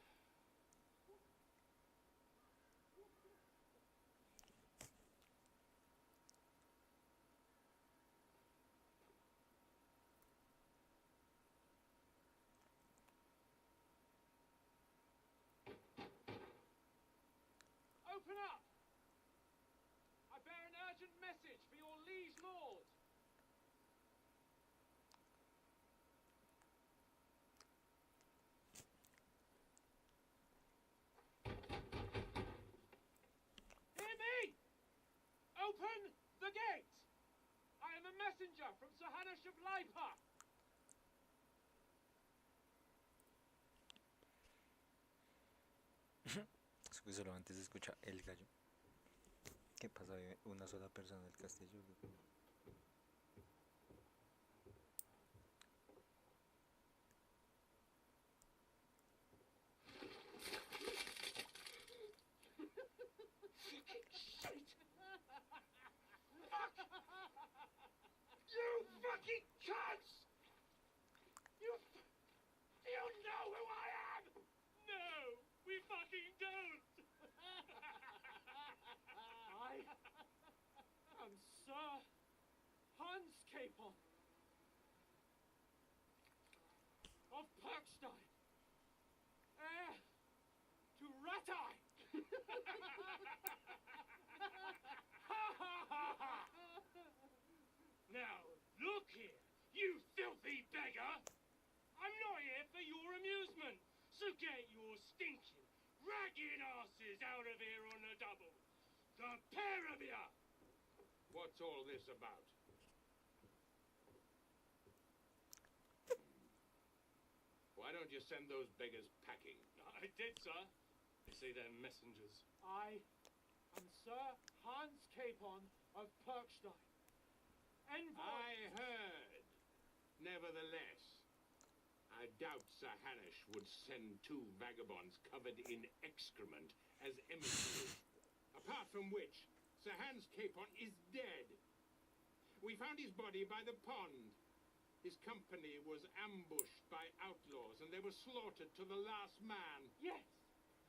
Open up! I bear an urgent message for your liege lord. Hear me! Open the gate! I am a messenger from Sir Hanush of Leipa. Solamente se escucha el gallo. ¿Qué pasa? Una sola persona del castillo. You fucking cunts! Do you know who I am? No, we fucking don't. I am Sir Hans Capon of Perkstein, heir to Ratai. Now, look here, you filthy beggar! I'm not here for your amusement, so get your stinking, ragged asses out of here on the double. The pair of you! What's all this about? Why don't you send those beggars packing? I did, sir. They say they're messengers. I am Sir Hans Capon of Perkstein. Envoy... I heard. Nevertheless, I doubt Sir Hanush would send two vagabonds covered in excrement as emissaries. Apart from which, Sir Hans Capon is dead. We found his body by the pond. His company was ambushed by outlaws, and they were slaughtered to the last man. Yes,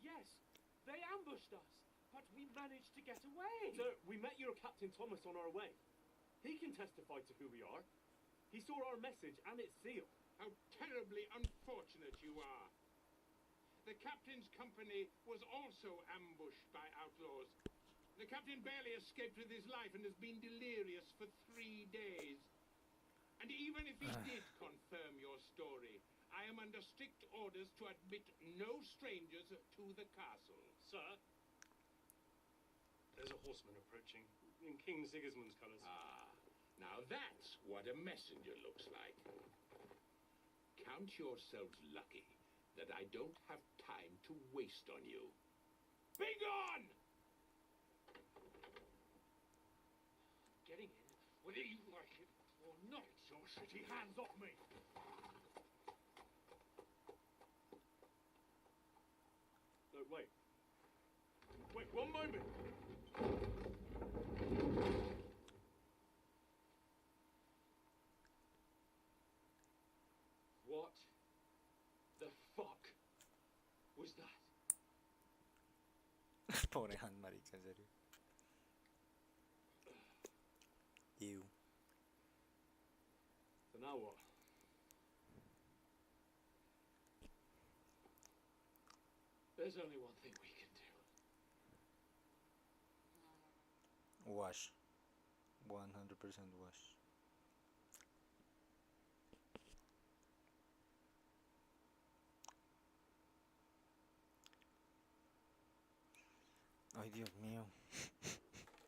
yes, they ambushed us, but we managed to get away. Sir, we met your Captain Thomas on our way. He can testify to who we are. He saw our message and its seal. How terribly unfortunate you are. The captain's company was also ambushed by outlaws. The captain barely escaped with his life and has been delirious for 3 days. And even if he did confirm your story, I am under strict orders to admit no strangers to the castle. Sir, there's a horseman approaching in King Sigismund's colours. Ah, now that's what a messenger looks like. Count yourselves lucky that I don't have time to waste on you. Be gone! Getting in, whether you like it or not. Get your shitty hands off me! No, wait. Wait, one moment! What the fuck was that? Pobre Han, marica, en serio. Ew. So now what? There's only one thing we can do. Wash. 100% wash. Ay, Dios mío.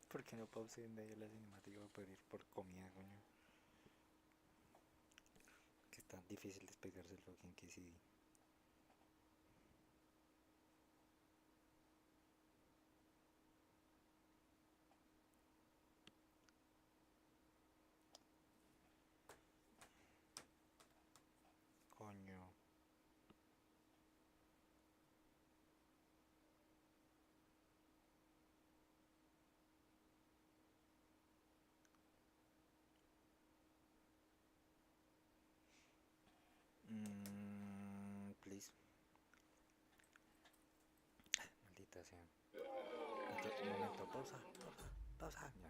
¿Por qué no pausé en medio de la cinemática para poder ir por comida, coño? Que es tan difícil despegarse el fucking KCD. Coño. Please. Maldita sea. Un momento, pausa, pausa, pausa. Ya.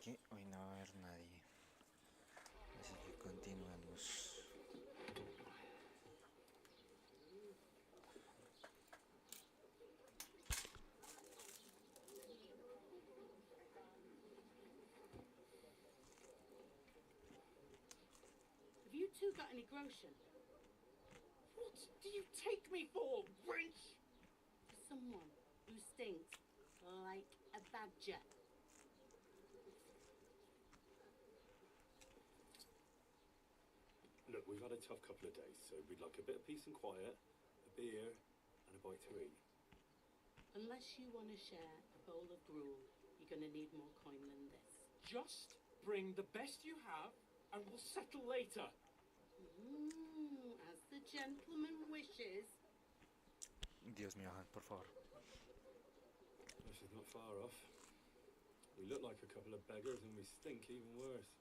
que hoy no va a haber nadie. Así que continuamos. Have you two got any groschen? What do you take me for, wench? Someone who stinks like a badger. Look, we've had a tough couple of days, so we'd like a bit of peace and quiet, a beer, and a bite to eat. Unless you want to share a bowl of gruel, you're going to need more coin than this. Just bring the best you have, and we'll settle later. As the gentleman wishes. Dios mío, Han, por favor. This is not far off. We look like a couple of beggars, and we stink even worse.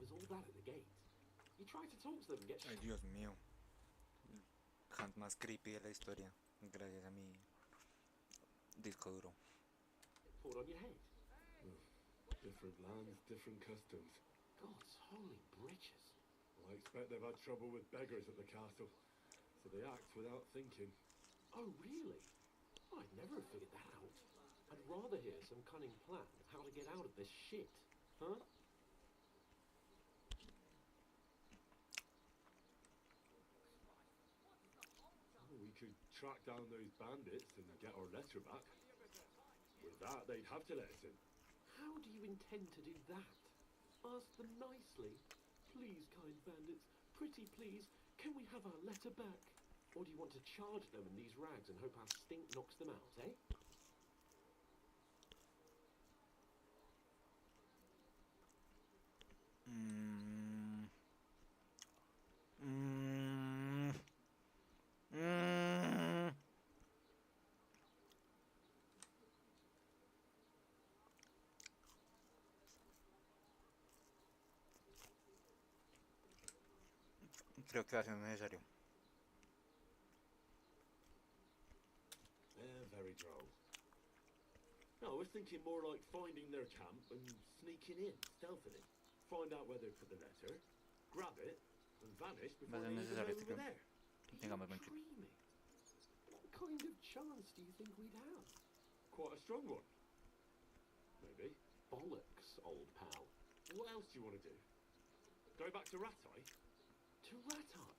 Was all that at the gate? You tried to talk to them and get Ay, Dios mío. Hunt más creepy de la historia. Gracias a mi disco duro. poured on your head. Different lands, different customs. God's holy britches. Well, I expect they've had trouble with beggars at the castle, so they act without thinking. Oh, really? I'd never have figured that out. I'd rather hear some cunning plan of how to get out of this shit. Huh? We could track down those bandits and get our letter back. With that, they'd have to let us in. How do you intend to do that? Ask them nicely. Please, kind bandits, pretty please, can we have our letter back? Or do you want to charge them in these rags and hope our stink knocks them out, eh? Creo que va a ser necesario. Very droll. No, I was thinking more like finding their camp and sneaking in, stealthily. Find out where they put the letter, grab it, and vanish before Va a ser they even know necesario we were there. tengamos buen clip. Dreaming. What kind of chance do you think we'd have? Quite a strong one. Maybe. Bollocks, old pal. What else do you want to do? Go back to Ratai? To Ratai?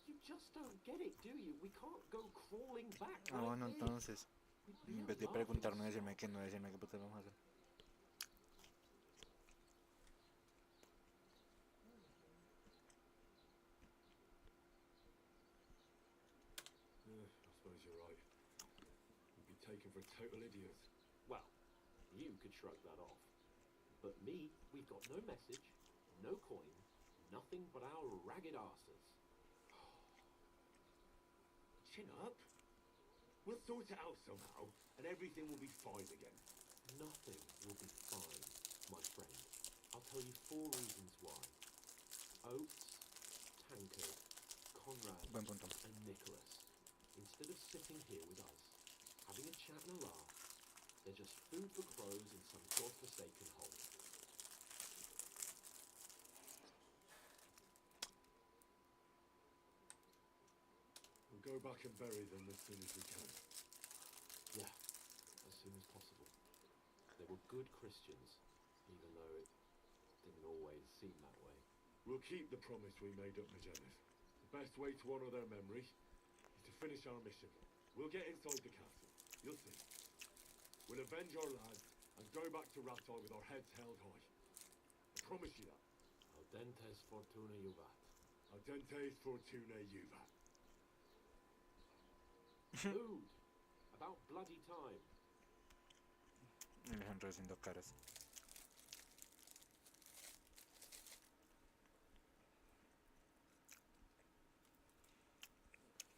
You just don't get it, do you? We can't go crawling back Ah, like bueno, this. entonces, We'd be en vez de a laughing preguntarme, stock. decirme que no, decirme qué putas vamos a hacer. I suppose you're right. We'd be taken for total idiots. Well, you could shrug that off. But me, we've got no message, no coin, nothing but our ragged arses. Chin up. We'll sort it out somehow, and everything will be fine again. Nothing will be fine, my friend. I'll tell you 4 reasons why. Oates, Tankard, Conrad, Buen punto. and Nicholas, instead of sitting here with us, having a chat and a laugh, they're just food for crows in some godforsaken hole. We'll go back and bury them as soon as we can. Yeah, as soon as possible. They were good Christians, even though it didn't always seem that way. We'll keep the promise we made up Magellan. The best way to honour their memory is to finish our mission. We'll get inside the castle. You'll see. We'll avenge our lads and go back to Ratai with our heads held high. I promise you that. Audentes fortuna juvat. Audentes fortuna juvat. Food! About bloody time. Alejandro haciendo caras.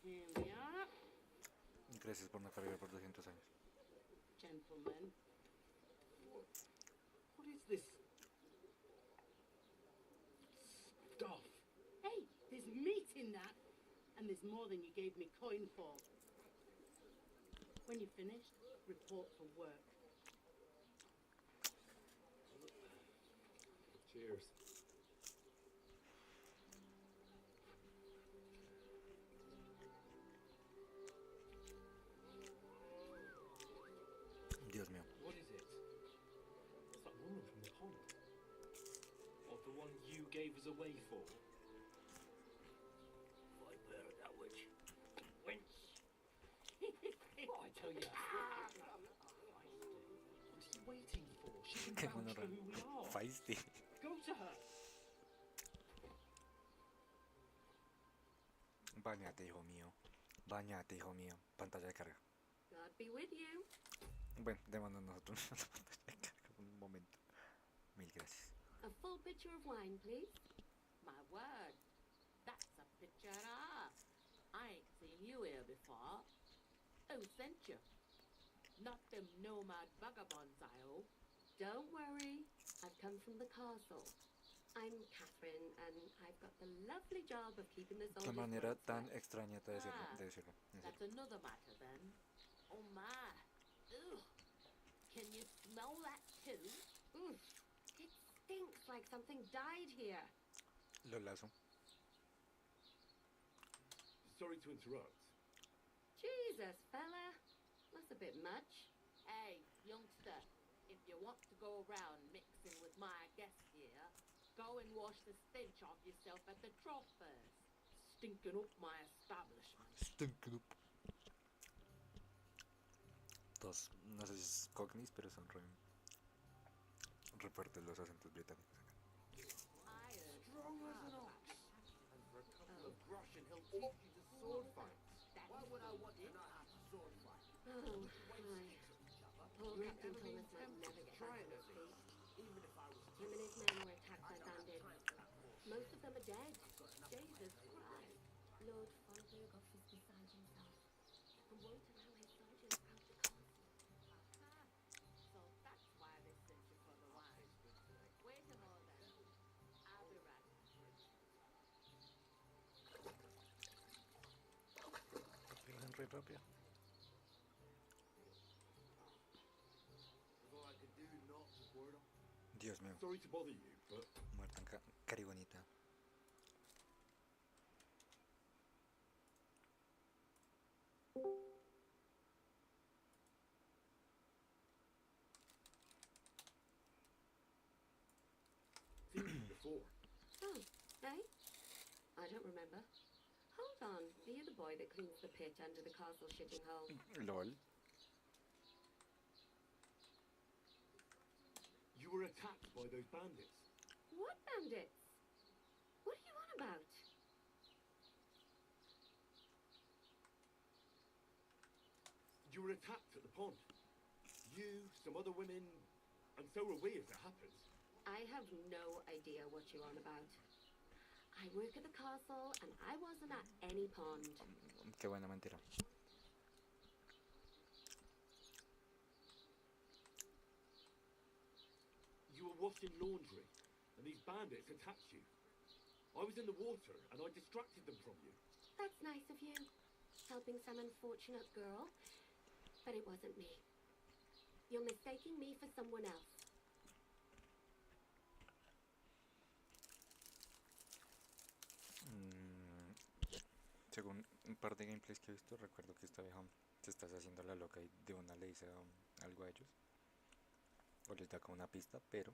Here we are, Gracias por no cargar por 200 años. gentlemen. What is this stuff? Hey, there's meat in that, and there's more than you gave me coin for. When you're finished, report for work. Cheers. Dios mío. What is it? It's that woman from the pond. Or the one you gave us away for. Viper, that witch. Wench. Oh, I tell you. What are you waiting for? She Qué can vouch gonorrea. for who we are. Feisty. Go to her. Báñate, hijo mío. Báñate, hijo mío. Pantalla de carga. God be with you. Bueno, démonos nosotros una pantalla de carga por un momento. Mil gracias. A full pitcher of wine, please. My word, that's a picture of. I ain't seen you here before. Who sent you? Not them nomad vagabonds, I hope. Don't worry, I've come from the castle. I'm Catherine, and I've got the lovely job of keeping this Qué old manera tan extraña de decirlo. Ah, De decirlo. En That's serio. another matter then. Oh my. Ugh. Can you smell that too? It stinks like something died here. Lo lazo. Sorry to interrupt. Jesus, fella. That's a bit much. Hey, youngster, if you want to go around mixing with my guests here, go and wash the stench off yourself at the trough first. Stinking up my establishment. Stinking up. Dos, no sé si es cockneys, pero son re fuertes los acentos británicos acá. I Strong as an ox. And for a couple of grosh and he'll teach you to sword fight. Why would I want to not have to sword fight? Oh, hi. Poor You ain't Captain ever been Thomas might tempted never to get try back it, on his has he? feet. Even if I was Him and his men were attacked by bandits. Most of them are dead. Jesus Christ. Lord von Berghoff is beside himself. And won't allow his sergeants out the castle. Aha. So that's why they sent you for the wine. Wait a moment. I'll be right back. Pierden re rápido. There's all I could do not to board him. Dios mío. Sorry to bother you, but Muerta en caribonita. seen you before. Oh, eh? I don't remember. Hold on. Are you the boy that cleans the pit under the castle shitting hole? LOL. You were attacked by those bandits. What bandits? What are you on about? You were attacked at the pond. You, some other women, and so were we as it happens. I have no idea what you're on about. I work at the castle, and I wasn't at any pond. Qué buena mentira. You were washing laundry, and these bandits attacked you. I was in the water, and I distracted them from you. That's nice of you, helping some unfortunate girl. But it wasn't me. You're mistaking me for someone else. Según un par de gameplays que he visto, recuerdo que esta vieja se está haciendo la loca y de una le dice algo a ellos. O les da como una pista, pero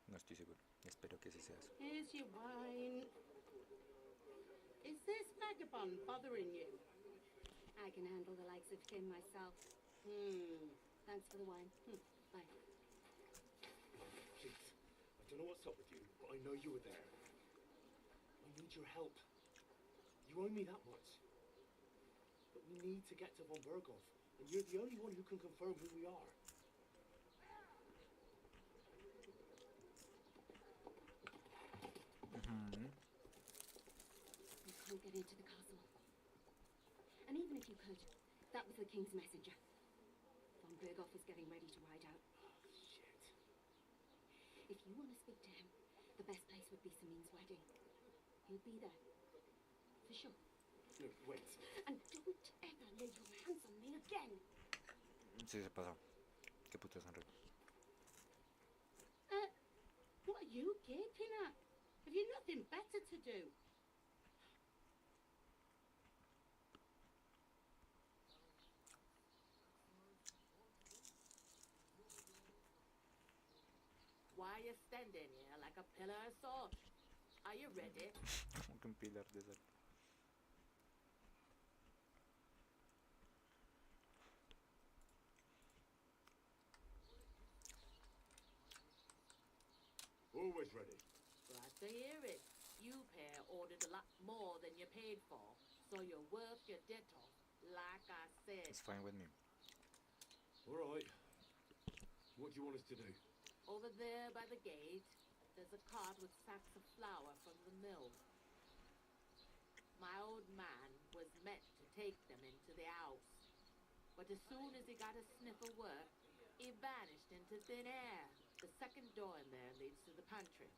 no estoy seguro. Espero que sí sea eso. Here's your wine. Is this vagabond bothering you? I can handle the likes of him myself. Thanks for the wine. Bye. Please, I don't know what's up with you, but I know you were there. I need your help. You owe me that much. But we need to get to von Berghoff, and you're the only one who can confirm who we are. You can't get into the castle. And even if you could, that was the king's messenger. Von Berghoff is getting ready to ride out. Oh, shit. If you want to speak to him, the best place would be Samin's wedding. He'll be there. For sure. No, wait. And don't ever lay your hands on me again. Sí, se pasó. Qué puto Sanre. What are you gaping at? Have you nothing better to do? Why are you standing here like a pillar of salt? Are you ready? Como que un pilar de sal. Always ready. Glad to hear it. You pair ordered a lot more than you paid for, so you're worth your ditto, like I said. It's fine with me. All right. What do you want us to do? Over there by the gate, there's a cart with sacks of flour from the mill. My old man was meant to take them into the house, but as soon as he got a sniff of work, he vanished into thin air. The second door in there leads to the pantry.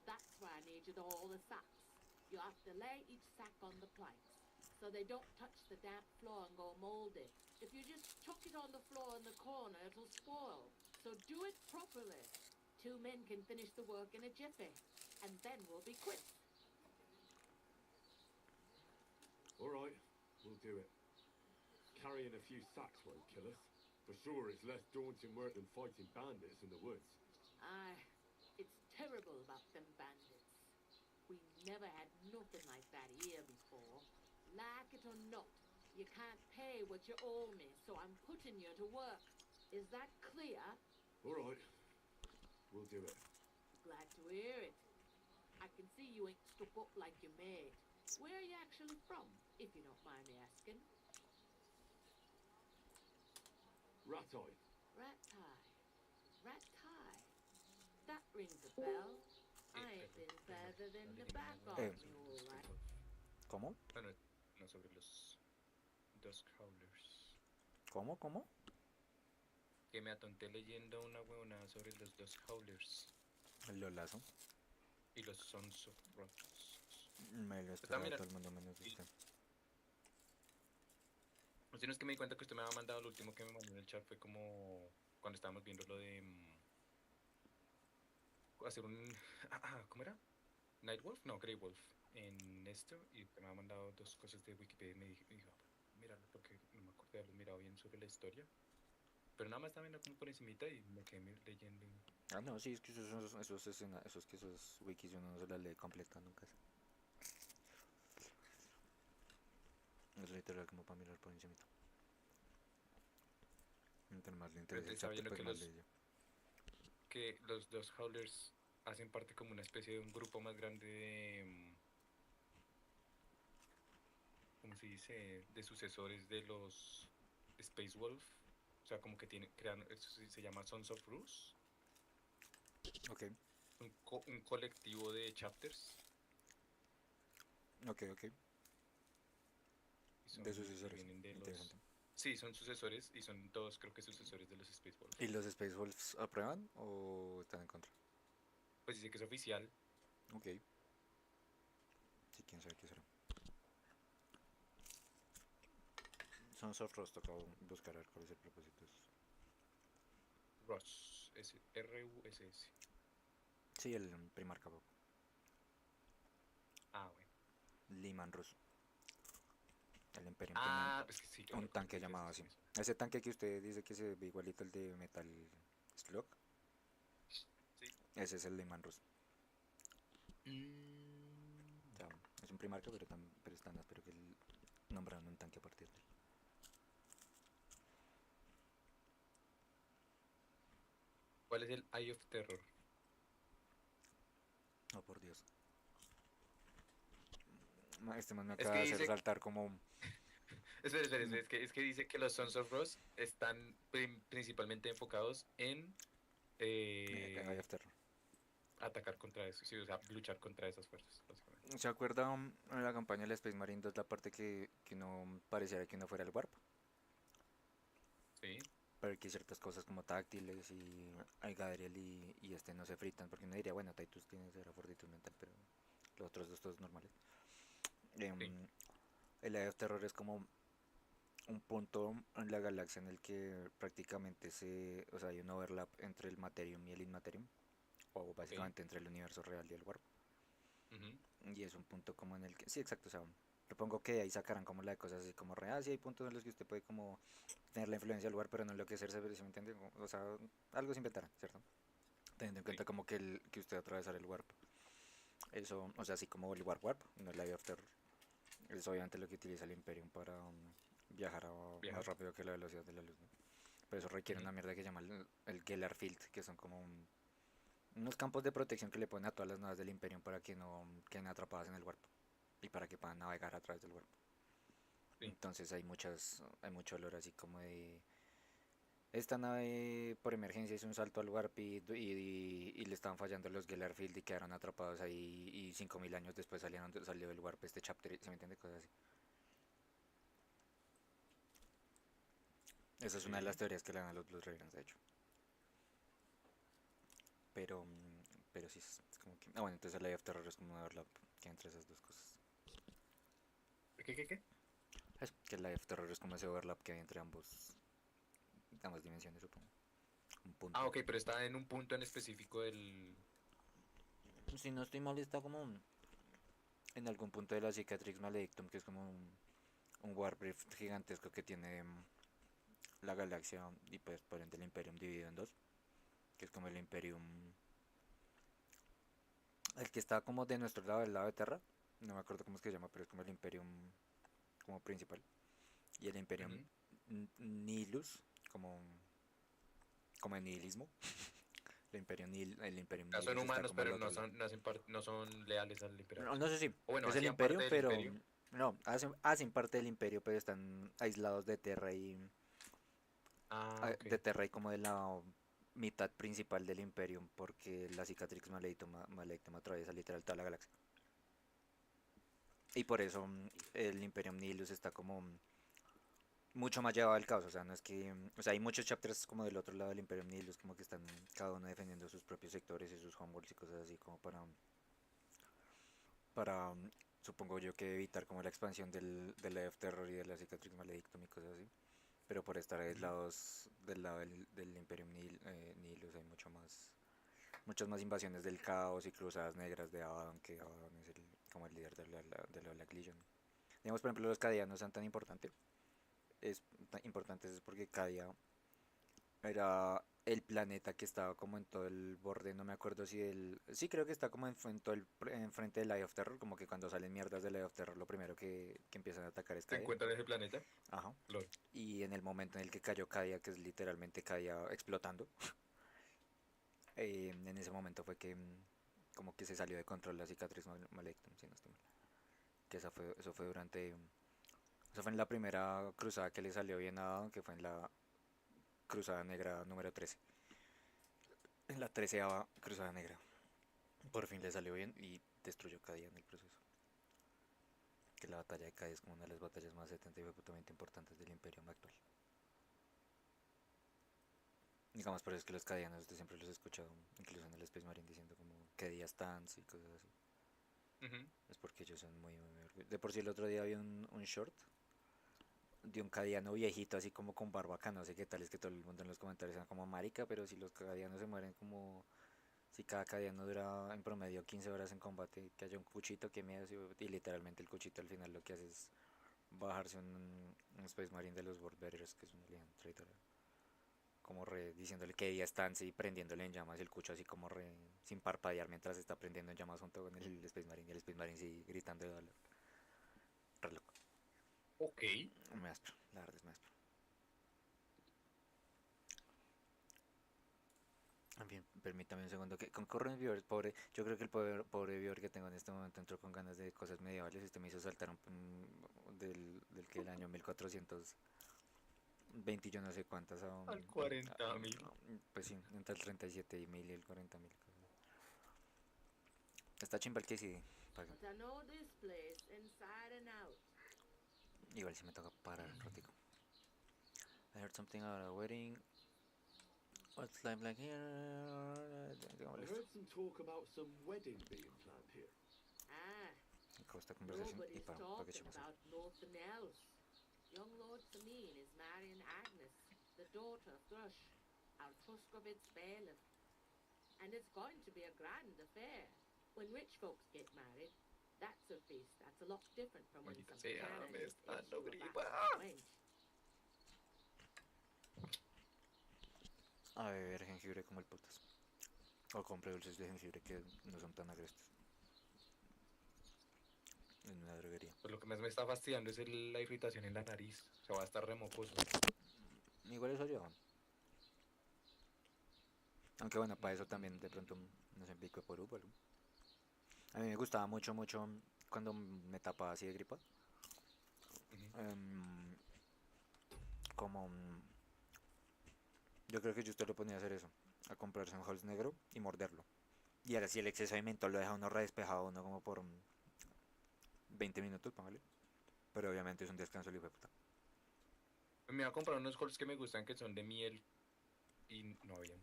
That's where I need you to hold the sacks. You have to lay each sack on the planks, so they don't touch the damp floor and go moldy. If you just chuck it on the floor in the corner, it'll spoil. So do it properly. 2 men can finish the work in a jiffy, and then we'll be quits. All right, we'll do it. Carrying a few sacks won't kill us. For sure, it's less daunting work than fighting bandits in the woods. Aye, it's terrible about them bandits. We never had nothing like that here before. Like it or not, you can't pay what you owe me, so I'm putting you to work. Is that clear? All right, we'll do it. Glad to hear it. I can see you ain't stuck up like your mate. Where are you actually from, if you don't mind me asking? Rat-eye. Rat-tie. Rat-tie. That rings a bell. I ain't been further than the back of me, all right. ¿Cómo? Bueno, no sobre los dos crawlers. ¿Cómo? Que me atonté leyendo una huevonada sobre los dos howlers El Lolazo. y los Sons of Roths. Me lo Está, esperaba mira, todo el mundo menos usted. Pues no es que me di cuenta que usted me había mandado, lo último que me mandó en el chat fue como cuando estábamos viendo lo de hacer un... ¿cómo era? ¿Nightwolf? No, Greywolf en esto, y usted me ha mandado 2 cosas de Wikipedia y me dijo, míralo, porque no me acuerdo de haberlo mirado bien sobre la historia. Pero nada más estaba viendo como por encimita y me quedé leyendo. Ah, no, sí, es que esos wikis uno no se las lee completa nunca. Es literal como para mirar por encimita. Entre más le interesa el Estaba chapter, viendo pues que más lee yo. que los dos howlers hacen parte como una especie de un grupo más grande de... ¿cómo se dice? De sucesores de los Space Wolf. O sea, como que crean, eso se llama Sons of Rus. Ok, Un colectivo de chapters. ok. Y son- De y sucesores. vienen de los- Interesante. Sí, son sucesores y son todos, creo que sucesores de los Space Wolf. ¿Y los Space Wolves aprueban o están en contra? Pues dice que es oficial. Ok. Sí, quién sabe qué será. Son soft Rust, toca buscar a ver cuál es el propósito de esos. Russ, R-U-S-S. Sí, el primer cabo. Ah, bueno. Liman Rus. El Imperio Ah, tiene pues que sí. un claro, tanque sí, llamado sí, así. sí. Ese tanque que usted dice que se ve igualito al de Metal Slug. Sí. Ese es el Liman Rus. Mm, O sea, es un primarca, pero está más, pero que nombraron un tanque a partir de él. ¿Cuál es el Eye of Terror? Oh, por Dios. Este man me Es que acaba de hacer dice- saltar como... Espera, es que dice que los Sons of Ross están principalmente enfocados en Eye of Terror. atacar contra eso, sí, o sea, luchar contra esas fuerzas, básicamente. ¿Se acuerda en la campaña del Space Marine 2 la parte que no pareciera que uno fuera el Warp? Sí. pero que ciertas cosas como táctiles y el Gadriel y este no se fritan, porque uno diría, bueno, Titus tiene cero fortitud mental, pero los otros dos todos normales. Sí. El Eye of Terror es como un punto en la galaxia en el que prácticamente o sea, hay un overlap entre el Materium y el Inmaterium, o Ok. básicamente entre el universo real y el Warp. Ujú. Y es un punto como en el que, sí, exacto, o sea, supongo que de ahí sacarán como la de cosas así como real, sí hay puntos en los que usted puede como tener la influencia del lugar, pero no enloquecerse, ¿sí me entiende? O sea, algo se inventarán, ¿cierto? Teniendo en Sí. cuenta como que, que usted atravesar el Warp. Eso, o sea, así como el Warp Warp, no el Eye of Terror. Es obviamente lo que utiliza el Imperium para viajar más Viajar. rápido que la velocidad de la luz, ¿no? Pero eso requiere Ujú. una mierda que se llama el Gellar Field, que son como unos campos de protección que le ponen a todas las naves del Imperium para que no queden atrapadas en el Warp y para que puedan navegar a través del Warp. Sí. Entonces hay mucho olor así como de esta nave por emergencia hizo un salto al Warp y le estaban fallando los Gellar Field y quedaron atrapados ahí y 5000 años después salió del Warp este chapter, ¿se me entiende? Cosas así. Esa es una de las Ok. teorías que le dan a los Blue Ravens, de hecho. Pero, pero sí, es como que... Ah, bueno, entonces el Eye of Terror es como un overlap que entre esas dos cosas. ¿Qué? Eso, que el Eye of Terror es como ese overlap que hay entre ambas dimensiones, supongo. Un Ah, punto. ok, pero está en un punto en específico del... Si no estoy mal, está como en algún punto de la Cicatrix Maledictum, que es como un Warp Rift gigantesco que tiene la galaxia y pues por ende el Imperium dividido en dos. Que es como el Imperium... El que está como de nuestro lado, del lado de Terra. No me acuerdo cómo es que se llama, pero es como el Imperium como principal. Y el Imperium Ujú. Nihilus, como el nihilismo. El Imperium O sea, son Nihilus está humanos, como al pero no otro lado. son, no son leales al emperador, No, no ¿sí? sé si O bueno, es el hacían parte Imperio, del pero imperio. no, hacen parte del Imperio, pero están aislados de Terra Ah, ok. de Terra y como de la mitad principal del Imperium, porque la Cicatrix Maledictum atraviesa literal toda la galaxia. Y por eso el Imperium Nihilus está como mucho más llevado al caos, o sea, no es que, o sea, hay muchos chapters como del otro lado del Imperium Nihilus, como que están cada uno defendiendo sus propios sectores y sus homeworlds y cosas así, como para supongo yo que evitar como la expansión del Eye of Terror y de la Cicatrix Maledictum y cosas así, pero por estar Ujú. aislados del lado del Imperium Nihilus hay muchas más invasiones del caos y cruzadas negras de Abaddon, que Abaddon es como el líder de la Black Legion. Digamos, por ejemplo, los Cadianos no son tan importantes, es porque Cadia era el planeta que estaba como en todo el borde, no me acuerdo si sí, creo que está como en todo enfrente del Eye of Terror, como que cuando salen mierdas del Eye of Terror lo primero que empiezan a atacar es ¿Se Cadia. encuentra en ese planeta? Ajá. LOL. Y en el momento en el que cayó Cadia, que es literalmente Cadia explotando, en ese momento fue que como que se salió de control la cicatriz Malectum, si no estoy mal. Que eso fue eso fue en la primera cruzada que le salió bien a Adam, que fue en la cruzada negra número 13. En la 13ª cruzada negra. Por fin le salió bien y destruyó Cadia en el proceso. Que la batalla de Cadia es como una de las batallas más 70 y putamente importantes del Imperio actual. Digamos, por eso es que los cadianos yo siempre los he escuchado, incluso en el Space Marine, diciendo como que día stands y cosas así. Ujú. Es porque ellos son muy orgullosos. De por sí el otro día había un short de un cadiano viejito así como con barbaca, no sé qué tal, es que todo el mundo en los comentarios era como marica, pero si los cadianos se mueren como... Si cada cadiano dura en promedio 15 horas en combate, que haya un cuchito que me hace, y literalmente el cuchito al final lo que hace es bajarse un Space Marine de los World Bearers, que es un alien traitor, como re diciéndole que día están, sí, prendiéndole en llamas el cucho así como re sin parpadear mientras está prendiendo en llamas junto con el Space Marine y el Space Marine sí gritando de dolor. Re loco. Ok. Me áspero, la verdad es me áspero. En fin, permítame un segundo que concurre el viewer, pobre, yo creo que el pobre viewer que tengo en este momento entró con ganas de cosas medievales y este me hizo saltar del que el año 1420 y yo no sé cuántas Al 40.000. pues sí, entre el 37.000 y el 40.000 cosas. Está chimba el que sí, paga. But I know this place inside and out. Igual si me toca parar un ratico. I heard something about a wedding. What's life like here? I heard some talk about some wedding being planned here. Ah, Acabo esta conversación y nobody's para que talking echemos about nothing else. Young Lord Sameen is marrying Agnes, the daughter of Thrush, our Tuskovit's bailiff. And it's going to be a grand affair. When rich folks get married, that's a feast that's a lot different from when Maldita some sea, cannon me está dando issue a gripa. bastard wench. a beber jengibre como el putas. O compre dulces de jengibre que no son tan agrestes. En una droguería. Pues lo que más me está fastidiando es la irritación en la nariz. O sea, va a estar remocoso. Igual eso ayuda. Aunque bueno, para eso también de pronto no sé, pico de por algo. A mí me gustaba mucho cuando me tapaba así de gripa. Como yo creo que yo usted lo ponía a hacer eso, a comprarse un Halls negro y morderlo. Y ahora sí el exceso de mentol lo deja uno re despejado, uno como por 20 minutos, póngale. Pero obviamente es un descanso el hijo de puta. Me voy a comprar unos Halls que me gustan que son de miel y no habían.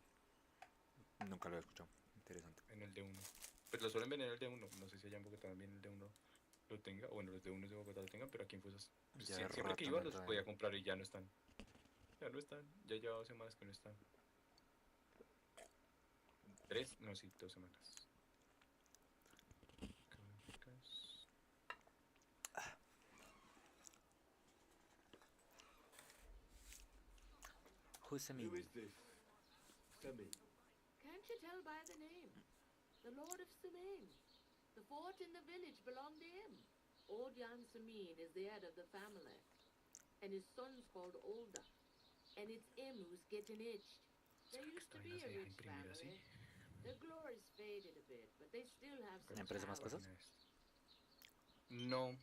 Nunca lo he escuchado. Interesante. En el D1. Pues lo suelen vender en el D1. No sé si allá en Bogotá también el D1 lo tenga. O bueno, los D1 de Bogotá lo tengan, pero aquí en Fusas. Pues Ya siempre rato que iba no los traen. podía comprar y ya no están. Ya no están. Ya lleva 2 semanas que no están. 3, no, sí, 2 semanas. Who's Who is this? Semi. Can't you tell by the name? The Lord of Sameen. The fort in the village belonged to him. Old Jan Sameen is the head of the family. And his son's called Olda. And it's him who's getting itched. They used to be a rich family. Their glory's faded a bit, but they still have some ¿Empresa más power. cosas? No.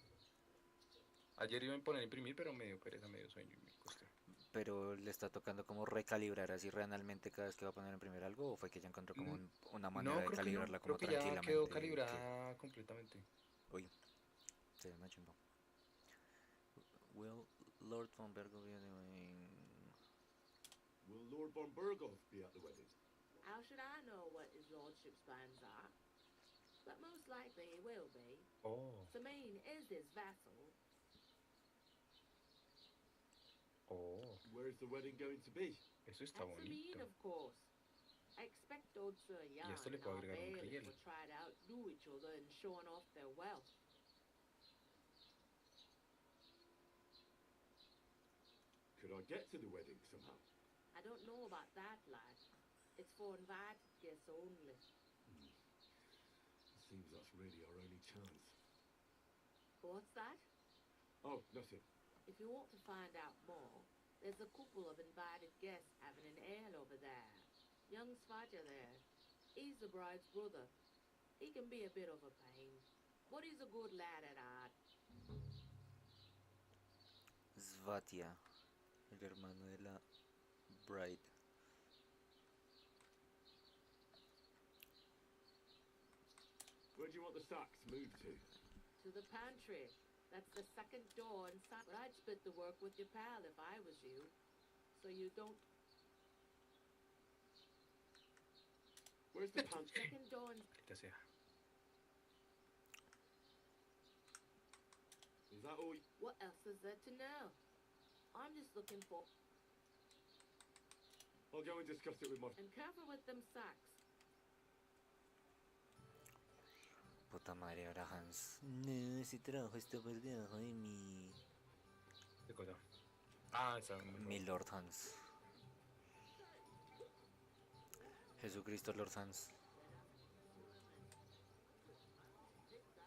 Ayer iba a poner a imprimir, pero me dio pereza, me dio sueño y me costé. Pero le está tocando como recalibrar así realmente cada vez que va a poner a imprimir algo, o fue que ya encontró como una manera No, de creo que no. calibrarla como Creo que ya tranquilamente. quedó calibrada completamente. Uy, se ve una chimba. Will Lord von Bergo be Will Lord von Burgov be at the wedding? How should I know what his lordship's plans are? But most likely he will be. Oh. Sameen is his vassal. Oh. Where's the wedding going to be? Eso está At Sameen, bonito. of course. I expect old Sir Jan esto le and puedo our agregar un bailiff riel. will try to outdo each other in showing off their wealth. Could I get to the wedding somehow? I don't know about that, lad. It's for invited guests only. Seems that's really our only chance. What's that? Oh, nothing. If you want to find out more, there's a couple of invited guests having an ale over there. Young Svatja there. He's the bride's brother. He can be a bit of a pain, but he's a good lad at heart. Svatja, el hermano de la bride. Where do you want the sacks moved to? To the pantry. That's the second door inside. But I'd split the work with your pal if I was you. So you don't... Where's the pantry? Second door in... Maldita sea. Is that all? What else is there to know? I'm just looking for... I'll go and discuss it with my... And careful with them sacks. Puta madre, ahora Hans. No, ese trabajo está por debajo de mí. ¿Qué cosa? Ah, esa. Mi Lord Hans. Jesucristo Lord Hans. Está.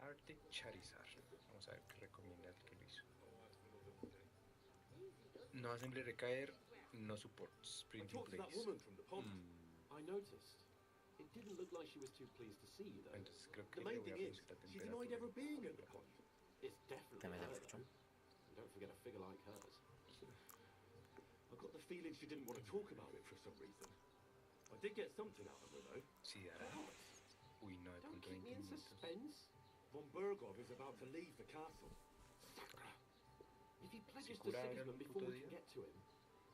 Arte Charizard. Vamos a ver qué recomienda el que lo hizo. No hacen recaer, no supports. I Printing talked to that place. woman from the pond. I noticed. It didn't look like she was too pleased to see you, though. Entonces creo que The le main voy a thing is, reducir la she denied temperatura. ever being at the pond. It's definitely También la her, escucho. though. And don't forget a figure like hers. I got the feeling she didn't want to talk about it for some reason. I did get something out of her though. Sí, dará. Uy, Don't 9.20 keep me in minutos. suspense. Von Burgov is about to leave the castle. Sacra! If he pledges to cura ahora Sigismund un before puto we can día. get to him,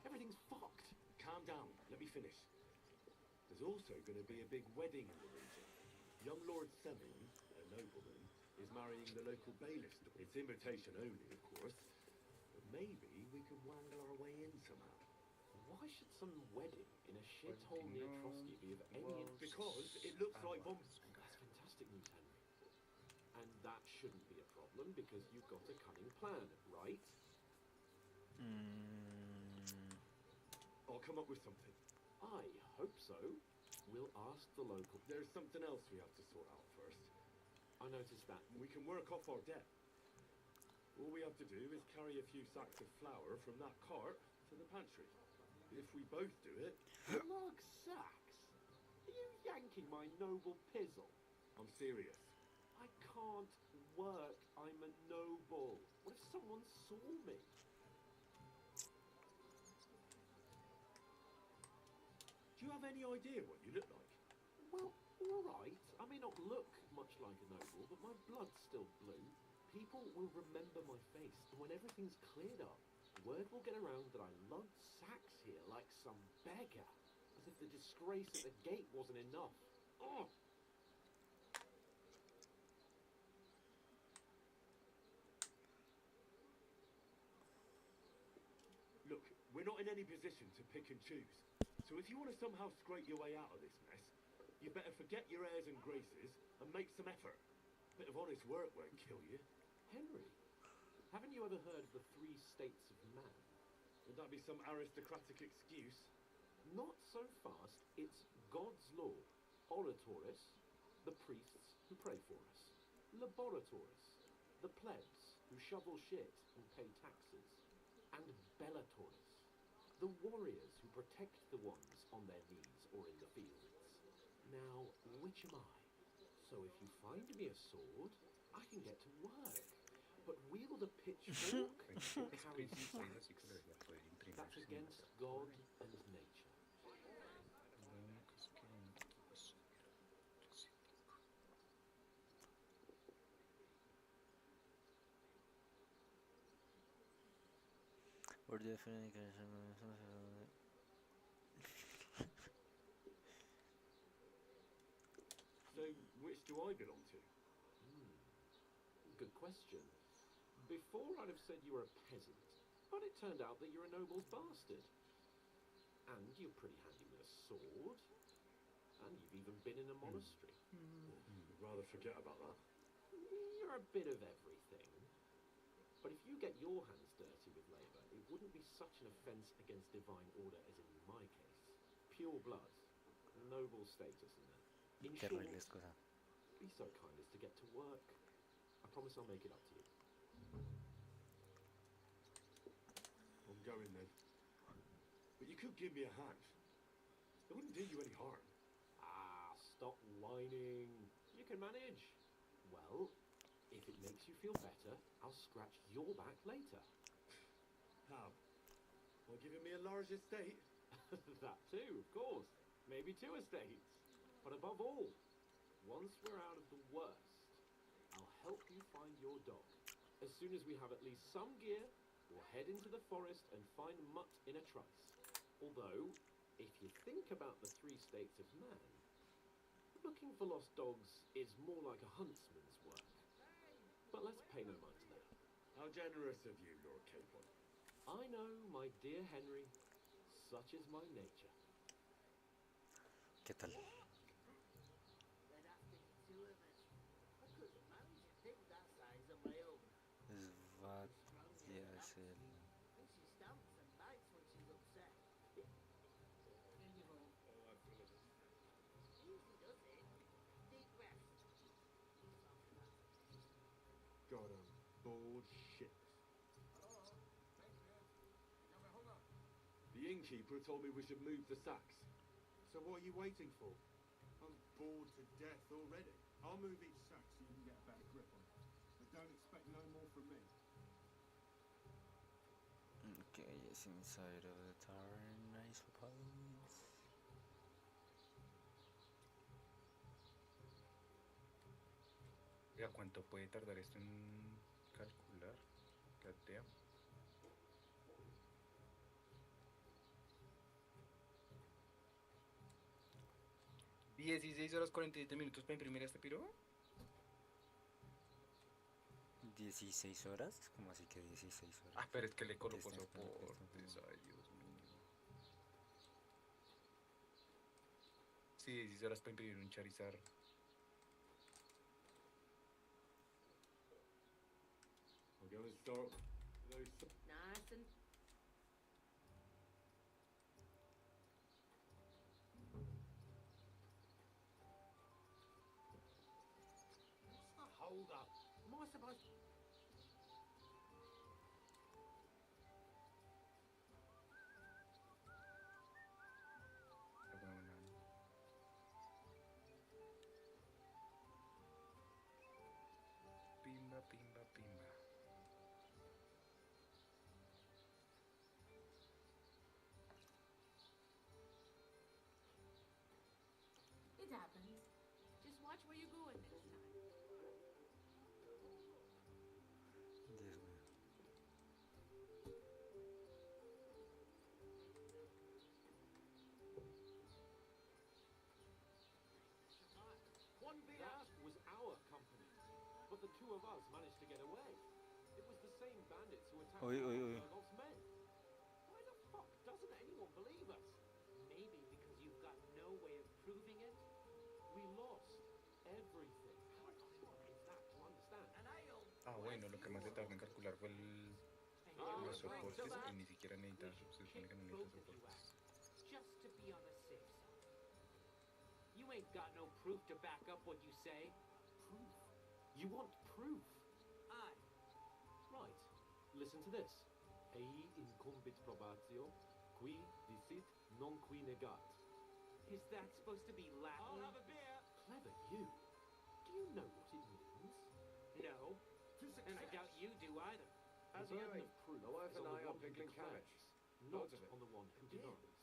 everything's fucked. Calm down. Let me finish. There's also going to be a big wedding in the region. Young Lord Semyon, a nobleman, is marrying the local bailiff. It's invitation only, of course. But maybe we could wangle our way in somehow. Why should some wedding in a shithole near Trotsky be of any... Because it looks like bomb... That's fantastic news, Henry. And that shouldn't be a problem because you've got a cunning plan, right? I'll come up with something. I hope so. We'll ask the local... There's something else we have to sort out first. I noticed that. We can work off our debt. All we have to do is carry a few sacks of flour from that cart to the pantry. If we both do it... Plug sacks? Are you yanking my noble pizzle? I'm serious. I can't work. I'm a noble. What if someone saw me? Do you have any idea what you look like? Well, all right. I may not look much like a noble, but my blood's still blue. People will remember my face, and when everything's cleared up, word will get around that I lugged sacks here like some beggar, as if the disgrace at the gate wasn't enough. Oh! Look, we're not in any position to pick and choose. So if you want to somehow scrape your way out of this mess, you better forget your airs and graces and make some effort. A bit of honest work won't kill you. Henry, haven't you ever heard of the 3 states of man? Would that be some aristocratic excuse? Not so fast. It's God's law. Oratoris, the priests who pray for us. Laboratoris, the plebs who shovel shit and pay taxes. And Bellatoris, the warriors who protect the ones on their knees or in the fields. Now, which am I? So if you find me a sword, I can get to work. But wield a pitchfork or carry sacks, that's against God and nature. Or definitely. So, which do I belong to? Good question. Before I'd have said you were a peasant, but it turned out that you're a noble's bastard. And you're pretty handy with a sword. And you've even been in a monastery. I'd rather forget about that. You're a bit of everything. But if you get your hands dirty with labour, it wouldn't be such an offence against divine order as in my case. Pure blood. Noble status and that. In Qué short, horrible es cosa. be so kind as to get to work. I promise I'll make it up to you. I'm going then. But you could give me a hand. It wouldn't do you any harm. Ah, stop whining. You can manage. Well, if it makes you feel better, I'll scratch your back later. How? By giving me a large estate? That too, of course. Maybe 2 estates. But above all, once we're out of the worst, I'll help you find your dog. As soon as we have at least some gear, we'll head into the forest and find Mutt in a trice. Although, if you think about the 3 states of man, looking for lost dogs is more like a huntsman's work. But let's pay no mind to that. How generous of you, Lord Capon. I know, my dear Henry. Such is my nature. ¿Qué tal? There'd have to be 2 of us. I couldn't manage a pig that size on my own. Svadya es el... And she stamps and bites when she's upset. Here you go. Oh, I feel it. Easy does it. Deep breath. God, I'm bored shit. The innkeeper told me we should move the sacks. So what are you waiting for? I'm bored to death already. I'll move each sack so you can get a better grip on it. But don't expect no more from me. Okay, it's inside of the tavern, I suppose. Oiga, ¿cuánto puede tardar esto en calcular? Catea. ¿16 horas 47 minutos para imprimir este piro? 16 horas, ¿cómo así que 16 horas? Ah, pero es que le colocó Está esperando que soportes, esto- ay Dios mío. Sí, 16 horas para imprimir un Charizard. I'm going to start with those. Nice and What's the hold up? Am I supposed to... Pimba, pimba, pimba. it happens. Just watch where you're going next time. Dios mío. That was our company, but the two of us managed to get away. It was the same bandits who attacked Oi, oi, oi. Bergov's men. Why the fuck doesn't anyone believe us? Maybe because you've got no way of proving it. We lost everything. How hard is that to understand? Ah, bueno, lo que más le tardó en calcular fue los soportes y ni siquiera necesita, se supone que no necesita soportes. Just to be on the safe side. You ain't got no proof to back up what you say. Proof? You want proof? Aye. Right. Listen to this. Ei incumbit probatio, qui dicit non qui negat. Is that supposed to be Latin? I'll have a beer. Clever you. Do you know what it means? No. To And I success. doubt you do either. The burden of proof My wife is and on I the are one who pickling declares, cabbage. not Loads of it. on the one who Yeah. denies.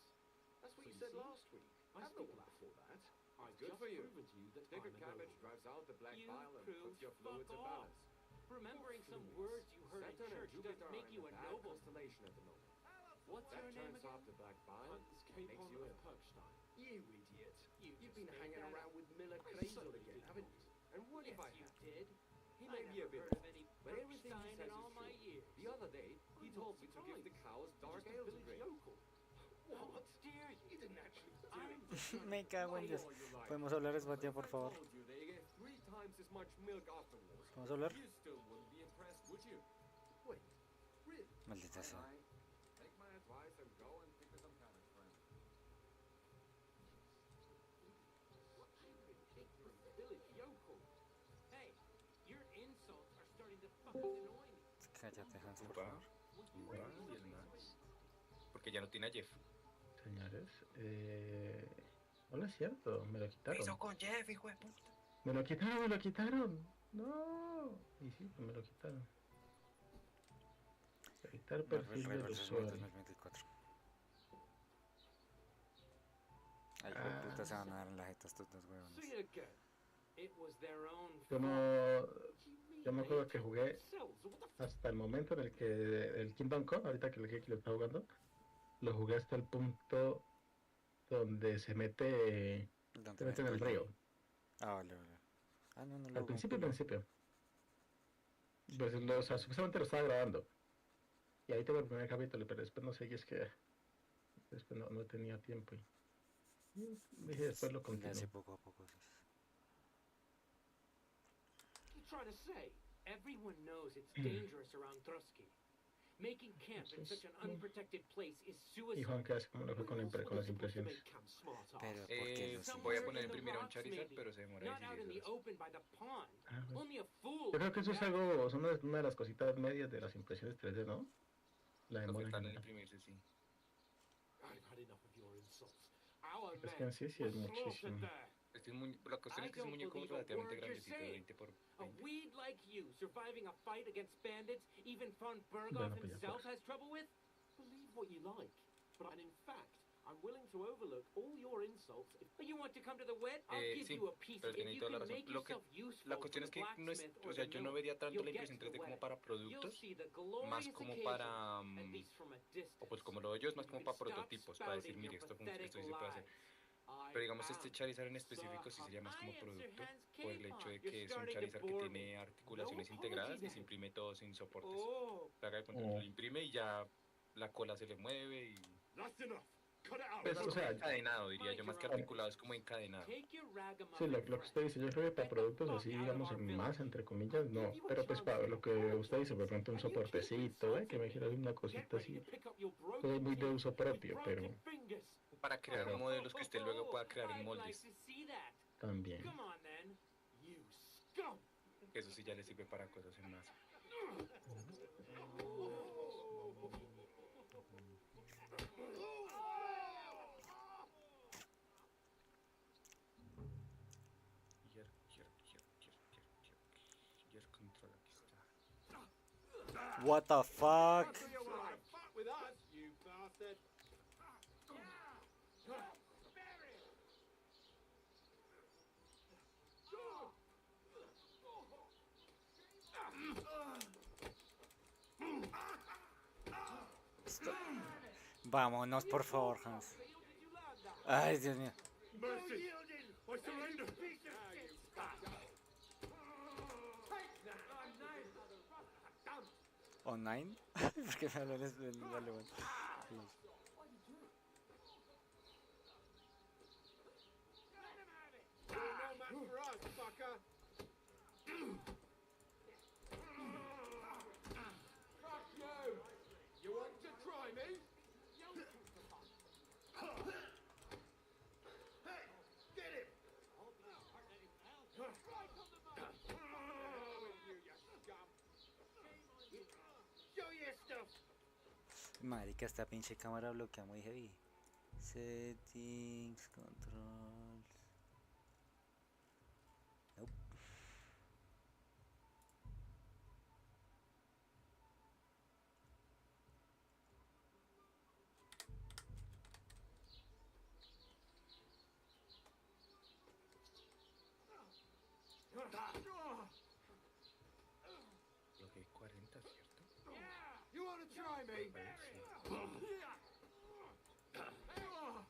That's what So you you said see, last week. I I've stick known with before that. I've Good just for you. proven to you that Pickled I'm a cabbage noble. drives out the black You bile and proved puts your fluids in fuck all. balance. Remembering some fluids? words you heard in Saturn and church Jupiter doesn't make are you in a a bad noble. constellation at the moment. What's That your name turns again? off the black bile Hans and Capon makes you of ill. Kirkstein. You idiot. You You've just been made hanging that around up. with Miller I Crazel certainly again, did haven't not. you? And what Yes, if I you had? did. He I may be a never bit heard of off, any but everything he Kirkstein says in all is my true. years. The other day, he I'm told not me to give the surprised. cows dark Just a ale to village drink. yokel. How dare you? You didn't actually do I'm it. just trying Me to cago en Why Dios. are you like? ¿Podemos hablar español, por If I favor? told you that you get 3 times as much milk afterwards, ¿Podemos hablar? you still wouldn't be impressed, would you? Wait, really? Maldita sea. Alright, take my advice and go and pick some cabbage, friend. Village yokel. Hey, your insults are starting to fucking annoy me. Cállate, Hans, por Upa, favor. upa, y el más. Porque ya no tiene a Jeff. Señores, no es cierto, me lo quitaron. Hizo con Jeff, hijo de puta. Me lo quitaron, me lo quitaron. No. Y sí, me lo quitaron. Editar perfil del Reverse usuario. 2024. Ay, hijo Ah. de puta, se van a dar en la jeta estos dos huevones. See it again. It was their own Yo me acuerdo que jugué hasta el momento en el que el Kingdom Come, ahorita que lo está jugando, lo jugué hasta el punto donde se mete en el río. Ah, vale, vale. Ah, no, no lo Al hago. principio. Pues, o sea, supuestamente lo estaba grabando. Y ahí tengo el primer capítulo, pero después no sé, y es que después no tenía tiempo. Y dije, después lo Le continuo. hace poco a poco. You try to say? Everyone knows it's dangerous around Trotsky. Making camp in such an unprotected place is Y suicide. Juan, ¿qué hace? ¿Cómo le fue con las impresiones? Pero, ¿por qué lo Voy a sigue? poner in the primero un rocks, Charizard, maybe. pero se demora Not out in 16 the horas. open by the pond. Ah, bueno. Only a fool. Yo creo que eso es algo, son una de las cositas medias de las impresiones 3D, ¿no? La Lo que demora en tarda en general. imprimirse, sí. I've had enough of your insults. Our Es que men en sí es were muchísimo. slaughtered there. Este es la cuestión es que es un muñeco relativamente grandecito, de 20 por A 20. weed like you surviving a fight against bandits even von Berghoff Bueno, pues ya himself fue. has trouble with? Believe what you like, but in fact, I'm willing to overlook all your insults if You want to come to the wet? I'll give sí, you a piece pero if you tiene toda la can razón. make Lo que yourself useful. la cuestión es que no es, o sea, yo no vería tanto la impresión 3D como para productos, más como para, o pues como lo veo yo, es más como para prototipos, para decir, mire, esto sí se puede hacer. Pero digamos, este Charizard en específico sí sería más como producto, por el hecho de que es un Charizard que tiene articulaciones integradas y se imprime todo sin soportes. Haga de cuenta, lo imprime y ya la cola se le mueve y... Pues, o sea, encadenado, diría yo, más que articulado, es como encadenado. sí, lo que usted dice, yo creo que para productos así, digamos, más, entre comillas, no. Pero pues para lo que usted dice, por ejemplo, un soportecito, que me dijera una cosita así, todo muy de uso propio, pero Para crear modelos que usted luego pueda crear en moldes. también. Eso sí ya le sirve para cosas en masa. Control, aquí está. What the fuck? Fuck with us, you bastard. Vámonos, por favor, Hans. Ay, Dios mío. Mercy! I surrender! ¿Online? Porque me hablan en alemán. You're no match for us, fucker! Fuck you! You want to try me? Hey, get him! Show your stuff! Marica, esta pinche cámara bloquea muy heavy. Settings, controls. Nope. Bloqueé 40, ¿cierto? You want to try me? What do you want?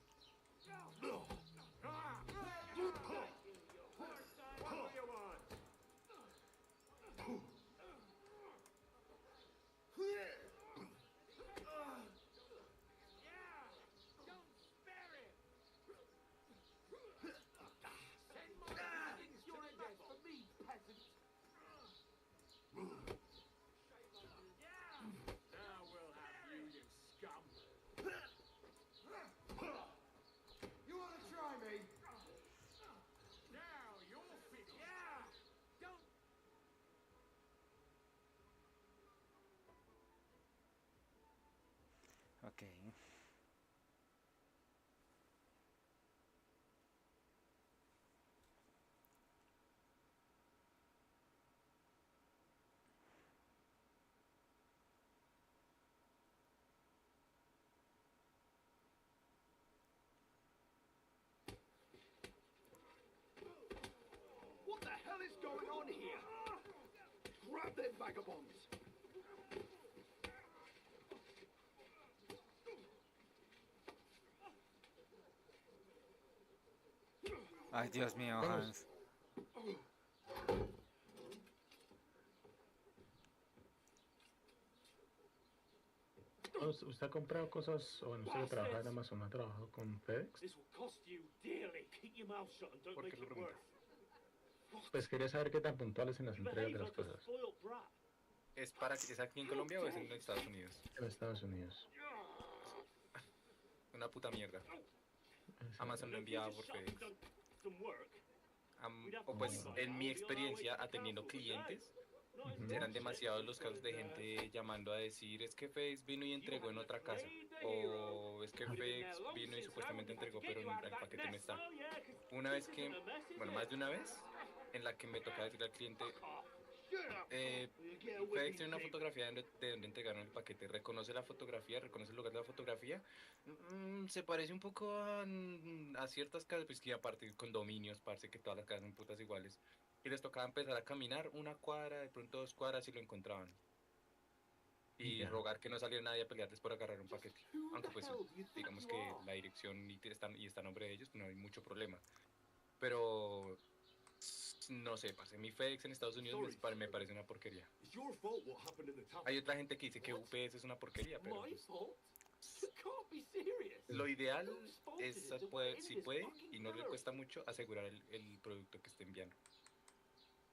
Now we'll have you, you scum. You want to try me? Now you're finished. Yeah. Don't. Ok. What the hell is going on here? Grab them vagabonds! Ay, Dios mío, Vamos. Hans. ¿Usted ha comprado cosas, o bueno, usted que trabaja en Amazon, ha trabajado con FedEx? This will cost you dearly. Keep your mouth shut and don't ¿Por make qué lo it pregunta? worse. Pues quería saber qué tan puntuales en las You entregas behave de las like a cosas spoiled brat. ¿Es aquí en Colombia o es en Estados Unidos? en Estados Unidos. Una puta mierda. Esa- Amazon lo enviaba por FedEx. Some work. O pues en mi experiencia atendiendo clientes, eran demasiados los casos de gente llamando a decir es que FedEx vino y entregó en otra casa, o es que FedEx vino y supuestamente entregó pero el paquete no está. Una vez que, bueno, más de una vez, en la que me tocaba decirle al cliente, FedEx tiene una fotografía de donde entregaron el paquete, reconoce la fotografía, reconoce el lugar de la fotografía, se parece un poco a ciertas casas, pues que aparte condominios, parece que todas las casas son putas iguales, y les tocaba empezar a caminar una cuadra, de pronto 2 cuadras y lo encontraban. Y Ya. rogar que no saliera nadie a pelearles por agarrar un paquete. Who Aunque the pues hell do you think digamos you que are? la dirección y está a nombre de ellos, pues no hay mucho problema. Pero no sé, parce, mi FedEx en Estados Unidos me parece una porquería. It's your fault what happened in the tavern. Hay otra gente que dice que UPS es una porquería, pero My pues, fault? You can't be serious. lo ideal Whose fault es, is it that puede, we're in si this puede, fucking y no le pillory? cuesta mucho, asegurar el producto que esté enviando.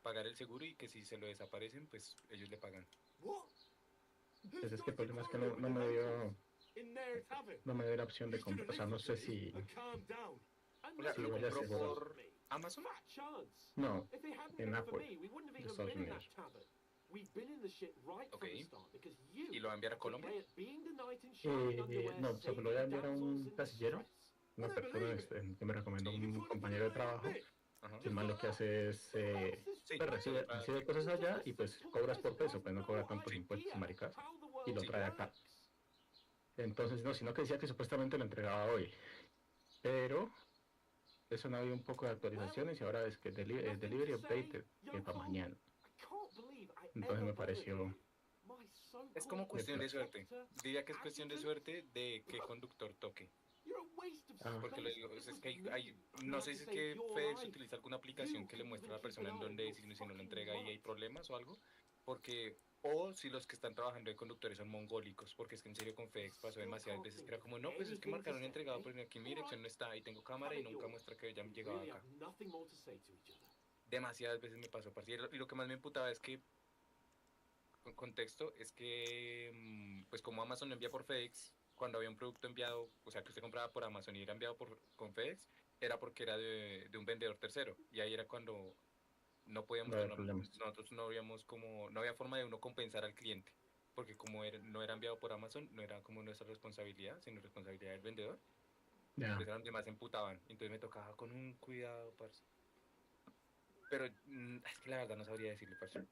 Pagar el seguro y que si se lo desaparecen, pues ellos le pagan. What? Pues es que el problema es que no me dio In their tavern. la opción de comprar. O sea, no sé si And calm down. And O sea, Sí, lo voy a compró asegurar. por Amazon. fat chance. No, If it hadn't en been for Apple, me, we wouldn't have de even Estados been in that Unidos. tavern. We've been in the shit right from Okay. the start because you ¿Y lo va a enviar a had to Colombia? play at being the knight in shining underwear, No, se lo voy a enviar a un casillero, una persona que me recomendó Sí. un compañero de trabajo. Ajá. El man lo que hace es, Sí, pues recibe cosas allá y pues cobras por peso, pues no cobra tantos impuestos y maricas, y lo Sí. trae acá. Entonces, no, sino que decía que supuestamente lo entregaba hoy, pero eso no había un poco de actualizaciones y ahora es que delivery updated, que para mañana. Entonces me pareció, Es como cuestión de suerte. Diría que es cuestión de suerte de qué conductor toque. Ah. Porque lo digo, es que no sé si es que FedEx utiliza alguna aplicación que le muestra a la persona en dónde es y si no lo entrega y hay problemas o algo. Porque, o si los que están trabajando de conductores son mongólicos, porque es que en serio con FedEx pasó demasiadas veces que era como, no, pues es que marcaron entregado, pero aquí mi dirección no está y tengo cámara y nunca muestra que ya han llegado acá. Demasiadas veces me pasó, parce. Y lo que más me imputaba es que, con contexto, es que, pues como Amazon lo envía por FedEx, cuando había un producto enviado, o sea, que usted compraba por Amazon y era enviado con FedEx, era porque era de un vendedor tercero. Y ahí era cuando no podíamos, no hay problemas. nosotros no habíamos no había forma de uno compensar al cliente. Porque como no era enviado por Amazon, no era como nuestra responsabilidad, sino responsabilidad del vendedor. Ya. Entonces eran demás se emputaban. Entonces me tocaba con un cuidado, parce. Pero es que la verdad no sabría decirle, parce.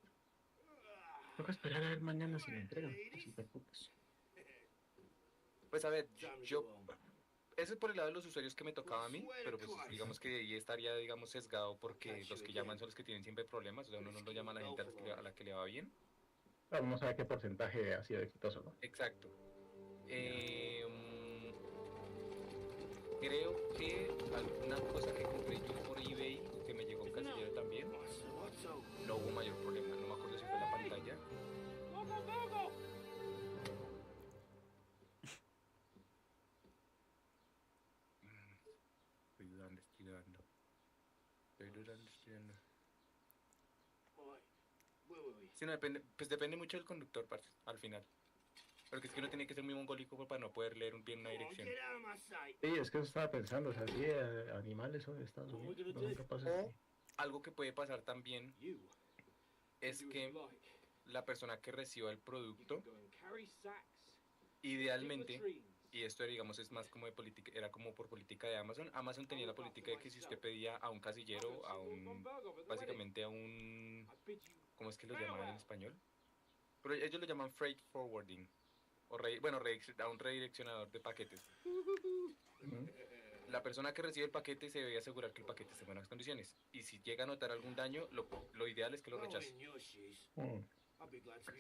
Toca esperar a ver mañana si me entregan. Así te putas. Pues a ver, yo... Eso es por el lado de los usuarios que me tocaba a mí, pero pues digamos que ahí estaría, digamos, sesgado porque los que llaman son los que tienen siempre problemas, o sea, uno no lo llama a la gente a la que le va bien. Vamos a ver qué porcentaje ha sido exitoso, ¿no? Exacto. Creo que alguna cosa que compré yo por eBay, que me llegó un casillero también, no hubo mayor problema, no me acuerdo si fue la pantalla. Estoy dudando. Sí, no, depende mucho del conductor, parce, al final. Porque es que uno tiene que ser muy mongólico para no poder leer bien una dirección. Sí, es que eso estaba pensando, o sea, sí, animales son de Estados Unidos. No, nunca pasa O así. algo que puede pasar también es que la persona que reciba el producto, idealmente, y esto digamos es más como de política, era como por política de Amazon. Amazon tenía la política de que si usted pedía a un casillero, básicamente a un, ¿cómo es que lo llaman en español? Pero ellos lo llaman freight forwarding, o a un redireccionador de paquetes. La persona que recibe el paquete se debe asegurar que el paquete esté en buenas condiciones. Y si llega a notar algún daño, lo ideal es que lo rechace.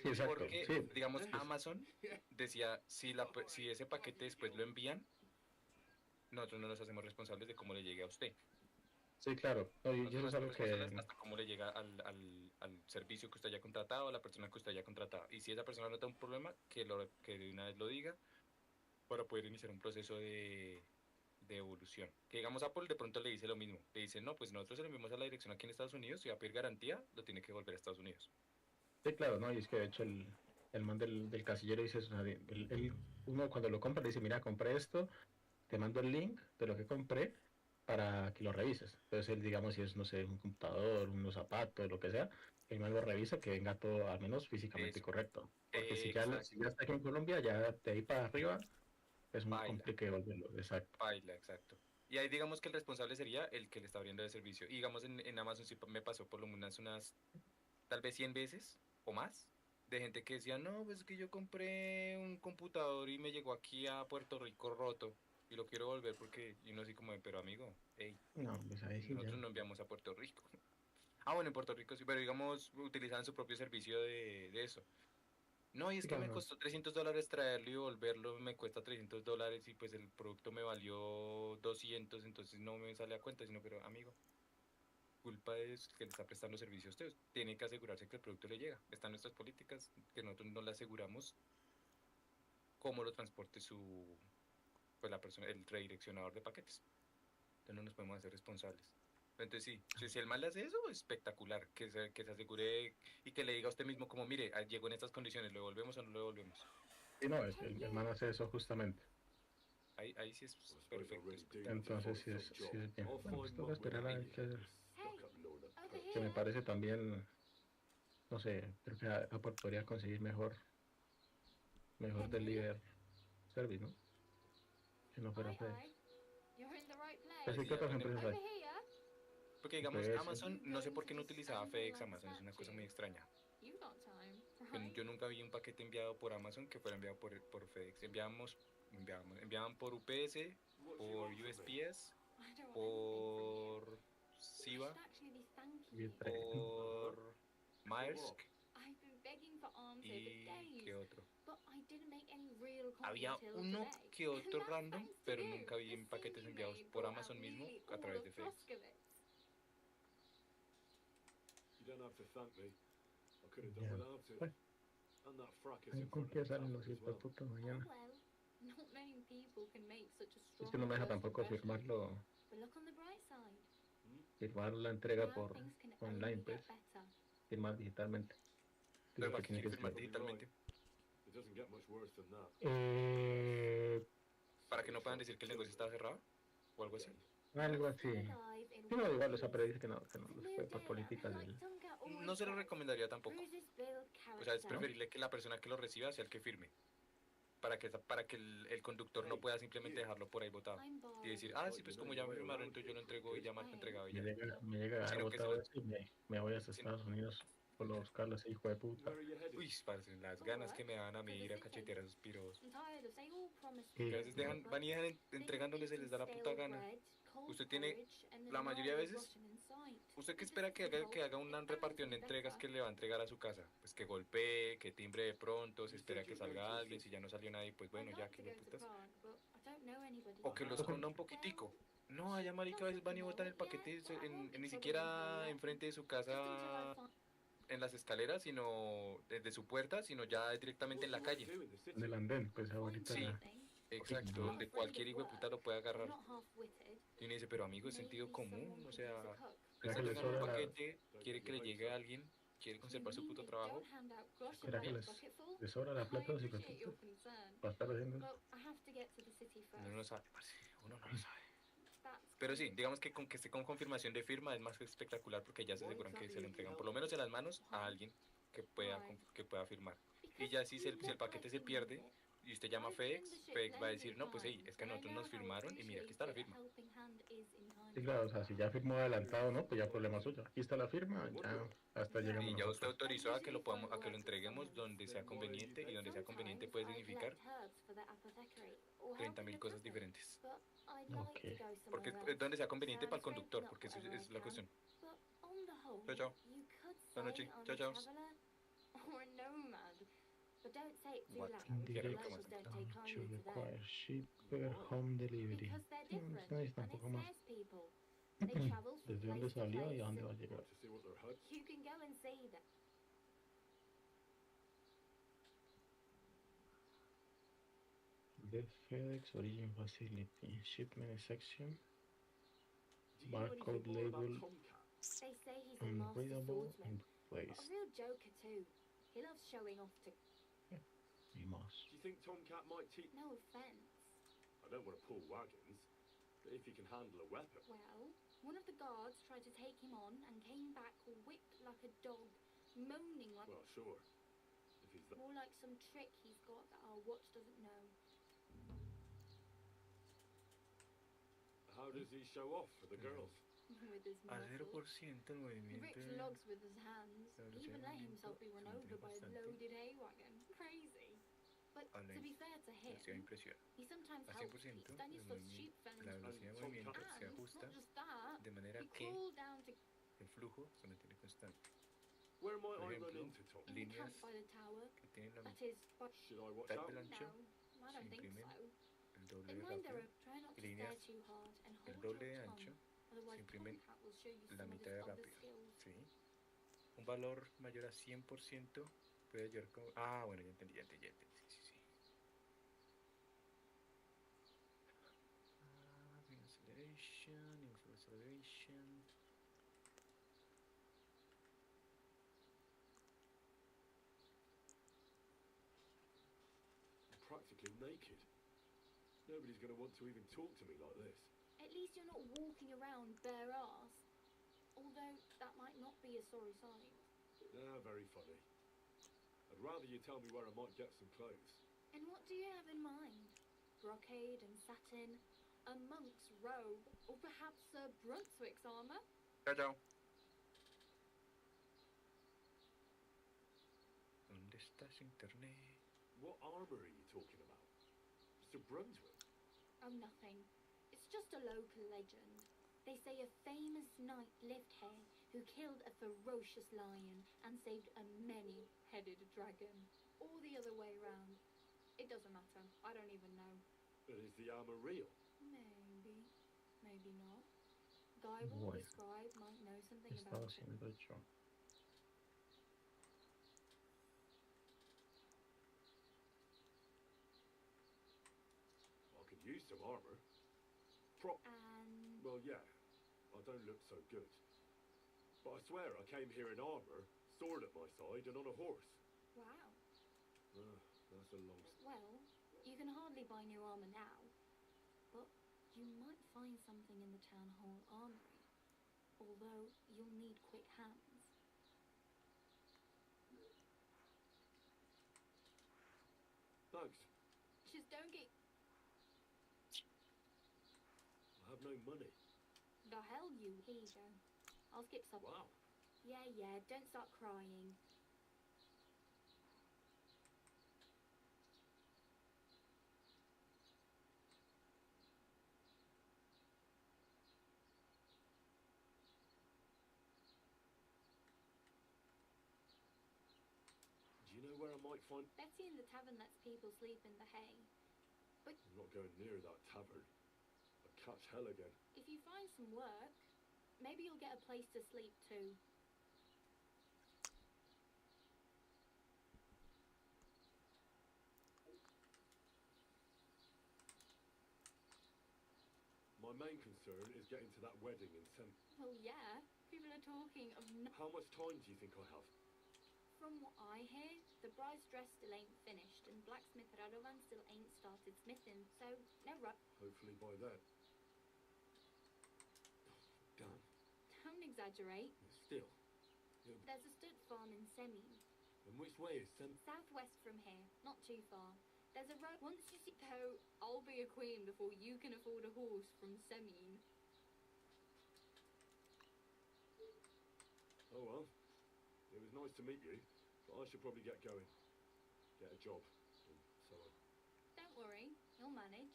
Sí, exacto. Porque, Sí. digamos, Amazon decía, si ese paquete después lo envían, nosotros no nos hacemos responsables de cómo le llegue a usted. Sí, claro. No, y eso Nosotros es algo nos hacemos responsables que... hasta cómo le llega al servicio que usted haya contratado, a la persona que usted haya contratado. Y si esa persona nota un problema, que de una vez lo diga para poder iniciar un proceso de evolución. Que digamos Apple de pronto le dice lo mismo. Le dice, no, pues nosotros se lo enviamos a la dirección aquí en Estados Unidos, si va a pedir garantía, lo tiene que volver a Estados Unidos. Sí, claro, ¿no? Y es que de hecho el man del casillero dice eso, o sea, uno cuando lo compra le dice, mira, compré esto, te mando el link de lo que compré para que lo revises. Entonces él, digamos, si es, no sé, un computador, unos zapatos, lo que sea, el man lo revisa, que venga todo al menos físicamente Eso. correcto. Porque si ya Exacto. está aquí en Colombia, ya de ahí para arriba, es muy complicado volverlo, exacto. Baila, exacto. Y ahí digamos que el responsable sería el que le está abriendo el servicio. Y digamos en Amazon sí me pasó por lo menos unas, tal vez 100 veces o más, de gente que decía, no, pues es que yo compré un computador y me llegó aquí a Puerto Rico roto y lo quiero volver porque, y uno así como, pero amigo, hey, No, pues ahí sí ya. nosotros no enviamos a Puerto Rico. Ah, bueno, en Puerto Rico sí, pero digamos, utilizaban su propio servicio de eso. No, y es que me Claro. costó $300 traerlo y volverlo, me cuesta $300 y pues el producto me valió 200, entonces no me sale a cuenta, sino, pero amigo, culpa es que le está prestando servicio a usted. Tiene que asegurarse que el producto le llega. Están nuestras políticas que nosotros no le aseguramos cómo lo transporte pues la persona, el redireccionador de paquetes. Entonces no nos podemos hacer responsables. Entonces sí, si el mal le hace eso, espectacular, que se asegure y que le diga a usted mismo como, mire, llegó en estas condiciones, ¿lo devolvemos o no lo devolvemos? Y no, el man hace eso justamente. Ahí sí es perfecto, Entonces sí es bien. Bueno, pues toca esperar a ver qué hacer. Over Que me here. parece también, no sé, creo que Apple podría conseguir mejor Henry? deliver service, ¿no? Que no fuera Aye, FedEx. aye. You're in the right Pues place. sí, ¿qué otras depende, empresas Over hay? here. porque digamos UPS. Amazon, no sé por qué no utilizaba FedEx Amazon, es una cosa muy extraña. You got time, Yo, right? yo nunca vi un paquete enviado por Amazon que fuera enviado por FedEx. Enviaban por UPS, por USPS, I don't want anything from you. por I Siva, should actually be thanking Bien you. tremendo. por Maersk I've been begging for arms over y days, qué otro. but I didn't make any real copy Había until uno today. que otro And that's random, thanks to pero you. nunca vi The en paquetes scene you enviados made por brought Amazon out mismo nearly a all través of de FedEx. Froskovitz. You don't have to thank me. I could have Ya. done without it. Bueno, And that fracas ahí in con front of qué the salen tavern los as well. putos Oh mañana. well, not many people can make such a Es strong que no me deja first tampoco impression. firmarlo, But look on the bright side. firmar la entrega Now por things can online, only pues, get better. firmar digitalmente. Pero Digo ¿para que qué tiene quiere que firmar ser. digitalmente? It doesn't get much worse than that. ¿Para que no puedan decir que el negocio está cerrado? ¿O algo así? Algo así. Still alive in Sí, no, one igual, o sea, pero piece. dice que no It's a los new puede por day, políticas and like del... Duncan No always se lo says, recomendaría tampoco. bruises build O sea, es character. preferible que la persona que lo reciba sea el que firme. Para que el conductor no pueda simplemente dejarlo por ahí botado. I'm Y borrowed. decir, ah, sí, pues como ya me firmaron, entonces yo lo entrego y ya marca entregado y ya. Me llega a dar Sino que se botado lo... eso y me voy hasta sin- Estados Unidos por buscarlo ese hijo de puta. Where are you headed? Uy, parce, las For ganas work, que me dan a mí to ir the a city. cachetear a esos piros. I'm tired of they all promise Sí, Que a veces food, but van y dejan they give entregándoles, se me les da la some puta stale gana. bread, cold Usted tiene, porridge, and la the mayoría de Nile is veces, rotting in sight. ¿usted qué They espera just que haga default. una It repartición de bounds be entregas que better. le va a entregar a su casa? Pues que golpee, que timbre de pronto, se You espera said que you're going to salga a alguien, si city. ya no salió nadie, pues I'd bueno, ya like que to le go to putas. Prague, but I don't know anybody O que los there. esconda un poquitico. No, allá marica a veces van y botan el paquete ni siquiera enfrente de su casa en las escaleras, sino desde su puerta, sino ya directamente en la calle. En el andén, pues ahorita Sí, ya. exacto, I'm not donde afraid cualquier of hijo de work. puta lo puede I'm agarrar. not half-witted. Y uno dice, pero amigo, es sentido Maybe común, someone o could sea, use a cook. le ¿Será está que les entregando un sobra la, paquete, quiere que le llegue a alguien, quiere conservar su You puto mean they trabajo. don't hand out grocery será que by the les bucketful? sobra la I plata a los appreciate your hijueputas concern, para estar haciendo eso? but I have to get to the city Uno no lo first. sabe, parce, uno no lo sabe. That's Pero sí, kind. digamos que con que esté con confirmación de firma es más que espectacular porque ya se aseguran que se le entregan por lo menos en las manos a alguien que pueda firmar. Y ya si el paquete se pierde y usted llama a FedEx, FedEx va a decir, no, pues hey, es que a nosotros nos firmaron y mira, aquí está la firma. Sí, claro, o sea, si ya firmó adelantado, ¿no? Pues ya problema suyo. Aquí está la firma, ya hasta llegamos Y ya usted nosotros. autorizó a que lo entreguemos donde sea conveniente y donde sea conveniente puede significar 30.000 cosas diferentes. Ok. Porque donde sea conveniente para el conductor, porque eso es la cuestión. Chao, chao. Buenas noches. Chao, chao. Or a nomad. But don't say it too What? loud. Direct Locals don't take to kindly to them. require shipper home delivery. Because they're Sí, different, esto necesita un and poco it's más. scarce people. They travel from ¿Desde dónde place to salió y place, a dónde va a and llegar? To see what they're hut. you can go and see them. The FedEx Origin Facility. Shipment section. Do you know anything Barcode more about label Tomcat? They say he's a master unreadable swordsman. in A place. real joker too. He loves showing off to... Y más. Do you think Tomcat might teach? No offence. I don't want to pull wagons, but if he can handle a weapon. Well, one of the guards tried to take him on and came back whipped like a dog, moaning like... Well, sure. If he's that. More like some trick he's got that our watch doesn't know. How does he show off for the girls? With his A muscles. 0% el He movimiento. rips logs with his hands. Claro, He even let sí, himself be run se over by a mantiene loaded hay wagon. Crazy. But Ale, to be fair to velocidad de him, impresión. he sometimes A helps 100% el Stanislav movimiento, sheep fens. la velocidad de movimiento se And ajusta not just that, de manera he que crawled down to el flujo se mantiene constante. Where might Por I run ejemplo, into, Tom? In the líneas camp by the tower. que tienen la That is, but Should I watch mitad out? del ancho no, I se don't think imprimen so. el doble In de mind rápido, there try not y to stare líneas too hard and el hold doble your de tongue. ancho Otherwise, se imprimen Tomcat will show you la some of mitad his de other rápido. skills. ¿Sí? Un valor mayor a 100% puede llevar como... Ah, bueno, ya entendí, ya entendí, ya entendí. Sí, sí, sí. Acceleration, inflow acceleration. I'm practically naked. Nobody's going to want to even talk to me like this. At least you're not walking around bare ass. Although that might not be a sorry sign. Ah, very funny. I'd rather you tell me where I might get some clothes. And what do you have in mind? Brocade and satin, a monk's robe, or perhaps a Brunswick's armor? Chao, chao. ¿Dónde estás, internet? What armour are you talking about? Mr. Brunswick? Oh, nothing. It's just a local legend. They say a famous knight lived here who killed a ferocious lion and saved a many-headed dragon. Or the other way round. It doesn't matter. I don't even know. But is the armour real? Maybe. Maybe not. Guy will Bueno, describe might know something estaba about it. haciendo yo. I could use some armour. And Well, yeah. I don't look so good. But I swear I came here in armour, sword at my side, and on a horse. wow. That's a long... Well, you can hardly buy new armor now. But you might find something in the town hall armory. Although you'll need quick hands. Thanks. Just don't get I have no money. the hell you. Here you go. I'll skip some. Wow. Yeah, don't start crying. Do you know where I might find... Betty in the tavern lets people sleep in the hay. I'm not going near that tavern. I'd catch hell again. If you find some work, maybe you'll get a place to sleep too. My main concern is getting to that wedding in Well, yeah. People are talking of How much time do you think I have? From what I hear, the bride's dress still ain't finished, and blacksmith Radovan still ain't started smithing, so no rush. Hopefully by then. Damn. Don't exaggerate. Still. There's a stud farm in Semin, And which way is southwest from here, not too far. There's a road. Once you see though, I'll be a queen before you can afford a horse from Semin. Oh well. It was nice to meet you, but I should probably get going. Get a job, and so on. Don't worry, you'll manage.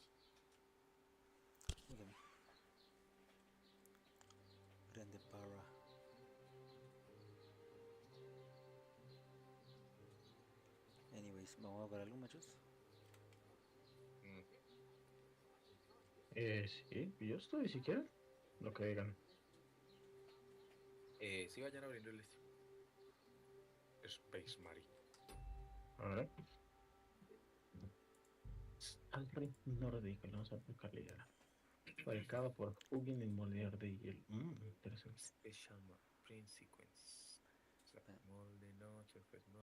Miren. Grande para. Anyways, ¿vamos a ver algo, machos? Sí, yo estoy si quieren. Lo que digan. Sí, vayan abriendo el Space Marine. A ver. Alfred nórdico, vamos a buscar calidad. Fabricado por Hugin y Moldeador de hielo. Interesante. Special Marine Sequence. Molde, no, surface